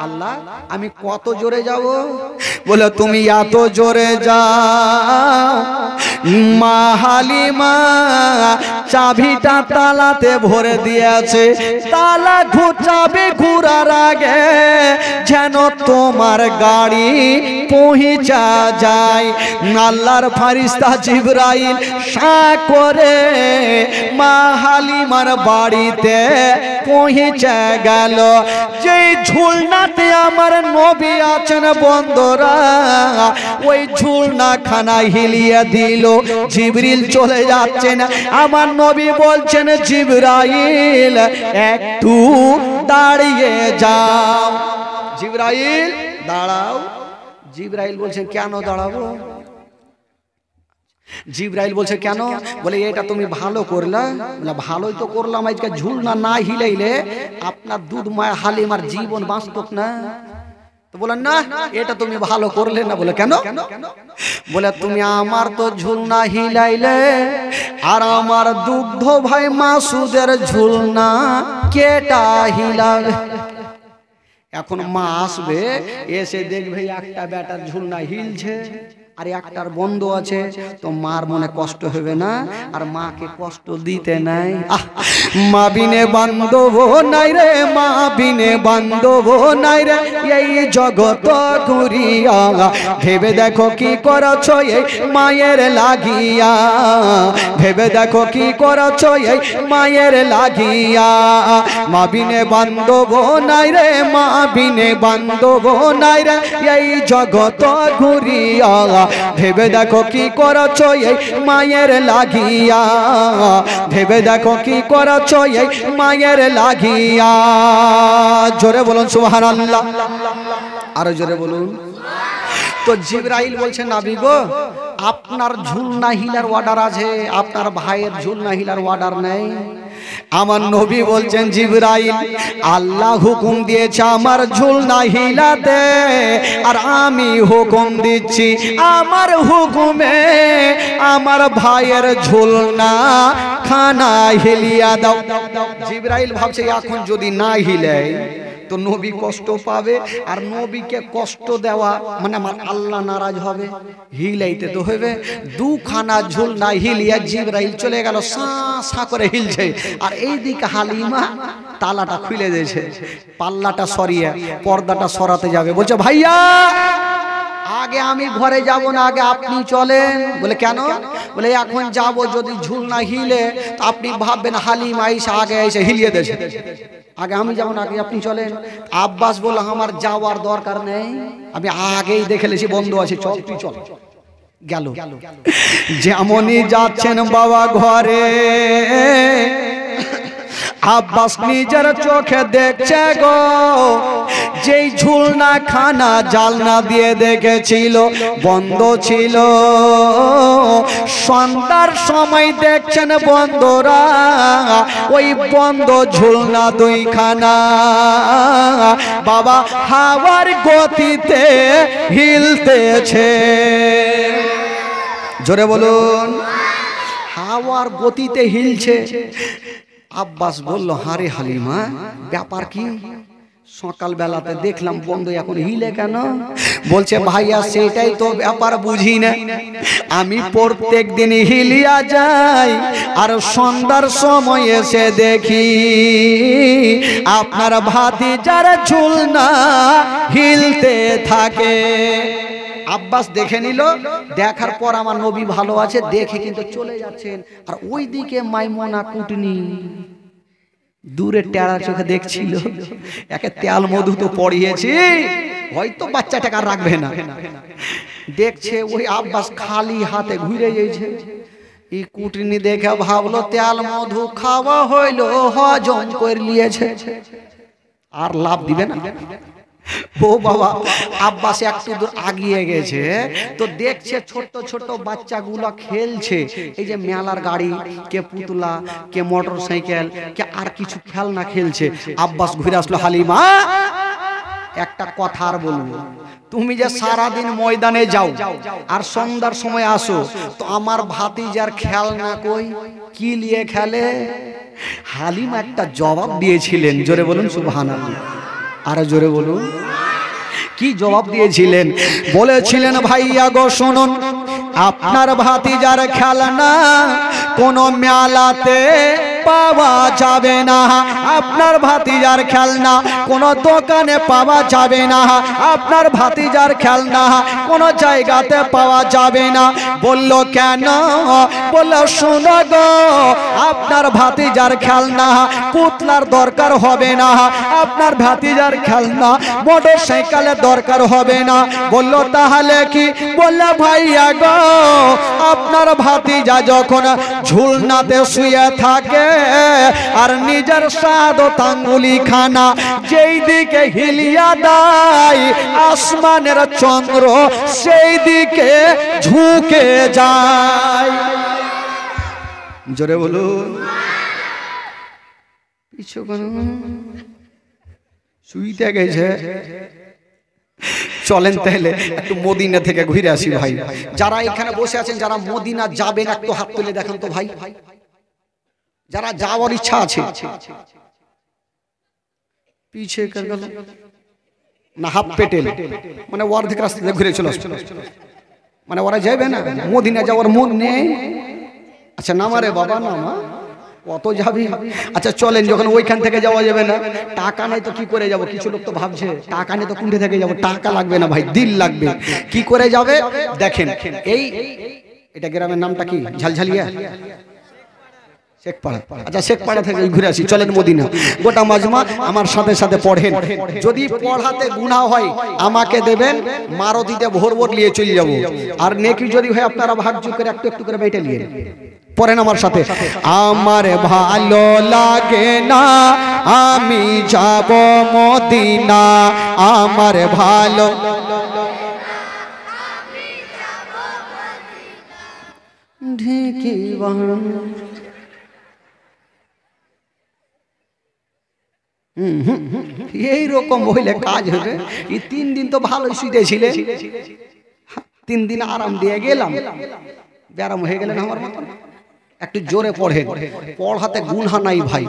আল্লাহ আমি কত জোরে যাব? বলে তুমি এত জোরে যাও। মা হালিমা চাবিটা তালাতে ভরে দিয়েছে, তালা চাবি ঘুরার আগে যেন তোমার গাড়ি পৌঁছা যায়। আল্লাহর ফারিস্তা জিবরাইল সা করে মা হালিমার বাড়িতে পৌঁছে গেল। যেই ঝুলনাতে আমার নবী আছেন বন্ধুরা, ওই ঝুলনা খানা হিলিয়ে দিল। জিবরিল চলে যাচ্ছেন, আমার নবী বলছেন, জিবরাইল একটু দাঁড়িয়ে যাও। জিবরাইল দাঁড়াও। জিবরাইল বলছেন, কেন দাঁড়াবো? জিবরাইল বলছে, কেন? বলে এটা তুমি ভালো করলা। বলে ভালোই তো করলাম, আজকে ঝুলনা না হিলাইলে আপনার দুধ মায়া হালিমার জীবন বাঁচত না। তো বলেন না এটা তুমি ভালো করলে না। বলে কেন? বলে তুমি আমার তো ঝুলনা হিলাইলে, আর আমার দুগ্ধ ভাই মাসুদের ঝুলনা কেটা হিলাবে। এখন মা আসবে, এসে দেখবে একটা বেটার ঝুলনা হিলছে আর একটার বন্ধ আছে, তো মার মনে কষ্ট হবে না? আর মাকে কষ্ট দিতে নাই। মা বিনে বান্ধব নাই রে, মা বিনে বান্ধব নাই রে, এই জগত ঘুরিয়া ভেবে দেখো কি করছো এই মায়ের লাগিয়া। ভেবে দেখো কি করছো এই মায়ের লাগিয়া। মা বিনে বান্ধব নাই রে, মা বিনে বান্ধব নাই রে, এই জগত ঘুরিয়া ভেবে দেখো কি করছো এই মায়ের লাগিয়া। ভেবে দেখো কি করছো এই মায়ের লাগিয়া। জোরে বলুন সুবহানাল্লাহ, আরো জোরে বলুন। তো জিবরাইল বলছে, নবী গো আপনার ঝুলনা হিলার অর্ডার আছে, আপনার ভাইয়ের ঝুলনা হিলার অর্ডার নেই। আমার নবী বলছেন, জিবরাইল আল্লাহ হুকুম দিয়েছে আমার ঝুলনা হিলাতে, আর আমি হুকুম দিচ্ছি আমার হুকুমে আমার ভাইয়ের ঝুলনা খানা হিলিয়া দাও। জিবরাইল ভাবছে এখন যদি না হিলে তো নবী কষ্ট পাবে, আর নবীকে কষ্ট দেওয়া মানে আমার আল্লাহ নারাজ হবে। হিলাইতে তো হবে। দুখানা ঝুলনা হিলিয়া জিবরাইল চলে গেল, সা সা করে হিলছে, আর এইদিকে হালিমা তালাটা খুলে দিয়েছে, পাল্লাটা সরিয়ে পর্দাটা সরাতে যাবে, বলছে ভাইয়া আগে আমি ঘরে যাব না, আগে আপনি চলেন। বলে কেন? বলে এখন যাব, যদি ঝুল না হিলে তো আপনি ভাববেন হালিমা আয়েশা আগে এসে হিলিয়ে দিয়েছে, আগে আমি যাব না, আগে আপনি চলেন। আব্বাস বলল আমার যাওয়ার দরকার নেই, আমি আগেই দেখে লেছি বন্ধ আছে, চল তুই চল। গেল, যেমনই যাচ্ছেন বাবা ঘরে, আব্বাস নিজের চোখে দেখছে গো, যেই ঝুলনা খানা জালনা দিয়ে দেখেছিল বন্ধ ছিল, সন্ধ্যার সময় দেখছেন বন্ধরা ওই বন্ধ ঝুলনা দুইখানা বাবা হাওয়ার গতিতে হিলতেছে। জোরে বলুন, হাওয়ার গতিতে হিলছে। আব্বাস বলল হারে হালিমা ব্যাপার কি? সকাল বেলাতে দেখলাম বন্ধ, এখন হিলে কেন? বলছে ভাইয়া সেটাই তো ব্যাপার বুঝি না, আমি প্রত্যেক দিন হিলিয়া যাই আর সন্ধ্যার সময় এসে দেখি আপনার ভাতিজার ঝুলনা হিলতে থাকে। আব্বাস দেখে নিল, দেখার পর আমার নবী ভালো আছে দেখে কিন্তু চলে যাচ্ছেন, আর ওইদিকে মাইমুনা কুটনি দূরে টেরা চোখে দেখছিল, একে তেল মধু তো পড়িয়েছি, হয়তো বাচ্চাটাকে আর রাখবে না। দেখছে ওই আব্বাস খালি হাতে ঘুরে যাইছে, এই কুটনি দেখে ভাবলো তেল মধু খাওয়া হইলো, হজম করে নিয়েছে, আর লাভ দিবে না। ও বাবা, আব্বাস একটু দূর আগিয়ে গেছে তো দেখছে ছোট ছোট বাচ্চাগুলো খেলছে, এই যে মেলার গাড়ি, কে পুতলা, কে মোটর সাইকেল, কে আর কিছু খেলনা খেলছে। আব্বাস ঘুরে আসলো, হালিমা একটা কথা আর বলবো, তুমি যে সারাদিন ময়দানে যাও আর সন্ধ্যার সময় আসো, তো আমার ভাতিজার খেলনা কই, কি নিয়ে খেলে? হালিমা একটা জবাব দিয়েছিলেন, জোরে বলুন সুবহানাল্লাহ, আরে জোরে বলুন, কি জবাব দিয়েছিলেন? বলেছিলেন ভাইয়া গো শুনুন, আপনার ভাতিজার খেলনা কোন মেলাতে পাওয়া যাবে না, আপনার ভাতিজার খেলনা কোন দোকানে পাওয়া যাবে না, আপনার ভাতিজার খেলনা কোন জায়গাতে পাওয়া যাবে না। বলল কেন? বলল শোনো গো, আপনার ভাতিজার খেলনা পুতলার দরকার হবে না, আপনার ভাতিজার খেলনা মোটর সাইকেলের দরকার হবে না। বলল তাহলে কি? বলল ভাইয়া গো, আপনার ভাতিজা যখন ঝুলনাতে শুয়ে থাকে আর নিজের সাদত আঙ্গুলি খানা যেই দিকে হিলিয়া দেয়, আসমানের চন্দ্র সেই দিকে ঝুঁকে যায়। জোরে বলুন, পিছু শুইতে গেছে। চলেন তাহলে একটু মদিনা থেকে ঘুরে আসি ভাই। যারা এখানে বসে আছেন, যারা মদিনা যাবেন একটু হাত তুলে দেখান তো ভাই, যারা যাওয়ার ইচ্ছা আছে। পিছে কর গেল না, হাফ পেটেল মানে অর্ধেক রাস্তা থেকে ঘুরে চলে আসছে, মানে ওরা যাবে না, মদিনা যাওয়ার মন নেই। আচ্ছা নামা রে বাবা, নামা, কত যাবি? আচ্ছা চলেন, যখন ওইখান থেকে যাওয়া যাবে না, টাকা নাই তো কি করে যাব? কিছু লোক তো ভাবছে টাকা নেই তো কোনটা থেকে যাব? টাকা লাগবে না ভাই, দিল লাগবে। কি করে যাবে দেখেন, এই এটা গ্রামের নামটা কি? ঝালঝালিয়া, শেখপাড়া। আচ্ছা শেখপাড়া থেকে ঘুরে আসি, চলেন মদিনা। গোটা মাজমা আমার সাথে সাথে পড়েন, যদি পড়াতে গুনাহ হয় আমাকে দেবেন, মারুতিতে ভোর ভোর নিয়ে চলে যাব, আর নেকি যদি হয় আপনারা ভাগ্য করে একটু একটু করে বেটে নিয়ে পড়েন আমার সাথে। আমার ভালো লাগে না আমি যাব মদিনা, আমার ভালো ঢেকে এইরকম হইলে কাজ হবে। এই 3 দিন তো ভালোই শুইতেছিলেন, 3 দিন আরাম দিয়ে গেলাম, ব্যারাম হয়ে গেলেন আমার মতন। একটু জোরে পড়েন, পড়াতে গুনাহ নাই ভাই,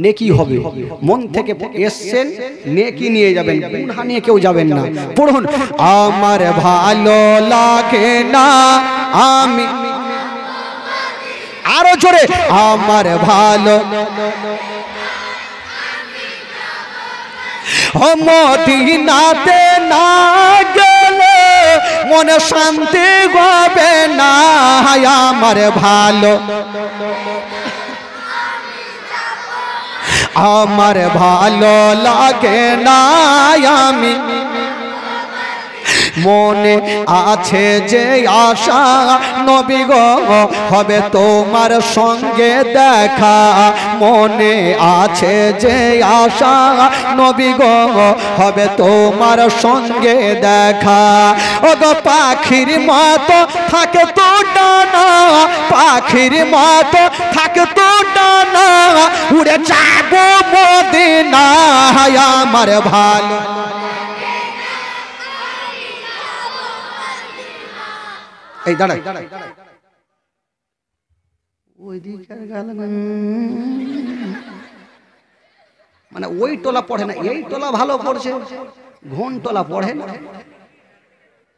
নেকি হবে। মন থেকে এসছেন, নেকি নিয়ে যাবেন, গুনাহ নিয়ে কেউ যাবেন না। পড়ুন, আমার ভালো লাগে না আমি, আরো জোরে, আমার ভালো ও মদিনাতে না গেলে মনে শান্তি হবে না আমার ভালো আমার ভালো লাগে না আমি মনে আছে যে আশা নবী গো হবে তোমার সঙ্গে দেখা মনে আছে যে আশা নবী গো হবে তোমার সঙ্গে দেখা ও গো পাখির মতো থাকে তো ডানা পাখির মতো থাকে তো ডানা উড়ে যাব মদিনা আমার ভালো এই দাঁড়াই ওই দিকে মানে ওই টোলা পড়ে না এই টোলা ভালো পড়ছে ঘন টোলা পড়ে না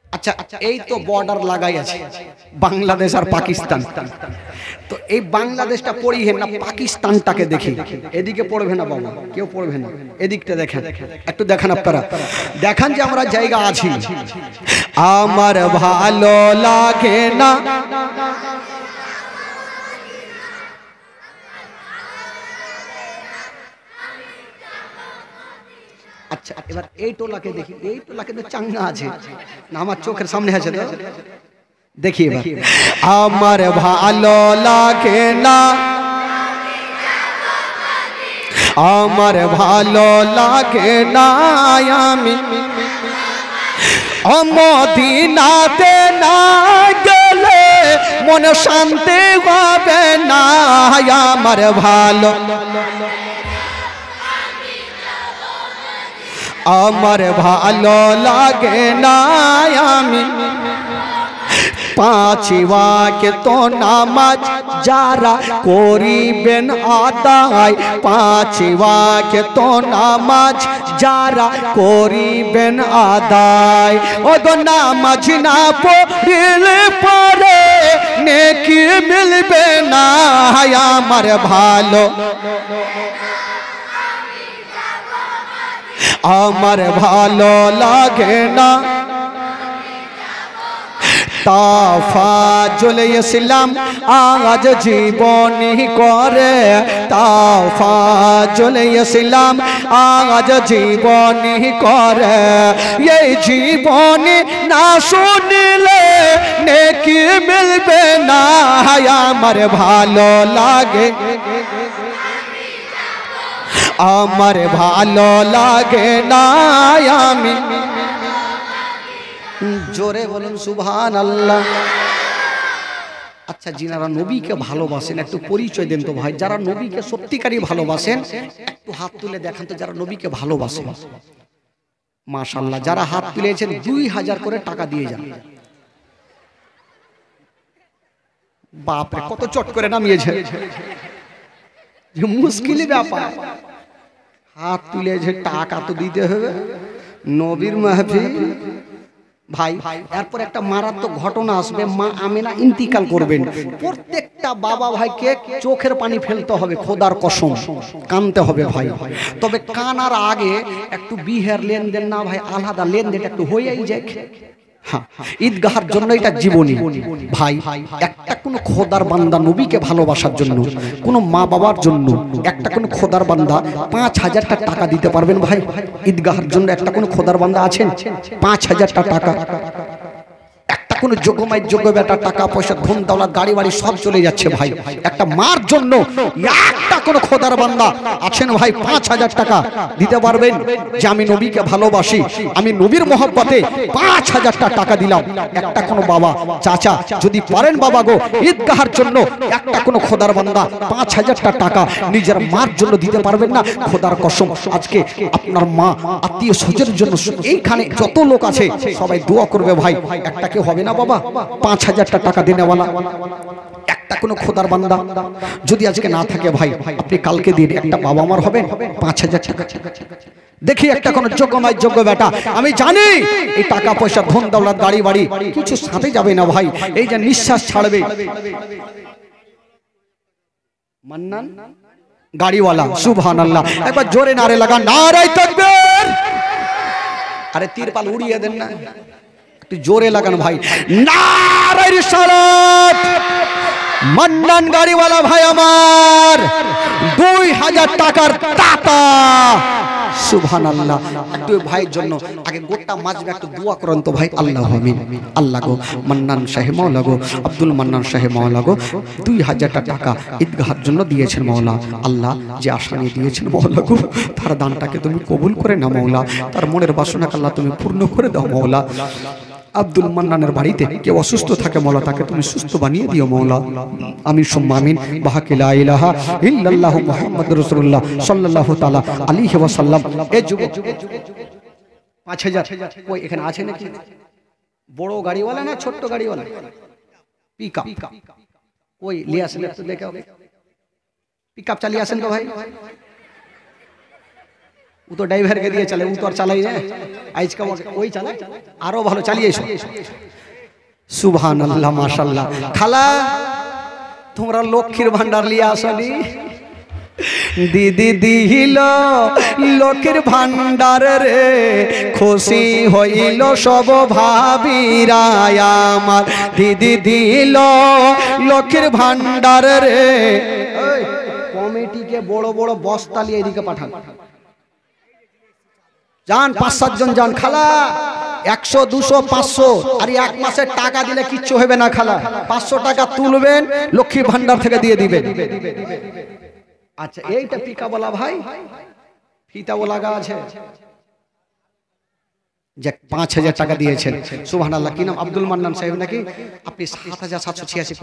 আচ্ছা এই তো বর্ডার লাগাই আছে বাংলাদেশ আর পাকিস্তান তো এই বাংলাদেশটা পড়িয়ে না পাকিস্তানটাকে দেখি এদিকে পড়বে না বাবা কেউ পড়বে না এদিকটা দেখেন একটু দেখেন আপনারা দেখেন যে আমরা জায়গা আছি আমার ভালো লাগে না আচ্ছা এবার এই টোলাকে দেখি এই টোলাকে তো চাঙ্গা আছে না আমার চোখের সামনে আছে তো দেখি এবার আমার ভালো লাগে না আমার ভালো লাগে না আমি মদিনাতে না গেলে মনে শান্তি হবে না আমার ভালো আমার ভালো লাগে না আমি পাঁচ ওয়াক্ত নামাজ যারা করিবেন আদায় পাঁচ ওয়াক্ত নামাজ যারা করিবেন আদায় ও গো নামাজ না পড়লে পরে নেকি মিলবে না আমার ভালো আমার ভালো লাগে না তাফাজুল ইসলাম আজ জীবনী করে তাফাজুল ইসলাম আজ জীবনী করে এই জীবনী না শুনলে নেকি মিলবে না আমার ভালো লাগে আমার ভালো লাগে না আমি জোরে বলুন সুবহানাল্লাহ আচ্ছা যিনারা নবীকে ভালোবাসেন একটু পরিচয় দেন তো ভাই যারা নবীকে সত্যিকারই ভালোবাসেন একটু হাত তুলে দেখান তো যারা নবীকে ভালোবাসেন মাশাআল্লাহ যারা হাত তুলেছেন 2000 করে টাকা দিয়ে যান বাপ রে কত চট করে নামিয়েছে যে মুশকিলই ব্যাপার হাত তুলে যে টাকা তো দিতে হবে নবীর মাহফিল ভাই এরপর একটা মারাত্মক ঘটনা আসবে মা আমেনা ইন্তিকাল করবেন প্রত্যেকটা বাবা ভাইকে চোখের পানি ফেলতে হবে খোদার কসম কানতে হবে ভাই তবে কানার আগে একটু বিহের লেনদেন না ভাই আলাদা লেনদেন একটু হয়েই যায় ঈদগাহার জন্য এটা জীবনী ভাই একটা কোন খোদার বান্দা নবীকে ভালোবাসার জন্য কোন মা বাবার জন্য একটা কোন খোদার বান্দা 5000 টাকা দিতে পারবেন ভাই ঈদগাহার জন্য একটা কোন খোদার বান্দা আছেন 5000 টাকা একটা কোন যোগ্যমাই যোগ্য বেটা টাকা পয়সা ধন দৌলত গাড়ি বাড়ি সব চলে যাচ্ছে ভাই একটা মার জন্য একটা কোন খোদার বান্দা আছেন ভাই 5000 টাকা দিতে পারবেন যে আমি নবীকে ভালোবাসি আমি নবীর মহব্বতে 5000 টাকা দিলাম একটা কোন বাবা চাচা যদি পারেন বাবা গো ঈদগাহার জন্য একটা কোন খোদার বান্দা 5000 টাকা নিজের মার জন্য দিতে পারবেন না খোদার কসম আজকে আপনার মা আত্মীয় স্বজনের জন্য এইখানে যত লোক আছে সবাই দোয়া করবে ভাই একটা কেউ হবে না বাবা 5000 টাকা দেনেওয়ালা একটা কোন খোদার বান্দা যদি আজকে না থাকে ভাই আপনি কালকে দিন একটা বাবা মার হবেন 5000 টাকা দেখি একটা কোন যোগ্যমাই যোগ্য বেটা আমি জানি এই টাকা পয়সা ধন দৌলত গাড়ি বাড়ি কিছু সাথে যাবে না ভাই এই যে নিঃশ্বাস ছাড়বে মান্নান গাড়িওয়ালা, সুবহানাল্লাহ। একবার জোরে নারে লাগা, নারায়ে তাকবীর। আরে তিরপাল উড়িয়ে দেন না, একটু জোরে লাগান ভাই, নারায়ে রিসালাত। মান্নান গাড়িওয়ালা ভাই আমার 2000 টাকার দাতা, সুবহানাল্লাহ। একটু ভাইয়ের জন্য আগে গোটা মাঝে একটু দোয়া করেন তো ভাই। আল্লাহ আমিন। আল্লাহ গো মান্নান সাহেব মাওলা গো, আব্দুল মান্নান সাহেব মাওলা গো 2000 টাকা ঈদগাহের জন্য দিয়েছেন মাওলা। আল্লাহ যে আশা নিয়ে দিয়েছেন মাওলা গো, তার দানটাকে তুমি কবুল করে নাও মাওলা। তার মনের বাসনাকে আল্লাহ তুমি পূর্ণ করে দাও মাওলা। আব্দুল মান্নানের বাড়িতে কেউ অসুস্থ থাকে মাওলা, তাকে তুমি সুস্থ বানিয়ে দিও মাওলা। আমিন সুম্মা আমিন। বাহাকি লা ইলাহা ইল্লাল্লাহু মুহাম্মাদুর রাসূলুল্লাহ সাল্লাল্লাহু তাআলা আলাইহি ওয়াসাল্লাম। এই যুবক 5000 কই এখানে আছে নাকি? বড় গাড়িওয়ালা না ছোট গাড়িওয়ালা? পিকআপ কই লিয়ে আসলে একটু দেখো, পিকআপ চালিয়ে আসেন তো ভাই। ও তো ড্রাইভারকে দিয়ে চলে, ও তো আর চালাই না আজকে, ওই চালায় আরো ভালো চালিয়ে এসো। সুবহানাল্লাহ, মাশাআল্লাহ। খালা তোমরা লক্ষ্মীর ভান্ডার লিয়ে আসনি? দিদি দিল লক্ষ্মীর ভান্ডার রে, খুশি হইল সব ভাবিরা আমার। দিদি দিল লক্ষ্মীর ভান্ডার রে। কমিটিকে বড় বড় বস্তা নিয়ে এদিকে পাঠান, যান 5-7 জন যান। খালা 100 200 500 আর এক মাসের টাকা দিলে কিচ্ছু হবে না খালা। 500 টাকা তুলবেন, লক্ষ্মী ভান্ডার থেকে দিয়ে দিবেন। আচ্ছা এইটা পিকাওয়ালা ভাই ফিতাও লাগা আছে যে 5000 টাকা দিয়েছেন, সুবহানাল্লাহ। কি নাম? আব্দুল মান্নান সাহেব নাকি? আপনি 7786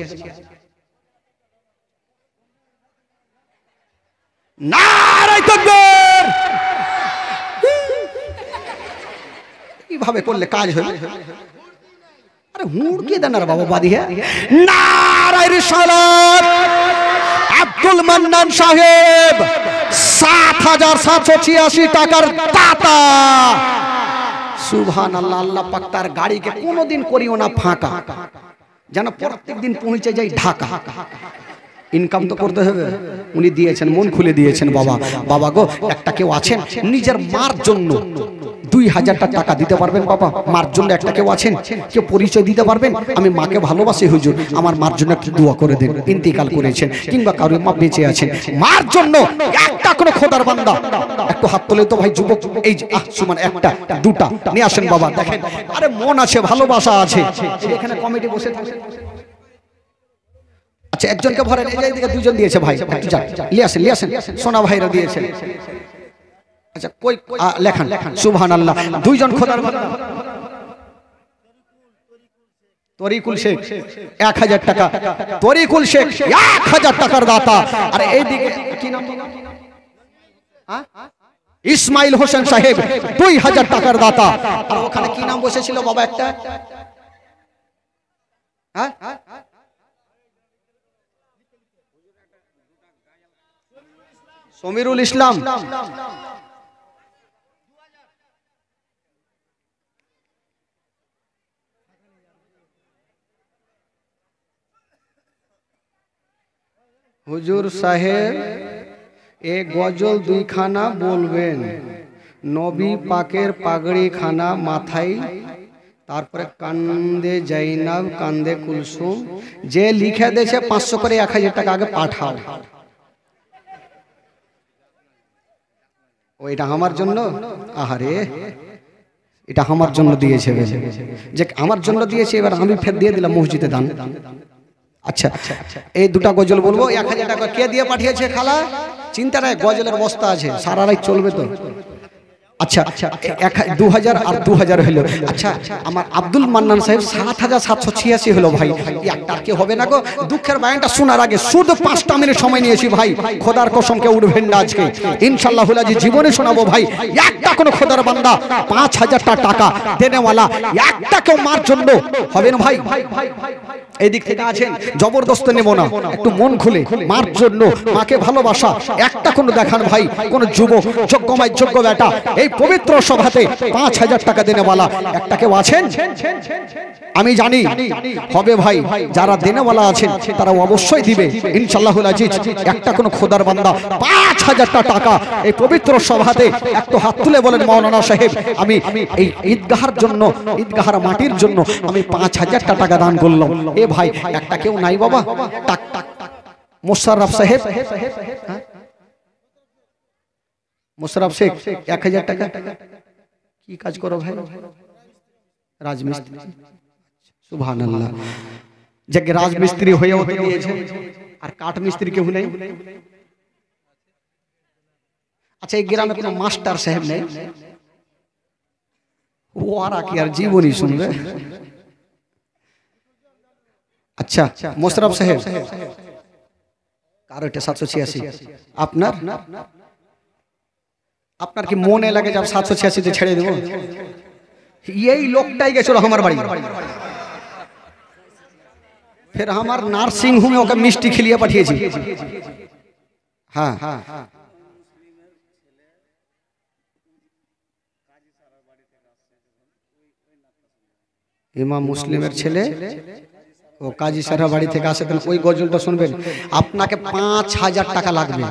নারায়ে তাকবীর। কিভাবে করলে কাজ হবে? আরে হুড়কে দেন আর বাবা বাদি। হ্যাঁ, নারায়ে রিসালাত। আব্দুল মান্নান সাহেব 7786 টাকার দাতা, সুবহানাল্লাহ। আল্লাহ পাক তার গাড়িকে কোনোদিন করিও না ফাঁকা, যেন প্রত্যেকদিন পৌঁছে যায় ঢাকা। ইনকাম তো করতে হবে, উনি দিয়েছেন, মন খুলে দিয়েছেন। বাবা বাবা গো, একটা কেউ আছেন নিজের মার জন্য 2000 টাকা দিতে পারবেন? বাবা মার জন্য একটা কেউ আছেন, কেউ পরিচয় দিতে পারবেন? আমি মাকে ভালোবাসি হুজুর, আমার মার জন্য একটু দোয়া করে দেন। ইন্তিকাল করেছেন কিংবা কারো মা বেঁচে আছেন, মার জন্য একটা কোনো খোদার বান্দা একটু হাত তোলে তো ভাই। যুবক এই সুমান একটা দুটা নিয়ে আসেন বাবা। দেখেন আরে মন আছে, ভালোবাসা আছে। এখানে কমিটি বসে থাকে। আচ্ছা একজনকে ভরেন, এই দিকে 2 জন দিয়েছে ভাই, লিয়ে আসেন সোনা ভাইরা দিয়েছেন। আচ্ছা কই লেখান, সুবহানাল্লাহ। 2 জন খোদার বান্দা। তরিকুল শেখ 1000 টাকা, তরিকুল শেখ 1000 টাকার দাতা। আর এইদিকে কি নাম? ইসমাইল হোসেন সাহেব 2000 টাকার দাতা। আর ওখানে কি নাম বসেছিল বাবা একটা? হ্যাঁ, সমীরুল ইসলাম। হুজুর সাহেব এ গজল 2 খানা বলবেন, নবী পাকের পাগড়ি খানা মাথায়, তারপরে কান্দে জাইনাব কান্দে কুলসুম। যে লিখে দিয়েছে 500 করে 1000 টাকা আগে পাঠাও। ওইটা আমার জন্য, আহারে এটা আমার জন্য দিয়েছে, যে আমার জন্য দিয়েছে, এবার আমি ফের দিয়ে দিলাম মসজিদে দান। আচ্ছা এই 2টা গজল বলবো। 1000 টাকা কে দিয়ে পাঠিয়েছে খালা? চিন্তা নাই, গজলের বস্তা আছে, সারা রাত চলবে তো। আচ্ছা 2000 আর 2000 হলো। আচ্ছা আমার আব্দুল মান্নান সাহেব 7786 হলো ভাই। একটা কি হবে না গো? দুঃখের বায়ানটা শোনার আগে শুধু 5টা মিনিট সময় নিয়েছি ভাই। খোদার কসম কে উঠবেন না আজকে, ইনশাআল্লাহ হুলাজি জীবনে শোনাবো ভাই। একটা কোন খোদার বান্দা 5000 টাকা দেনেওয়ালা একটা কেউ মার জন্য হবে না ভাই। এই দিক থেকে আছেন, জবরদস্ত নেব না, একটু মন খুলে মার জন্য, মাকে ভালোবাসা একটা কোন দেখান ভাই। কোন যুবক যোগ্যময় যোগ্য বেটা এই পবিত্র সভাতে 5000 টাকা দেনেওয়ালা একটা কেউ আছেন? আমি জানি হবে ভাই, যারা দেনেওয়ালা আছেন তারা অবশ্যই দিবে ইনশাআল্লাহুল আজিজ। একটা কোন খোদার বান্দা 5000 টাকা এই পবিত্র সভাতে একটু হাত তুলে বলেন মাওলানা সাহেব আমি এই ঈদগাহের জন্য, ঈদগাহের মাটির জন্য আমি 5000 টাকা দান করলাম। এ ভাই একটা কেউ নাই বাবা? টাক টাক মোশাররফ সাহেব, মোশাররফ শেখ 1000 টাকা। কি কাজ করো ভাই? রাজমিস্ত্রি। সুবহানাল্লাহ। যে রাজমিস্ত্রি হয়েও তো দিয়েছে, আর কাঠ মিস্ত্রি কেউ নেই। আচ্ছা এই গ্রামে কোনো মাস্টার সাহেব নেই? ওরা কি আর জীবনী শুনবে? আচ্ছা মোশাররফ সাহেব কার এটা 786? আপনার আপনার কি মনে লাগে যে 786 তে ছেড়ে দেব? এই লোকটাই গেছিল আমার বাড়ি, फिर हमार नार्सिंग होम में ओके मिष्टी खिलिए पाठिয়েছি। हाँ ইমাম মুসলিমের ছেলে ও কাজী সারা বাড়ি থেকে আসে, তাহলে ওই গজলটা শুনবেন। আপনাকে 5000 টাকা লাগবে।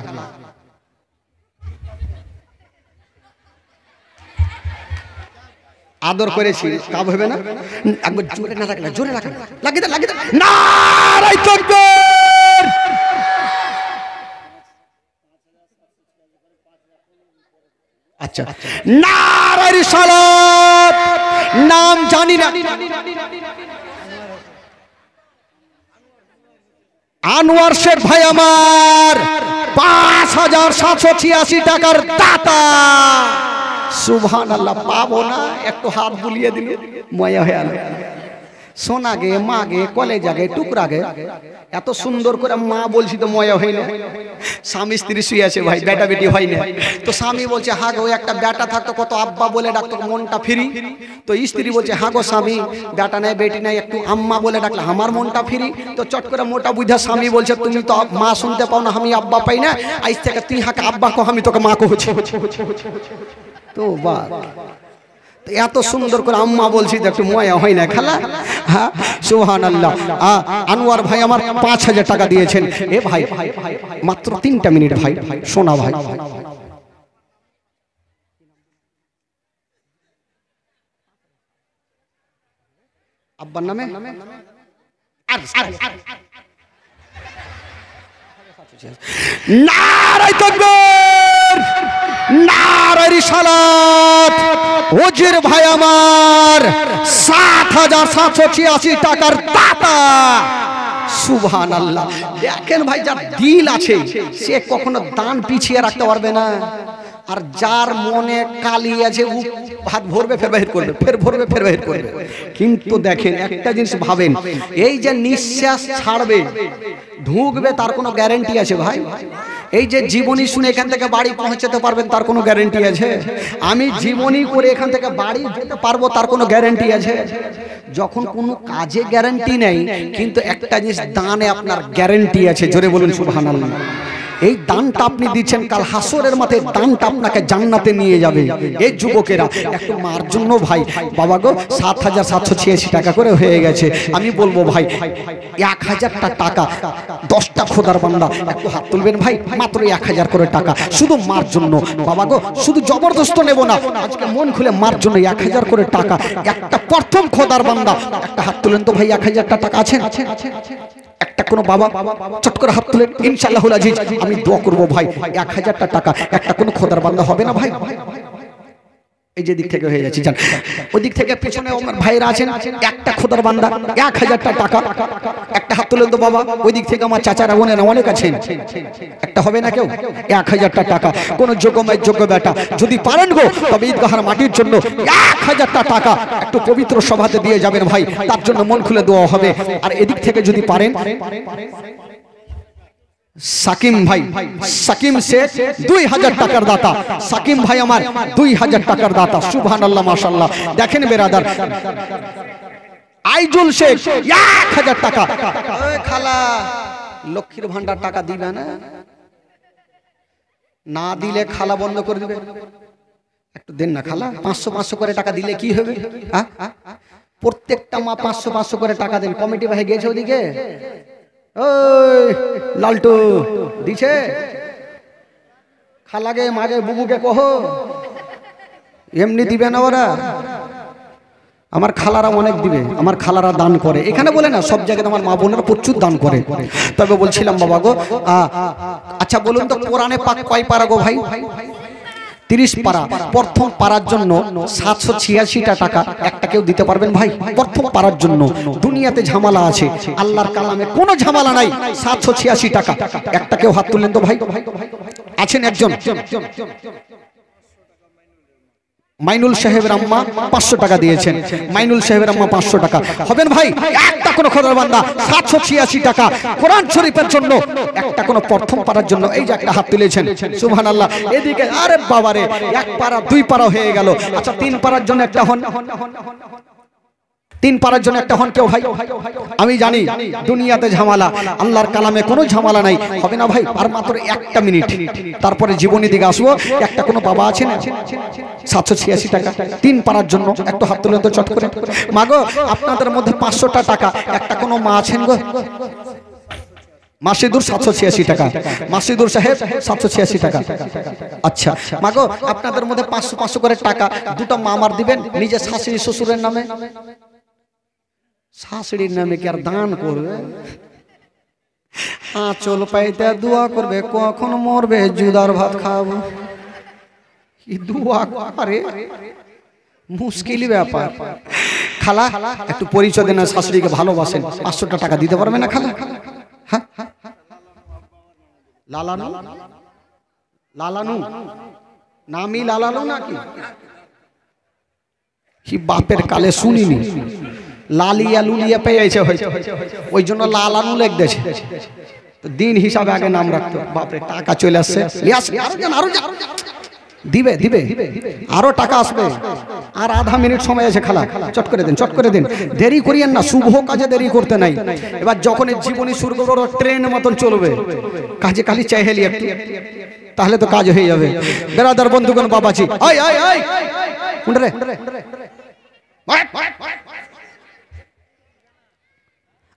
আদর করেছি কাব হবে না? একবার জোরে না রাখলে, জোরে রাখলে লাগিয়ে দে, লাগিয়ে দে। নারায়ে তাকবীর। আচ্ছা নারায়ে রিসালাত। নাম জানি না, আনোয়ার শেখ ভাই আমার 5786 টাকার দাতা। সুবহানাল্লাহ। পাবো না একটু হাত বুলিয়ে দিলে ময়া হয়ে গেল। সোনা গে মা গে কলেজা গে টুকরা গে, এত সুন্দর করে মা বলছি তো ময়া হয় না। স্বামী স্ত্রী শুয়ে আছে ভাই, বেটা বেটি হয় না। তো স্বামী বলছে হ্যাঁ গো একটা বেটা থাকতো কত আব্বা বলে ডাকতো, মনটা ফ্রি। তো স্ত্রী বলছে হ্যাঁ গো স্বামী বেটা নাই বেটি নাই একটু আম্মা বলে ডাকলে আমার মনটা ফ্রি। তো চট করে মোটা বুঝা স্বামী বলছে তুমি তো মা শুনতে পাও না, আমি আব্বা পাই না, আজ থেকে তুই হাকে আব্বা কো, আমি তোকে মা কহছি। তো বাদ এত সুন্দর করে আম্মা বলছি তো একটু ময়া হয় না খালা? হ্যাঁ সুবহানাল্লাহ। আনোয়ার ভাই আমার 5000 টাকা দিয়েছেন। এ ভাই মাত্র 3টা মিনিট ভাই, শোনা ভাই। আব্বার নামে নারায়ে তাকবীর, নারায়ে রিসালাত। হুজুর ভাই আমার 7786 টাকার দাতা। সুবহানাল্লাহ। দেখেন ভাই যার দিল আছে সে কখনো দান পিছিয়ে রাখতে পারবে না। আর যার মনে কালি আছে ও হাত ভরবে ফের বাহির করবে, ফের ভরবে ফের বাহির করবে। কিন্তু দেখেন একটা জিনিস ভাবেন, এই যে নিঃশ্বাস ছাড়বে ঢুকবে তার কোনো গ্যারান্টি আছে ভাই? এই যে জীবনী শুনে এখান থেকে বাড়ি পৌঁছাতে পারবেন তার কোনো গ্যারান্টি আছে? আমি জীবনী করে এখান থেকে বাড়ি যেতে পারবো তার কোনো গ্যারান্টি আছে? যখন কোনো কাজে গ্যারান্টি নেই, কিন্তু একটা জিনিস দানে আপনার গ্যারান্টি আছে। জোরে বলুন সুবহানাল্লাহ। এই দানটা আপনি দিচ্ছেন, কাল হাসরের মাঠে দানটা আপনাকে জান্নাতে নিয়ে যাবে। এই যুবকেরা একটু মার জন্য ভাই বাবা গো 7786 টাকা করে হয়ে গেছে। আমি বলবো ভাই 1000টা টাকা 10টা খোদার বান্দা একটু হাত তুলবেন ভাই, মাত্র 1000 করে টাকা শুধু মার জন্য। বাবা গো শুধু জবরদস্ত নেব না, আজকে মন খুলে মার জন্য 1000 করে টাকা। একটা প্রথম খোদার বান্দা একটা হাত তুলেন তো ভাই। 1000টা টাকা আছেন? একটা কোন বাবা চট করে হাত তুলেন। ইনশাআল্লাহুল আজিজ আমি দোয়া করব ভাই 1000টা টাকা একটা কোন খোদার বান্দা হবে না ভাই? এই যে দিক থেকে হয়ে যাচ্ছে জান, ওই দিক থেকে পেছনে আমার ভাইরা আছেন একটা খোদার বান্দা 1000টা টাকা একটা হাত তুলেন তো বাবা। ওই দিক থেকে আমার চাচারা বোনেরা অনেক আছেন, একটা হবে না কেউ? 1000টা টাকা কোন যোগ্যময় যোগ্য বেটা যদি পারেন গো তবে ঈদগাহের মাটির জন্য 1000টা টাকা একটু পবিত্র সভাতে দিয়ে যাবেন ভাই, তার জন্য মন খুলে দোয়া হবে। আর এদিক থেকে যদি পারেন সাকিম ভাই, সাকিম শেখ 2000 টাকার দাতা। সাকিম ভাই আমার 2000 টাকার দাতা। সুবহানাল্লাহ মাশাআল্লাহ। দেখেন বেরাদার আইজুল শেখ 1000 টাকা। ওই খালা লক্ষ্মীর ভান্ডার টাকা দিবে না? না দিলে খালা বন্ধ করে দিবে। একটু দেন না খালা, 500 500 করে টাকা দিলে কি হবে? প্রত্যেকটা মা 500-500 করে টাকা দেন। কমিটি ভাই গেছে ওদিকে, ওই লালটু দিছে, খালাগে মাগে বুবুকে কহ, এমনি দিবে না ওরা। আমার খালারা অনেক দিবে, আমার খালারা দান করে, এখানে বলে না সব জায়গায় আমার মা বোনেরা প্রচুর দান করে। তবে বলছিলাম বাবা গো, আচ্ছা বলুন তো কোরআনে পাক কয় পারা গো ভাই? 30 পারা। প্রথম পারার জন্য 786টা টাকা। একটা কেউ দিতে পারবেন ভাই? প্রথম পারার জন্য দুনিয়াতে ঝামেলা আছে, আল্লাহর কালামে কোনো ঝামেলা নাই। 786 টাকা। একটা কেউ হাত তুললেন তো ভাই? আছেন একজন? মাইনুল সাহেবের আম্মা 500 টাকা দিয়েছেন। মাইনুল সাহেবের আম্মা 500 টাকা হবেন ভাই? একটা কোন খোদার বান্দা 786 টাকা কোরআন শরীফের জন্য, একটা কোন প্রথম পারার জন্য। এই যে একটা হাত তুলেছেন, সুবহানাল্লাহ। এদিকে আরে বাবারে, 1 পারা 2 পারা হয়ে গেল। আচ্ছা 3 পারার জন্য একটা হন, 3 পারার জন্য একটা হন কেউ ভাই? আমি জানি দুনিয়াতে ঝামেলা, আল্লাহর কালামে কোনো ঝামেলা নাই, হবে না ভাই? আর মাত্র 1 মিনিট, তারপরে জীবনী দিকে আসবো। একটা কোনো বাবা আছে না? 786 টাকা 3 পারার জন্য একটু হাত তুলেন তো চট করে। মাগো আপনাদের মধ্যে 500টা টাকা একটা কোনো মা আছেন গো? মাসিদুর 786 টাকা। মাসিদুর সাহেব 786 টাকা। আচ্ছা মাগো আপনাদের মধ্যে 500-500 করে টাকা দুটো মা আমার দিবেন, নিজের শাশুড়ি শ্বশুরের নামে। শাশুড়ির নামে কি আর দান করবে? আঁচল পাইতে দোয়া করবে, কখন মরবে জুদার ভাত খাবো। কি দোয়া করে, মুশকিল ব্যাপার। খালা একটু পরিচয় দেন, শাশুড়িকে ভালোবাসেন, 500টা টাকা দিতে পারবে না খালা? হ্যাঁ লালানু, লালানু নামি লালানু নাকি? কি বাপের কালে শুনিনি, লালিয়া লুলিয়া পেয়েছে হয়তো, ওই জন্য লালানু লেখতেছে। দিন হিসাবে আগে নাম রাখতো। বাপরে টাকা চলে আসছে, দিবে দিবে আরো টাকা আসবে। আর আধা মিনিট সময় আছে খালা, চট করে দিন, চট করে দিন, দেরি করিয়েন না, শুভ কাজে দেরি করতে নাই। এবার যখন জীবনী শুরু করবো ট্রেন মতন চলবে, কাজে খালি চাইহেলি একটু, তাহলে তো কাজ হয়ে যাবে। বেরাদার বন্ধুগণ বাবাজি, আয় আয় আয় রে,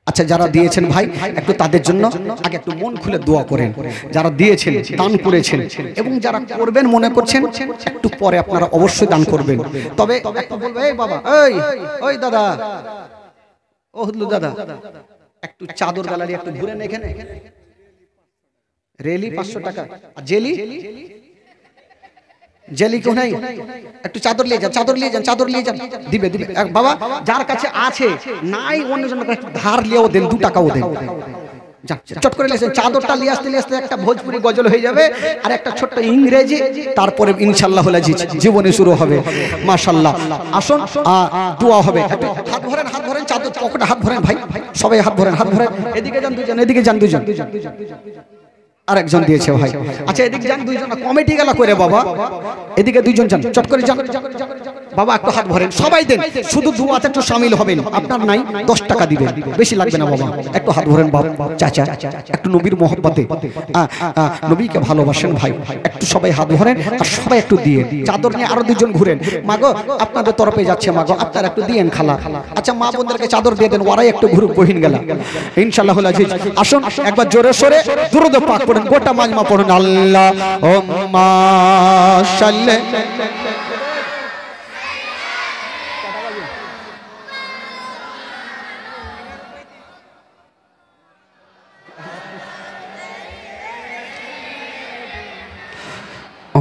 আচ্ছা যারা দিয়েছেন ভাই একটু তাদের জন্য আগে একটু মন খুলে দোয়া করেন। যারা দিয়েছেন, দান করেছেন, এবং যারা করবেন মনে করছেন একটু পরে আপনারা অবশ্যই দান করবেন। তবে একটু বলবো, এই বাবা, এই ওই দাদা, ও হুদলু দাদা, একটু চাদর গ্যালারি একটু ঘুরেন এখানে। রেলি 500 টাকা। আর জেলি, জেলি কেউ নাই? একটু চাদর নিয়ে যান, চাদর নিয়ে যান, চাদর নিয়ে যান, দিবে দিবে। বাবা যার কাছে আছে নাই অন্যজনের কাছে ধার নিয়েও দেন, 2 টাকাও দেন। চট করে লেছেন, চাদরটা নিয়ে আসতে আসতে একটা ভোজপুরি গজল হয়ে যাবে আর একটা ছোট্ট ইংরেজি, তারপরে ইনশাআল্লাহ জীবনে শুরু হবে। মাশাআল্লাহ, আসুন দোয়া হবে। হাত ভরেন, হাত ভরেন, চাদর পকেটে হাত ভরেন ভাই, সবাই হাত ভরেন, হাত ভরেন। এদিকে যান দুজন, এদিকে যান দুজন, আরেকজন দিয়েছে ভাই। আচ্ছা এদিকে যান দুইজন, কমিটি গেলা করে বাবা, এদিকে দুইজন যান, চট করে যান বাবা, একটু হাত ভরেন, সবাই দেন। শুধু দুয়াতে একটু শামিল হবেন, আপনার নাই 10 টাকা দিবেন, বেশি লাগবে না বাবা। একটু হাত ভরেন বাবা, চাচা একটু নবীর মহব্বতে, নবীকে ভালোবাসেন ভাই, একটু সবাই হাত ভরেন আর সবাই একটু দিয়ে। চাদর নিয়ে আরো দুজন ঘুরেন। মাগো আপনাদের তরফে যাচ্ছে, মাগো আপনারা একটু দিয়েন খালা। আচ্ছা মা বোনদেরকে চাদর দিয়ে দেন, ওরাই একটু ঘুরুক বহিন গেলা ইনশাআল্লাহ আজিজ। আসুন একবার জোরে সোরে দুরূদ পাক পড়ুন, গোটা মাজমা পড়ুন, আল্লাহুম্মা সাল্লি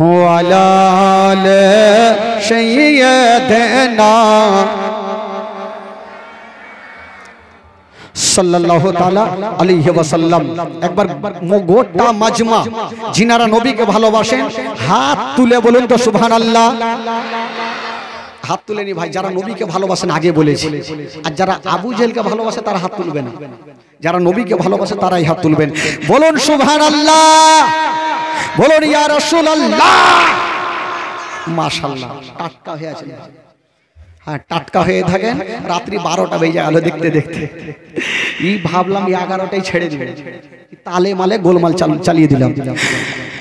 ওয়ালা আলি সাইয়্যিদিনা সাল্লাল্লাহু তাআলা আলাইহি ওয়াসাল্লাম। একবার গোটা মাজমা যিনারা নবীকে ভালোবাসেন হাত তুলে বলুন তো সুবহানাল্লাহ। হাত তুলেনি ভাই, যারা নবীকে ভালোবাসেন আগে বলেছি, আর যারা আবু জেহেলকে ভালোবাসে তারা হাত তুলবে না। যারা নবীকে ভালোবাসে তারাই হাত তুলবেন। বলুন সুবহানাল্লাহ, বলুন ইয়া রাসূলুল্লাহ। মাশাআল্লাহ, টাটকা হয়ে আছেন। হ্যাঁ টাটকা হয়ে থাকেন। রাত্রি 12টা বেজে গেল দেখতে দেখতে, এই ভাবলাম 11টাই ছেড়ে দিবে, তালে মালে গোলমাল চালিয়ে দিলাম।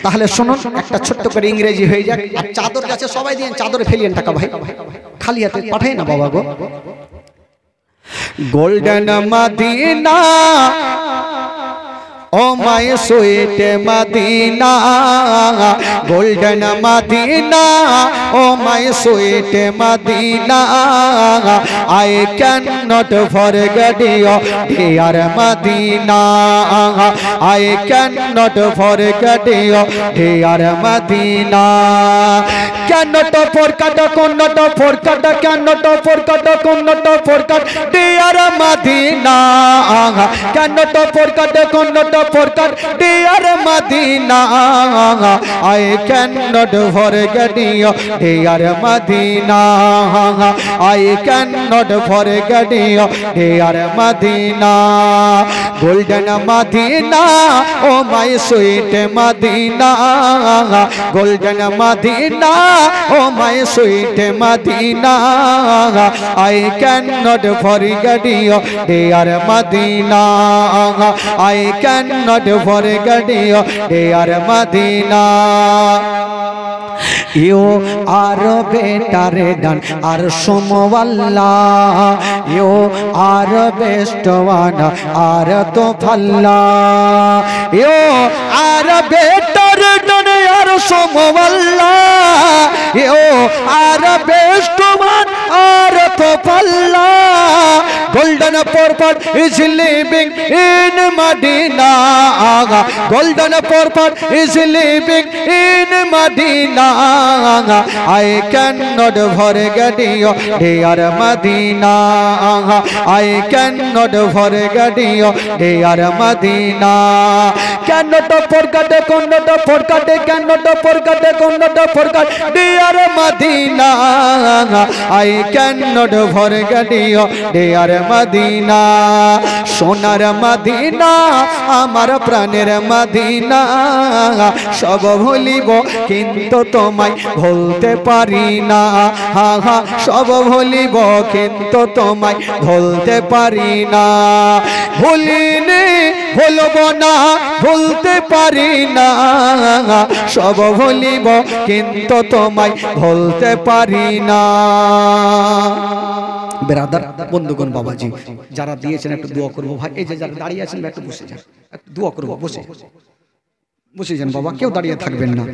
তাহলে শুনুন, একটা ছোট্ট করে ইংরেজি হয়ে যাক। আর চাদর কাছে সবাই দিন, চাদরে ফেলিয়েন টাকা ভাই, খালি হাতে পাঠাই না বাবা গো। Golden Madina oh my sweet Madina, golden Madina oh my sweet Madina, I cannot forget you dear Madina, I cannot forget you dear Madina, cannot forget, cannot forget, cannot forget, cannot forget dear Madina, cannot forget, cannot forget dear Madina, I cannot forget you dear Madina, I cannot forget you dear Madina, golden Madina oh my sweet Madina, golden Madina oh my sweet Madina, I cannot forget you dear Madina, I cannot forget you dear Madina. You are better than Arshumwallah, you are best one Artofallah, you are better than Arshumwallah, you are best one Artofallah, golden purple is living in Medina, golden purple is living in Medina, I cannot forget you dear Medina, I cannot forget you dear Medina, cannot forget, cannot forget, cannot forget, cannot forget dear Medina, I cannot forget you dear Medina, সোনার Medina আমার প্রাণের Medina, সব ভুলিব কিন্তু তোমায় ভুলতে পারি না, সব ভুলিব কিন্তু তোমায় ভুলতে পারি না, ভুলিনি ভুলব না ভুলতে পারি না, সব ভুলিব কিন্তু তোমায় ভুলতে পারি না। বেরাদার বন্ধুগণ বাবাজি যারা দিয়েছেন একটু দোয়া করবো ভাই, এই যে যারা দাঁড়িয়ে আছেন একটু বসে যান, একটু দোয়া করবো, বসে বসে যান বাবা, কেউ দাঁড়িয়ে থাকবেন না।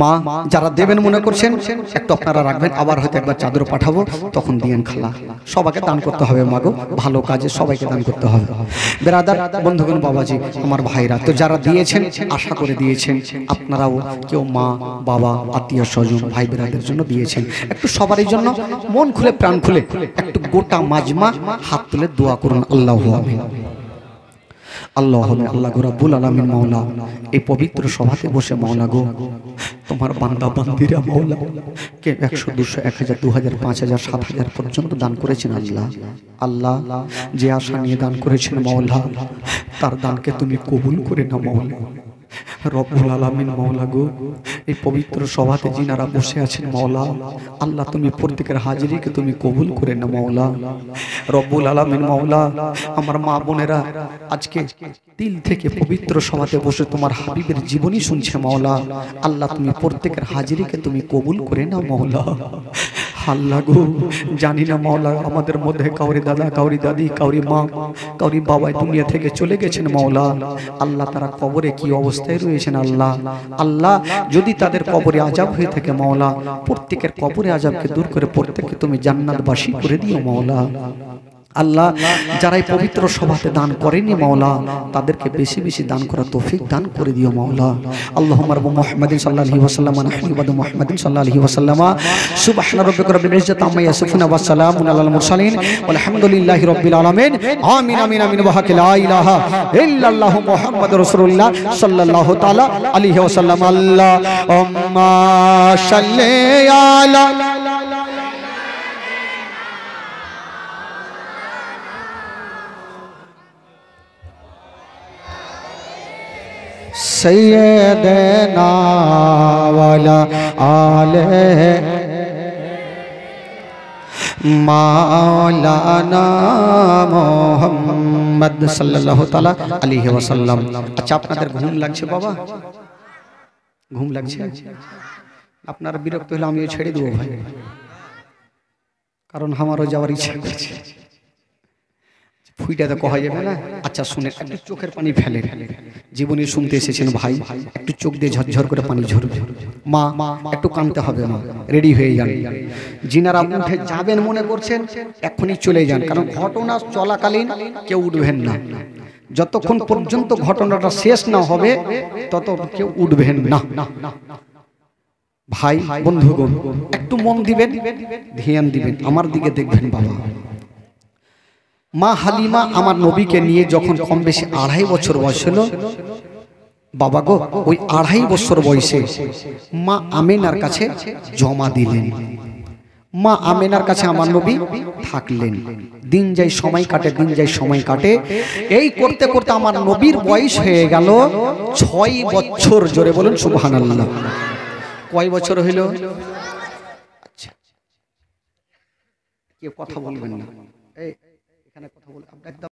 মা যারা দেবেন মনে করছেন একটু আপনারা রাখবেন, আবার হয়তো একবার চাদর পাঠাবো তখন দিয়েন খালা, সবাইকে দান করতে হবে মাগো, ভালো কাজে সবাইকে দান করতে হবে। বেরাদার বন্ধুগণ বাবাজি আমার ভাইরা, তো যারা দিয়েছেন আশা করে দিয়েছেন আপনারাও কেউ মা বাবা আত্মীয় স্বজন ভাই বেরাদের জন্য দিয়েছেন, একটু সবারই জন্য মন খুলে প্রাণ খুলে একটু গোটা মাজমা হাত তুলে দোয়া করুন। আল্লাহু আমিন। আল্লাহ আল্লাহ গো রব্বুল আলামিন মাওলা, এই পবিত্র সভাতে বসে মাওলা গো তোমার বান্দা বান্দিরা মাওলা কে 100 200 1000 2000 5000 7000 পর্যন্ত দান করেছেন আল্লাহ, আল্লাহ যে আশা নিয়ে দান করেছেন মাওলা তার দানকে তুমি কবুল করে নাও মাওলা রব্বুল আলামিন মাওলা গো, এই পবিত্র সভাতে যিনারা বসে আছেন মাওলা আল্লাহ তুমি প্রত্যেকের হাজিরিকে তুমি কবুল করে নাও মাওলা রব্বুল আলামিন মাওলা, আমার মা বোনেরা আজকে দিল থেকে পবিত্র সভাতে বসে তোমার হাবিবের জীবনী শুনছে মাওলা, আল্লাহ তুমি প্রত্যেকের হাজিরিকে তুমি কবুল করে নাও মাওলা। আল্লাহ গো জানি না মাওলা আমাদের মধ্যে কাউরি দাদা কাউরি দাদি কাউরি মা কাউরি বাবা দুনিয়া থেকে চলে গেছেন মাওলা, আল্লাহ তারা কবরে কি অবস্থায় রয়েছেন আল্লাহ, আল্লাহ যদি তাদের কবরে আযাব হয়ে থাকে মাওলা প্রত্যেকের কবরে আযাবকে দূর করে প্রত্যেককে তুমি জান্নাতবাসী করে দিও মাওলা। আল্লাহ যারা এই পবিত্র সভাতে দান করেনি মাওলা তাদেরকে বেশি বেশি দান করার তৌফিক দান করে দিও মাওলা। আল্লাহুম্মা রাব্বু মুহাম্মাদিন সাল্লাল্লাহু আলাইহি ওয়াসাল্লাম নাহনু ইবাদু মুহাম্মাদিন সাল্লাল্লাহু আলাইহি ওয়াসাল্লাম সুবহানা রাব্বিকা রাব্বিল ইজ্জাতি আম্মা ইয়াসিফুন ওয়া সালামুন আলাল মুরসালিন ওয়ালহামদুলিল্লাহি রাব্বিল আলামিন। আমিন আমিন আমিন ওয়া হাক লা ইলাহা ইল্লাল্লাহু মুহাম্মাদুর রাসূলুল্লাহ সাল্লাল্লাহু তাআলা আলাইহি ওয়াসাল্লাম। আল্লাহুম্মা সাল্লি আলা सैयदना वाला आले मौलाना मोहम्मद सल्लल्लाहु ताला अलैहि वसल्लम। अच्छा আপনাদের ঘুম লাগছে বাবা, ঘুম লাগছে, আপনারা বিরক্ত হলে আমিও ছেড়ে দেব ভাই, কারণ আমারও যাওয়ার ইচ্ছা করছে। ফুইটা তো কয়া যাবে না। আচ্ছা শুনে একটু চোখের পানি ফেলে জীবনে শুনতে এসেছেন ভাই, একটু চোখ দিয়ে ঝরঝর করে পানি ঝরবে। মা একটু কাঁদতে হবে, মা রেডি হয়ে যান। যিনারা উঠে যাবেন মনে করছেন এখনই চলে যান, কারণ ঘটনা চলাকালীন কেউ উঠবেন না। যতক্ষণ পর্যন্ত ঘটনাটা শেষ না হবে তত কেউ উঠবেন না। ভাই বন্ধুগণ একটু মন দিবেন, ধ্যান দিবেন, আমার দিকে দেখবেন। বাবা মা হালিমা আমার নবীকে নিয়ে যখন কম বেশি 2.5 বছর বয়স হলো, বাবা গো ওই 2.5 বছর বয়সে মা আমেনার কাছে জমা দিলেন। মা আমেনার কাছে আমার নবী থাকলেন। দিন যায় সময় কাটে, দিন যায় সময় কাটে। এই করতে করতে আমার নবীর বয়স হয়ে গেল 6 বছর। জোরে বলুন সুবহানাল্লাহ। কয় বছর হইল? আচ্ছা কেউ কথা বলবেন না, এই এখানে কথা বলে